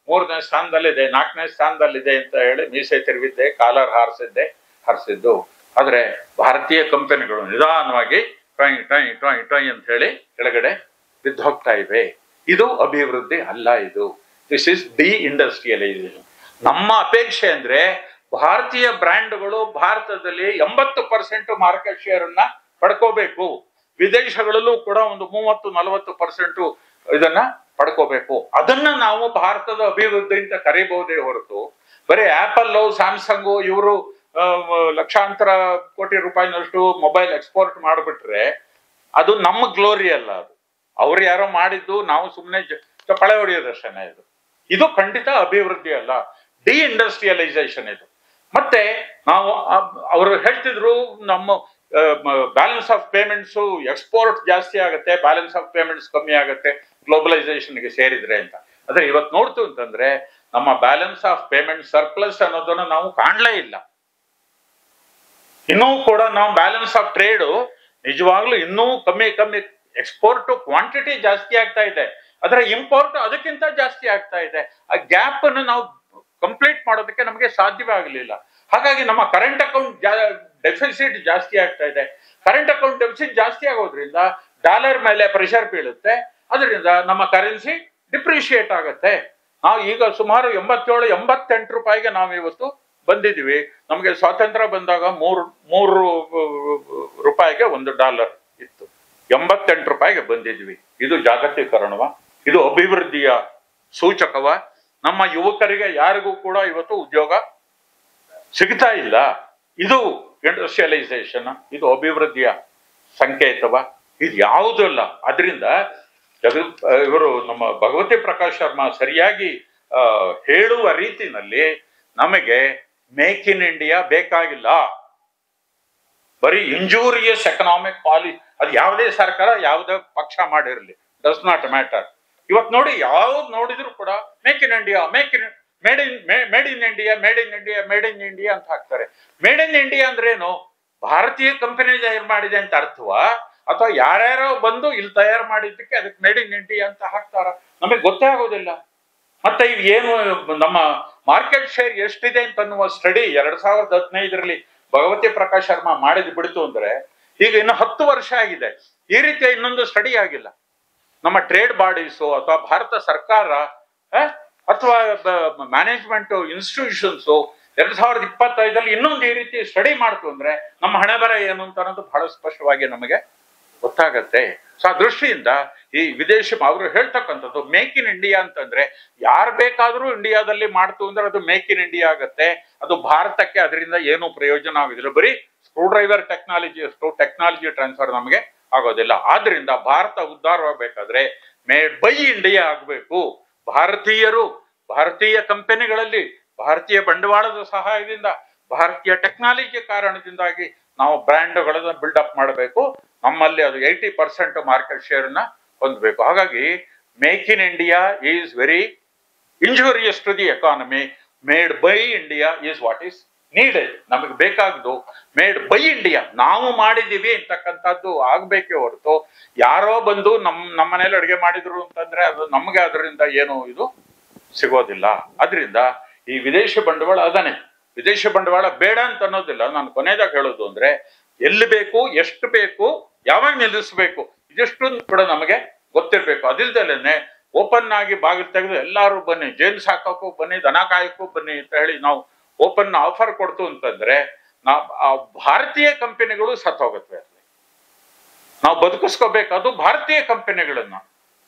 Speaker 1: 3ನೇ ಸ್ಥಾನದಲ್ಲಿದೆ, 4ನೇ ಸ್ಥಾನದಲ್ಲಿದೆ ಅಂತ ಹೇಳಿ ಮೀಸೆ ತಿರುವಿದ್ದೆ, ಕಾಲರ್ ಹಾರಿಸಿದ್ದು. ಆದ್ರೆ ಭಾರತೀಯ ಕಂಪನಿಗಳು ನಿಧಾನವಾಗಿ ಟೊಯ್ ಅಂತ ಹೇಳಿ ಕೆಳಗಡೆ ಬಿದ್ದು ಹೋಗ್ತಾ ಇವೆ. ಇದು ಅಭಿವೃದ್ಧಿ ಅಲ್ಲ. ಇದು ದಿಸ್ ಇಸ್ ಡಿ ಇಂಡಸ್ಟ್ರಿಯಲೈಸೇಷನ್. ನಮ್ಮ ಅಪೇಕ್ಷೆ ಅಂದ್ರೆ ಭಾರತೀಯ ಬ್ರ್ಯಾಂಡ್ಗಳು ಭಾರತದಲ್ಲಿ 80% ಮಾರ್ಕೆಟ್ ಶೇರ್ ಅನ್ನ ಪಡ್ಕೋಬೇಕು. ವಿದೇಶಗಳಲ್ಲೂ ಕೂಡ ಒಂದು 30-40% ಇದನ್ನ ಪಡ್ಕೋಬೇಕು. ಅದನ್ನ ನಾವು ಭಾರತದ ಅಭಿವೃದ್ಧಿ ಅಂತ ಕರೀಬಹುದೇ ಹೊರತು ಬರೀ ಆಪಲ್, ಸ್ಯಾಮ್ಸಂಗ್ ಇವರು ಲಕ್ಷಾಂತರ ಕೋಟಿ ರೂಪಾಯಿನಷ್ಟು ಮೊಬೈಲ್ ಎಕ್ಸ್ಪೋರ್ಟ್ ಮಾಡಿಬಿಟ್ರೆ ಅದು ನಮ್ಮ ಗ್ಲೋರಿ ಅಲ್ಲ. ಅದು ಅವ್ರು ಯಾರೋ ಮಾಡಿದ್ದು, ನಾವು ಸುಮ್ಮನೆ ಚಪ್ಪಳೆ ಹೊಡೆಯೋದಷ್ಟೇನೆ. ಇದು ಖಂಡಿತ ಅಭಿವೃದ್ಧಿ ಅಲ್ಲ, ಡಿ ಇಂಡಸ್ಟ್ರಿಯಲೈಸೇಷನ್ ಇದು. ಮತ್ತೆ ನಾವು ಅವರು ಹೇಳ್ತಿದ್ರು ನಮ್ಮ ಬ್ಯಾಲೆನ್ಸ್ ಆಫ್ ಪೇಮೆಂಟ್ಸ್ ಎಕ್ಸ್ಪೋರ್ಟ್ ಜಾಸ್ತಿ ಆಗುತ್ತೆ, ಬ್ಯಾಲೆನ್ಸ್ ಆಫ್ ಪೇಮೆಂಟ್ಸ್ ಕಮ್ಮಿ ಆಗುತ್ತೆ ಗ್ಲೋಬಲೈಸೇಷನ್ಗೆ ಸೇರಿದ್ರೆ ಅಂತ. ಆದ್ರೆ ಇವತ್ತು ನೋಡ್ತು ಅಂತಂದ್ರೆ ನಮ್ಮ ಬ್ಯಾಲೆನ್ಸ್ ಆಫ್ ಪೇಮೆಂಟ್ ಸರ್ಪ್ಲಸ್ ಅನ್ನೋದನ್ನ ನಾವು ಕಾಣ್ಲೇ ಇಲ್ಲ. ಇನ್ನೂ ಕೂಡ ನಾವು ಬ್ಯಾಲೆನ್ಸ್ ಆಫ್ ಟ್ರೇಡ್ ನಿಜವಾಗ್ಲೂ ಇನ್ನೂ ಕಮ್ಮಿ ಎಕ್ಸ್ಪೋರ್ಟ್ ಕ್ವಾಂಟಿಟಿ ಜಾಸ್ತಿ ಆಗ್ತಾ ಇದೆ, ಆದ್ರೆ ಇಂಪೋರ್ಟ್ ಅದಕ್ಕಿಂತ ಜಾಸ್ತಿ ಆಗ್ತಾ ಇದೆ. ಆ ಗ್ಯಾಪ್ ಅನ್ನು ನಾವು ಕಂಪ್ಲೀಟ್ ಮಾಡೋದಕ್ಕೆ ನಮಗೆ ಸಾಧ್ಯವೇ ಆಗಲಿಲ್ಲ. ಹಾಗಾಗಿ ನಮ್ಮ ಕರೆಂಟ್ ಅಕೌಂಟ್ ಡೆಫಿಸಿಟ್ ಜಾಸ್ತಿ ಆಗ್ತಾ ಇದೆ. ಕರೆಂಟ್ ಅಕೌಂಟ್ ಡೆಫಿಸಿಟ್ ಜಾಸ್ತಿ ಆಗೋದ್ರಿಂದ ಡಾಲರ್ ಮೇಲೆ ಪ್ರೆಷರ್ ಬೀಳುತ್ತೆ, ಅದರಿಂದ ನಮ್ಮ ಕರೆನ್ಸಿ ಡಿಪ್ರಿಶಿಯೇಟ್ ಆಗುತ್ತೆ. ನಾವು ಈಗ ಸುಮಾರು 87-88 ರೂಪಾಯಿಗೆ ನಾವು ಇವತ್ತು ಬಂದಿದ್ದೀವಿ. ನಮಗೆ ಸ್ವಾತಂತ್ರ್ಯ ಬಂದಾಗ 3 ರೂಪಾಯಿಗೆ $1 ಇತ್ತು, 88 ರೂಪಾಯಿಗೆ ಬಂದಿದ್ವಿ. ಇದು ಜಾಗತೀಕರಣವ? ಇದು ಅಭಿವೃದ್ಧಿಯ ಸೂಚಕವ? ನಮ್ಮ ಯುವಕರಿಗೆ ಯಾರಿಗೂ ಕೂಡ ಇವತ್ತು ಉದ್ಯೋಗ ಸಿಗ್ತಾ ಇಲ್ಲ. ಇದು ಇಂಡಸ್ಟ್ರಿಯಲೈಸೇಷನ್, ಇದು ಅಭಿವೃದ್ಧಿಯ ಸಂಕೇತವ? ಇದು ಯಾವುದೂ ಅಲ್ಲ. ಅದರಿಂದ ಇವರು ನಮ್ಮ ಭಗವತಿ ಪ್ರಕಾಶ್ ಶರ್ಮಾ ಸರಿಯಾಗಿ ಹೇಳುವ ರೀತಿನಲ್ಲಿ ನಮಗೆ ಮೇಕ್ ಇನ್ ಇಂಡಿಯಾ ಬೇಕಾಗಿಲ್ಲ. ಬರೀ ಇಂಜೂರಿಯಸ್ ಎಕನಾಮಿಕ್ ಪಾಲಿಸಿ, ಅದು ಯಾವುದೇ ಸರ್ಕಾರ ಯಾವುದೇ ಪಕ್ಷ ಮಾಡಿರಲಿ, ಡಸ್ ನಾಟ್ ಮ್ಯಾಟರ್. ಇವತ್ತು ನೋಡಿ, ಯಾವ್ದು ನೋಡಿದ್ರು ಕೂಡ make in India, made in India ಅಂತ ಹಾಕ್ತಾರೆ. ಮೇಡ್ ಇನ್ ಇಂಡಿಯಾ ಅಂದ್ರೇನು? ಭಾರತೀಯ ಕಂಪನಿ ತಯಾರು ಮಾಡಿದೆ ಅಂತ ಅರ್ಥವಾ, ಅಥವಾ ಯಾರ್ಯಾರೋ ಬಂದು ಇಲ್ಲಿ ತಯಾರು ಮಾಡಿದ್ದಕ್ಕೆ ಅದಕ್ಕೆ ಮೇಡ್ ಇನ್ ಇಂಡಿಯಾ ಅಂತ ಹಾಕ್ತಾರ? ನಮಗೆ ಗೊತ್ತೇ ಆಗೋದಿಲ್ಲ. ಮತ್ತೆ ಇದು ಏನು ನಮ್ಮ ಮಾರ್ಕೆಟ್ ಶೇರ್ ಎಷ್ಟಿದೆ ಅಂತ ಅನ್ನುವ ಸ್ಟಡಿ 2015ರಲ್ಲಿ ಭಗವತಿ ಪ್ರಕಾಶ್ ಶರ್ಮಾ ಮಾಡಿದ್ ಬಿಡ್ತು ಅಂದ್ರೆ ಈಗ ಇನ್ನು 10 ವರ್ಷ ಆಗಿದೆ. ಈ ರೀತಿಯ ಇನ್ನೊಂದು ಸ್ಟಡಿ ಆಗಿಲ್ಲ. ನಮ್ಮ ಟ್ರೇಡ್ ಬಾಡೀಸು ಅಥವಾ ಭಾರತ ಸರ್ಕಾರ ಅಥವಾ ಮ್ಯಾನೇಜ್ಮೆಂಟ್ ಇನ್ಸ್ಟಿಟ್ಯೂಷನ್ಸ್ 2025ರಲ್ಲಿ ಇನ್ನೊಂದು ಈ ರೀತಿ ಸ್ಟಡಿ ಮಾಡ್ತು ಅಂದ್ರೆ ನಮ್ಮ ಹಣೆ ಬರ ಏನು ಅಂತ ಅನ್ನೋದು ಬಹಳ ಸ್ಪಷ್ಟವಾಗಿ ನಮಗೆ ಗೊತ್ತಾಗತ್ತೆ. ಸೊ ಆ ದೃಷ್ಟಿಯಿಂದ ಈ ವಿದೇಶಿ ಅವರು ಹೇಳ್ತಕ್ಕಂಥದ್ದು ಮೇಕ್ ಇನ್ ಇಂಡಿಯಾ ಅಂತಂದ್ರೆ ಯಾರು ಬೇಕಾದ್ರೂ ಇಂಡಿಯಾದಲ್ಲಿ ಮಾಡ್ತು ಅಂದ್ರೆ ಅದು ಮೇಕ್ ಇನ್ ಇಂಡಿಯಾ ಆಗತ್ತೆ. ಅದು ಭಾರತಕ್ಕೆ ಅದರಿಂದ ಏನು ಪ್ರಯೋಜನ ಆಗೋದಿಲ್ಲ. ಬರೀ ಸ್ಕ್ರೂ ಡ್ರೈವರ್ ಟೆಕ್ನಾಲಜಿ ಟ್ರಾನ್ಸ್ಫರ್ ನಮಗೆ ಆಗೋದಿಲ್ಲ. ಆದ್ರಿಂದ ಭಾರತ ಉದ್ಧಾರವಾಗಬೇಕಾದ್ರೆ ಮೇಡ್ ಬೈ ಇಂಡಿಯಾ ಆಗ್ಬೇಕು. ಭಾರತೀಯರು, ಭಾರತೀಯ ಕಂಪನಿಗಳಲ್ಲಿ ಭಾರತೀಯ ಬಂಡವಾಳದ ಸಹಾಯದಿಂದ, ಭಾರತೀಯ ಟೆಕ್ನಾಲಜಿ ಕಾರಣದಿಂದಾಗಿ ನಾವು ಬ್ರ್ಯಾಂಡ್ಗಳನ್ನ ಬಿಲ್ಡಪ್ ಮಾಡಬೇಕು. ನಮ್ಮಲ್ಲಿ ಅದು 80% ಮಾರ್ಕೆಟ್ ಶೇರ್ ನ ಹೊಂದಬೇಕು. ಹಾಗಾಗಿ make in India is very injurious to the economy. Made by India is what is needed. ನಮಗೆ ಬೇಕಾಗದು ಮೇಡ್ ಬೈ ಇಂಡಿಯಾ, ನಾವು ಮಾಡಿದೀವಿ ಅಂತಕ್ಕಂಥದ್ದು ಆಗ್ಬೇಕೇ ಹೊರತು ಯಾರೋ ಬಂದು ನಮ್ಮ ಮನೇಲಿ ಅಡುಗೆ ಮಾಡಿದ್ರು ಅಂತಂದ್ರೆ ಅದು ನಮ್ಗೆ ಅದರಿಂದ ಏನು ಇದು ಸಿಗೋದಿಲ್ಲ. ಅದರಿಂದ ಈ ವಿದೇಶಿ ಬಂಡವಾಳ ಅದಾನೆ, ವಿದೇಶಿ ಬಂಡವಾಳ ಬೇಡ ಅಂತ ಅನ್ನೋದಿಲ್ಲ. ನಾನು ಕೊನೆಯದಾಗ ಹೇಳೋದು ಅಂದ್ರೆ ಎಲ್ಲಿ ಬೇಕು, ಎಷ್ಟು ಬೇಕು, ಯಾವಾಗ ನಿಲ್ಲಿಸ್ಬೇಕು, ಇದಿಷ್ಟು ಕೂಡ ನಮಗೆ ಗೊತ್ತಿರ್ಬೇಕು. ಅದಿಲ್ದಲೇನೆ ಓಪನ್ ಆಗಿ ಬಾಗಿಲು ತೆಗೆದು ಎಲ್ಲಾರು ಬನ್ನಿ, ಜೇನು ಸಾಕೋಕ್ಕೂ ಬನ್ನಿ, ದನ ಕಾಯಕ್ಕೂ ಬನ್ನಿ ಅಂತ ಹೇಳಿ ನಾವು ಓಪನ್ ಆಫರ್ ಕೊಡ್ತು ಅಂತಂದ್ರೆ ಆ ಭಾರತೀಯ ಕಂಪನಿಗಳು ಸತ್ತೋಗತ್ವೆ. ನಾವು ಬದುಕಿಸ್ಕೋಬೇಕು ಅದು ಭಾರತೀಯ ಕಂಪನಿಗಳನ್ನ,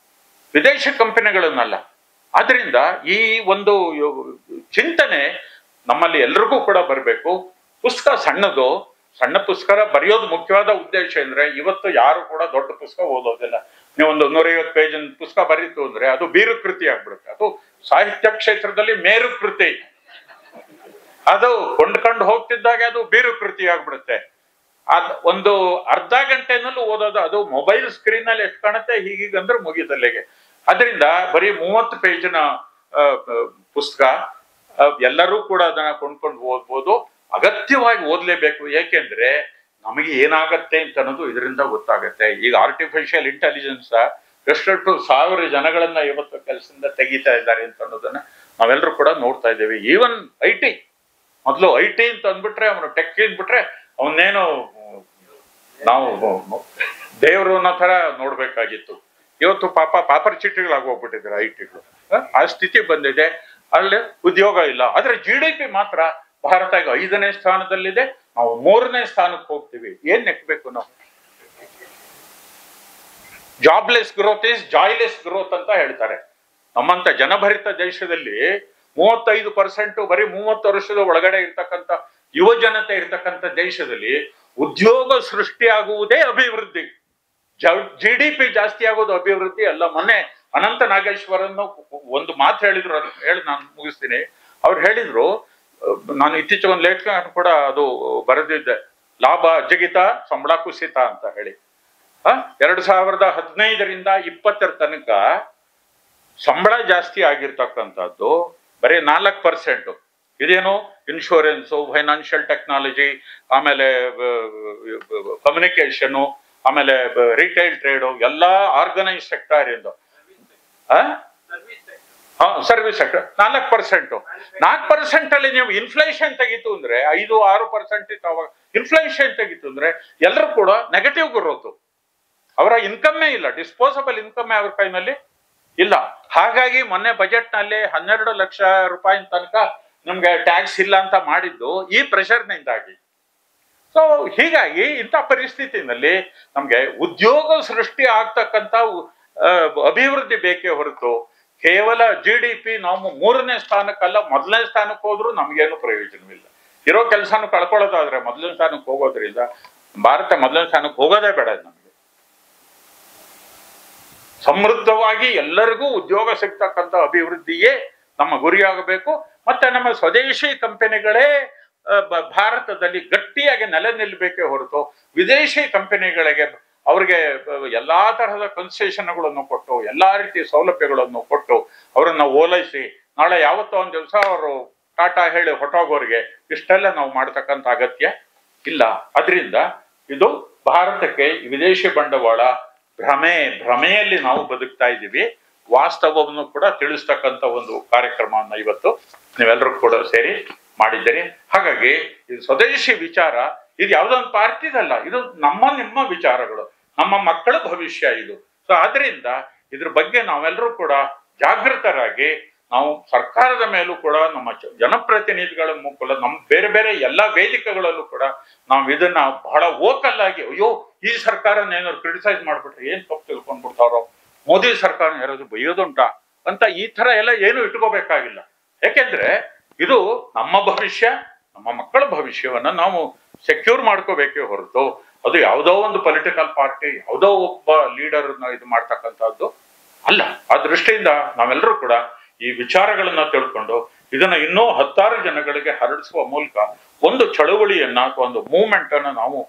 Speaker 1: ವಿದೇಶಿ ಕಂಪನಿಗಳನ್ನಲ್ಲ. ಆದ್ರಿಂದ ಈ ಒಂದು ಚಿಂತನೆ ನಮ್ಮಲ್ಲಿ ಎಲ್ರಿಗೂ ಕೂಡ ಬರಬೇಕು. ಪುಸ್ತಕ ಸಣ್ಣದು, ಸಣ್ಣ ಪುಸ್ತಕ ಬರೆಯೋದು ಮುಖ್ಯವಾದ ಉದ್ದೇಶ ಅಂದ್ರೆ ಇವತ್ತು ಯಾರು ಕೂಡ ದೊಡ್ಡ ಪುಸ್ತಕ ಓದೋದಿಲ್ಲ. ನೀವೊಂದು 150 ಪೇಜಿನ ಪುಸ್ತಕ ಬರೀತು ಅಂದ್ರೆ ಅದು ಬೀರು ಕೃತಿ ಆಗ್ಬಿಡುತ್ತೆ. ಅದು ಸಾಹಿತ್ಯ ಕ್ಷೇತ್ರದಲ್ಲಿ ಮೇರು ಕೃತಿ, ಅದು ಕೊಂಡ್ಕೊಂಡು ಹೋಗ್ತಿದ್ದಾಗ ಅದು ಬೀರು ಕೃತಿ ಆಗ್ಬಿಡುತ್ತೆ. ಒಂದು ಅರ್ಧ ಗಂಟೆನಲ್ಲೂ ಓದೋದು, ಅದು ಮೊಬೈಲ್ ಸ್ಕ್ರೀನ್ ಅಲ್ಲಿ ಎಷ್ಟು ಕಾಣುತ್ತೆ ಹೀಗೀಗಂದ್ರೆ ಮುಗಿದಲ್ಲಿಗೆ. ಅದರಿಂದ ಬರೀ 30 ಪೇಜಿನ ಪುಸ್ತಕ ಎಲ್ಲರೂ ಕೂಡ ಅದನ್ನ ಕೊಂಡ್ಕೊಂಡು ಓದ್ಬೋದು. ಅಗತ್ಯವಾಗಿ ಓದ್ಲೇಬೇಕು. ಏಕೆಂದ್ರೆ ನಮಗೆ ಏನಾಗತ್ತೆ ಅಂತ ಅನ್ನೋದು ಇದರಿಂದ ಗೊತ್ತಾಗತ್ತೆ. ಈಗ ಆರ್ಟಿಫಿಷಿಯಲ್ ಇಂಟೆಲಿಜೆನ್ಸ್ ಎಷ್ಟು 1000 ಜನಗಳನ್ನ ಇವತ್ತು ಕೆಲಸದಿಂದ ತೆಗಿತಾ ಇದ್ದಾರೆ ಅಂತ ಅನ್ನೋದನ್ನ ನಾವೆಲ್ಲರೂ ಕೂಡ ನೋಡ್ತಾ ಇದ್ದೇವೆ. ಈವನ್ IT, ಮೊದಲು IT ಅಂತ ಅಂದ್ಬಿಟ್ರೆ ಅವನು ಟೆಕ್ ಅಂದ್ಬಿಟ್ರೆ ಅವನ್ನೇನು ನಾವು ದೇವರು ಅನ್ನೋ ತರ ನೋಡ್ಬೇಕಾಗಿತ್ತು. ಇವತ್ತು ಪಾಪರ್ ಚೀಟಿಗಳಾಗಿ ಹೋಗ್ಬಿಟ್ಟಿದ್ದಾರೆ ITಗಳು. ಆ ಸ್ಥಿತಿ ಬಂದಿದೆ. ಅಲ್ಲಿ ಉದ್ಯೋಗ ಇಲ್ಲ. ಆದ್ರೆ GDP ಮಾತ್ರ ಭಾರತ ಈಗ 5ನೇ ಸ್ಥಾನದಲ್ಲಿದೆ, ನಾವು 3ನೇ ಸ್ಥಾನಕ್ಕೆ ಹೋಗ್ತೀವಿ. ಏನ್ ನೆಕ್ಬೇಕು ನಾವು? ಜಾಬ್ಲೆಸ್ ಗ್ರೋತ್ ಇಸ್ ಜಾಯ್ಲೆಸ್ ಗ್ರೋತ್ ಅಂತ ಹೇಳ್ತಾರೆ. ನಮ್ಮಂತ ಜನಭರಿತ ದೇಶದಲ್ಲಿ 35% ಬರೀ 30 ವರ್ಷದ ಒಳಗಡೆ ಇರ್ತಕ್ಕಂಥ ಯುವ ಜನತೆ ಇರ್ತಕ್ಕಂಥ ದೇಶದಲ್ಲಿ ಉದ್ಯೋಗ ಸೃಷ್ಟಿಯಾಗುವುದೇ ಅಭಿವೃದ್ಧಿ. GDP ಜಾಸ್ತಿ ಆಗೋದು ಅಭಿವೃದ್ಧಿ ಅಲ್ಲ. ಮೊನ್ನೆ ಅನಂತ ನಾಗೇಶ್ವರನ್ನು ಒಂದು ಮಾತು ಹೇಳಿದ್ರು, ಹೇಳಿ ನಾನು ಮುಗಿಸ್ತೀನಿ. ಅವ್ರು ಹೇಳಿದ್ರು, ನಾನು ಇತ್ತೀಚೆಗೆ ಒಂದು ಲೇಖನ ಕೂಡ ಅದು ಬರೆದಿದ್ದೆ, ಲಾಭ ಜಗಿತ ಸಂಬಳ ಕುಸಿತ ಅಂತ ಹೇಳಿ. 2015ರಿಂದ 2020 ತನಕ ಸಂಬಳ ಜಾಸ್ತಿ ಆಗಿರ್ತಕ್ಕಂಥದ್ದು ಬರೀ 4%. ಇದೇನು ಇನ್ಶೂರೆನ್ಸು, ಫೈನಾನ್ಷಿಯಲ್ ಟೆಕ್ನಾಲಜಿ, ಆಮೇಲೆ ಕಮ್ಯುನಿಕೇಶನ್, ಆಮೇಲೆ ರಿಟೈಲ್ ಟ್ರೇಡು, ಎಲ್ಲಾ ಆರ್ಗನೈಸ್ ಸೆಕ್ಟರ್ ಇಂದ ಸರ್ವಿಸ್ ಸೆಕ್ಟರ್ 4%. 4% ಅಲ್ಲಿ ನೀವು ಇನ್ಫ್ಲೇಷನ್ ತೆಗಿತು ಅಂದ್ರೆ 5-6% ಇತ್ತು. ಅವಾಗ ಇನ್ಫ್ಲೇಷನ್ ತೆಗಿತು ಅಂದ್ರೆ ಎಲ್ಲರೂ ಕೂಡ ನೆಗೆಟಿವ್ ಗ್ರೋತ್. ಅವರ ಇನ್ಕಮ್ಮೇ ಇಲ್ಲ, ಡಿಸ್ಪೋಸಬಲ್ ಇನ್ಕಮ್ಮೇ ಅವ್ರ ಕೈನಲ್ಲಿ ಇಲ್ಲ. ಹಾಗಾಗಿ ಮೊನ್ನೆ ಬಜೆಟ್ ನಲ್ಲಿ 12 ಲಕ್ಷ ರೂಪಾಯಿ ತನಕ ನಮ್ಗೆ ಟ್ಯಾಕ್ಸ್ ಇಲ್ಲ ಅಂತ ಮಾಡಿದ್ದು ಈ ಪ್ರೆಷರ್ನಿಂದಾಗಿ. ಸೊ ಹೀಗಾಗಿ ಇಂಥ ಪರಿಸ್ಥಿತಿನಲ್ಲಿ ನಮ್ಗೆ ಉದ್ಯೋಗ ಸೃಷ್ಟಿ ಆಗ್ತಕ್ಕಂಥ ಅಭಿವೃದ್ಧಿ ಬೇಕೇ ಹೊರತು ಕೇವಲ GDP ನಾವು 3ನೇ ಸ್ಥಾನಕ್ಕಲ್ಲ 1ನೇ ಸ್ಥಾನಕ್ಕೆ ಹೋದ್ರೂ ನಮ್ಗೇನು ಪ್ರಯೋಜನವಿಲ್ಲ. ಇರೋ ಕೆಲಸನೂ ಕಳ್ಕೊಳ್ಳೋದಾದ್ರೆ 1ನೇ ಸ್ಥಾನಕ್ಕೆ ಹೋಗೋದ್ರಿಂದ ಭಾರತ 1ನೇ ಸ್ಥಾನಕ್ಕೆ ಹೋಗೋದೇ ಬೇಡ. ನಮ್ಗೆ ಸಮೃದ್ಧವಾಗಿ ಎಲ್ಲರಿಗೂ ಉದ್ಯೋಗ ಸಿಗ್ತಕ್ಕಂಥ ಅಭಿವೃದ್ಧಿಯೇ ನಮ್ಮ ಗುರಿಯಾಗಬೇಕು. ಮತ್ತೆ ನಮ್ಮ ಸ್ವದೇಶಿ ಕಂಪನಿಗಳೇ ಭಾರತದಲ್ಲಿ ಗಟ್ಟಿಯಾಗಿ ನೆಲೆ ನಿಲ್ಲಬೇಕೇ ಹೊರತು ವಿದೇಶಿ ಕಂಪನಿಗಳಿಗೆ ಅವ್ರಿಗೆ ಎಲ್ಲಾ ತರಹದ ಕನ್ಸೆಷನ್ಗಳನ್ನು ಕೊಟ್ಟು ಎಲ್ಲಾ ರೀತಿಯ ಸೌಲಭ್ಯಗಳನ್ನು ಕೊಟ್ಟು ಅವರನ್ನ ಓಲೈಸಿ ನಾಳೆ ಯಾವತ್ತೋ ಒಂದು ದಿವಸ ಅವರು ಟಾಟಾ ಹೇಳಿ ಹೊಟ್ಟೋಗೋರಿಗೆ ಇಷ್ಟೆಲ್ಲ ನಾವು ಮಾಡ್ತಕ್ಕಂಥ ಅಗತ್ಯ ಇಲ್ಲ. ಅದರಿಂದ ಇದು ಭಾರತಕ್ಕೆ ವಿದೇಶಿ ಬಂಡವಾಳ ಭ್ರಮೆಯಲ್ಲಿ ನಾವು ಬದುಕ್ತಾ ಇದ್ದೀವಿ. ವಾಸ್ತವವನ್ನು ಕೂಡ ತಿಳಿಸ್ತಕ್ಕಂಥ ಒಂದು ಕಾರ್ಯಕ್ರಮವನ್ನ ಇವತ್ತು ನೀವೆಲ್ಲರೂ ಕೂಡ ಸೇರಿ ಮಾಡಿದ್ದೀರಿ. ಹಾಗಾಗಿ ಇದು ಸ್ವದೇಶಿ ವಿಚಾರ, ಇದು ಯಾವುದೊಂದು ಪಾರ್ಟಿದಲ್ಲ, ಇದು ನಿಮ್ಮ ವಿಚಾರಗಳು, ನಮ್ಮ ಮಕ್ಕಳ ಭವಿಷ್ಯ ಇದು. ಸೊ ಆದ್ರಿಂದ ಇದ್ರ ಬಗ್ಗೆ ನಾವೆಲ್ಲರೂ ಕೂಡ ಜಾಗೃತರಾಗಿ ನಾವು ಸರ್ಕಾರದ ಮೇಲೂ ಕೂಡ ನಮ್ಮ ಜನಪ್ರತಿನಿಧಿಗಳ ಮೂಲಕ ನಮ್ಮ ಬೇರೆ ಬೇರೆ ಎಲ್ಲಾ ವೇದಿಕೆಗಳಲ್ಲೂ ಕೂಡ ನಾವು ಇದನ್ನ ಬಹಳ ವೋಕಲ್ ಆಗಿ, ಅಯ್ಯೋ ಈ ಸರ್ಕಾರನ ಏನಾದ್ರು ಕ್ರಿಟಿಸೈಸ್ ಮಾಡ್ಬಿಟ್ರೆ ಏನ್ ತಪ್ಪು ತಿಳ್ಕೊಂಡ್ಬಿಡ್ತಾರೋ, ಮೋದಿ ಸರ್ಕಾರ ಯಾರಾದ್ರು ಬೈಯೋದುಂಟಾ ಅಂತ ಈ ತರ ಎಲ್ಲ ಏನು ಇಟ್ಕೋಬೇಕಾಗಿಲ್ಲ. ಯಾಕೆಂದ್ರೆ ಇದು ನಮ್ಮ ಭವಿಷ್ಯ, ನಮ್ಮ ಮಕ್ಕಳ ಭವಿಷ್ಯವನ್ನ ನಾವು ಸೆಕ್ಯೂರ್ ಮಾಡ್ಕೋಬೇಕೇ ಹೊರತು ಅದು ಯಾವುದೋ ಒಂದು ಪೊಲಿಟಿಕಲ್ ಪಾರ್ಟಿ ಯಾವುದೋ ಒಬ್ಬ ಲೀಡರ್ ಇದು ಮಾಡ್ತಕ್ಕಂಥದ್ದು ಅಲ್ಲ. ಆ ದೃಷ್ಟಿಯಿಂದ ನಾವೆಲ್ಲರೂ ಕೂಡ ಈ ವಿಚಾರಗಳನ್ನ ತಿಳ್ಕೊಂಡು ಇದನ್ನ ಇನ್ನೂ 10 ಜನಗಳಿಗೆ ಹರಡಿಸುವ ಮೂಲಕ ಒಂದು ಚಳುವಳಿಯನ್ನ ಅಥವಾ ಒಂದು ಮೂವ್ಮೆಂಟ್ ಅನ್ನ ನಾವು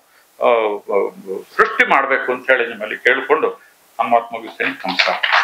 Speaker 1: ಸೃಷ್ಟಿ ಮಾಡ್ಬೇಕು ಅಂತ ಹೇಳಿ ನಿಮ್ಮಲ್ಲಿ ಕೇಳಿಕೊಂಡು ನಮ್ಮ ಮಾತು ಮುಗಿಸ್ತೀನಿ. ನಮಸ್ಕಾರ.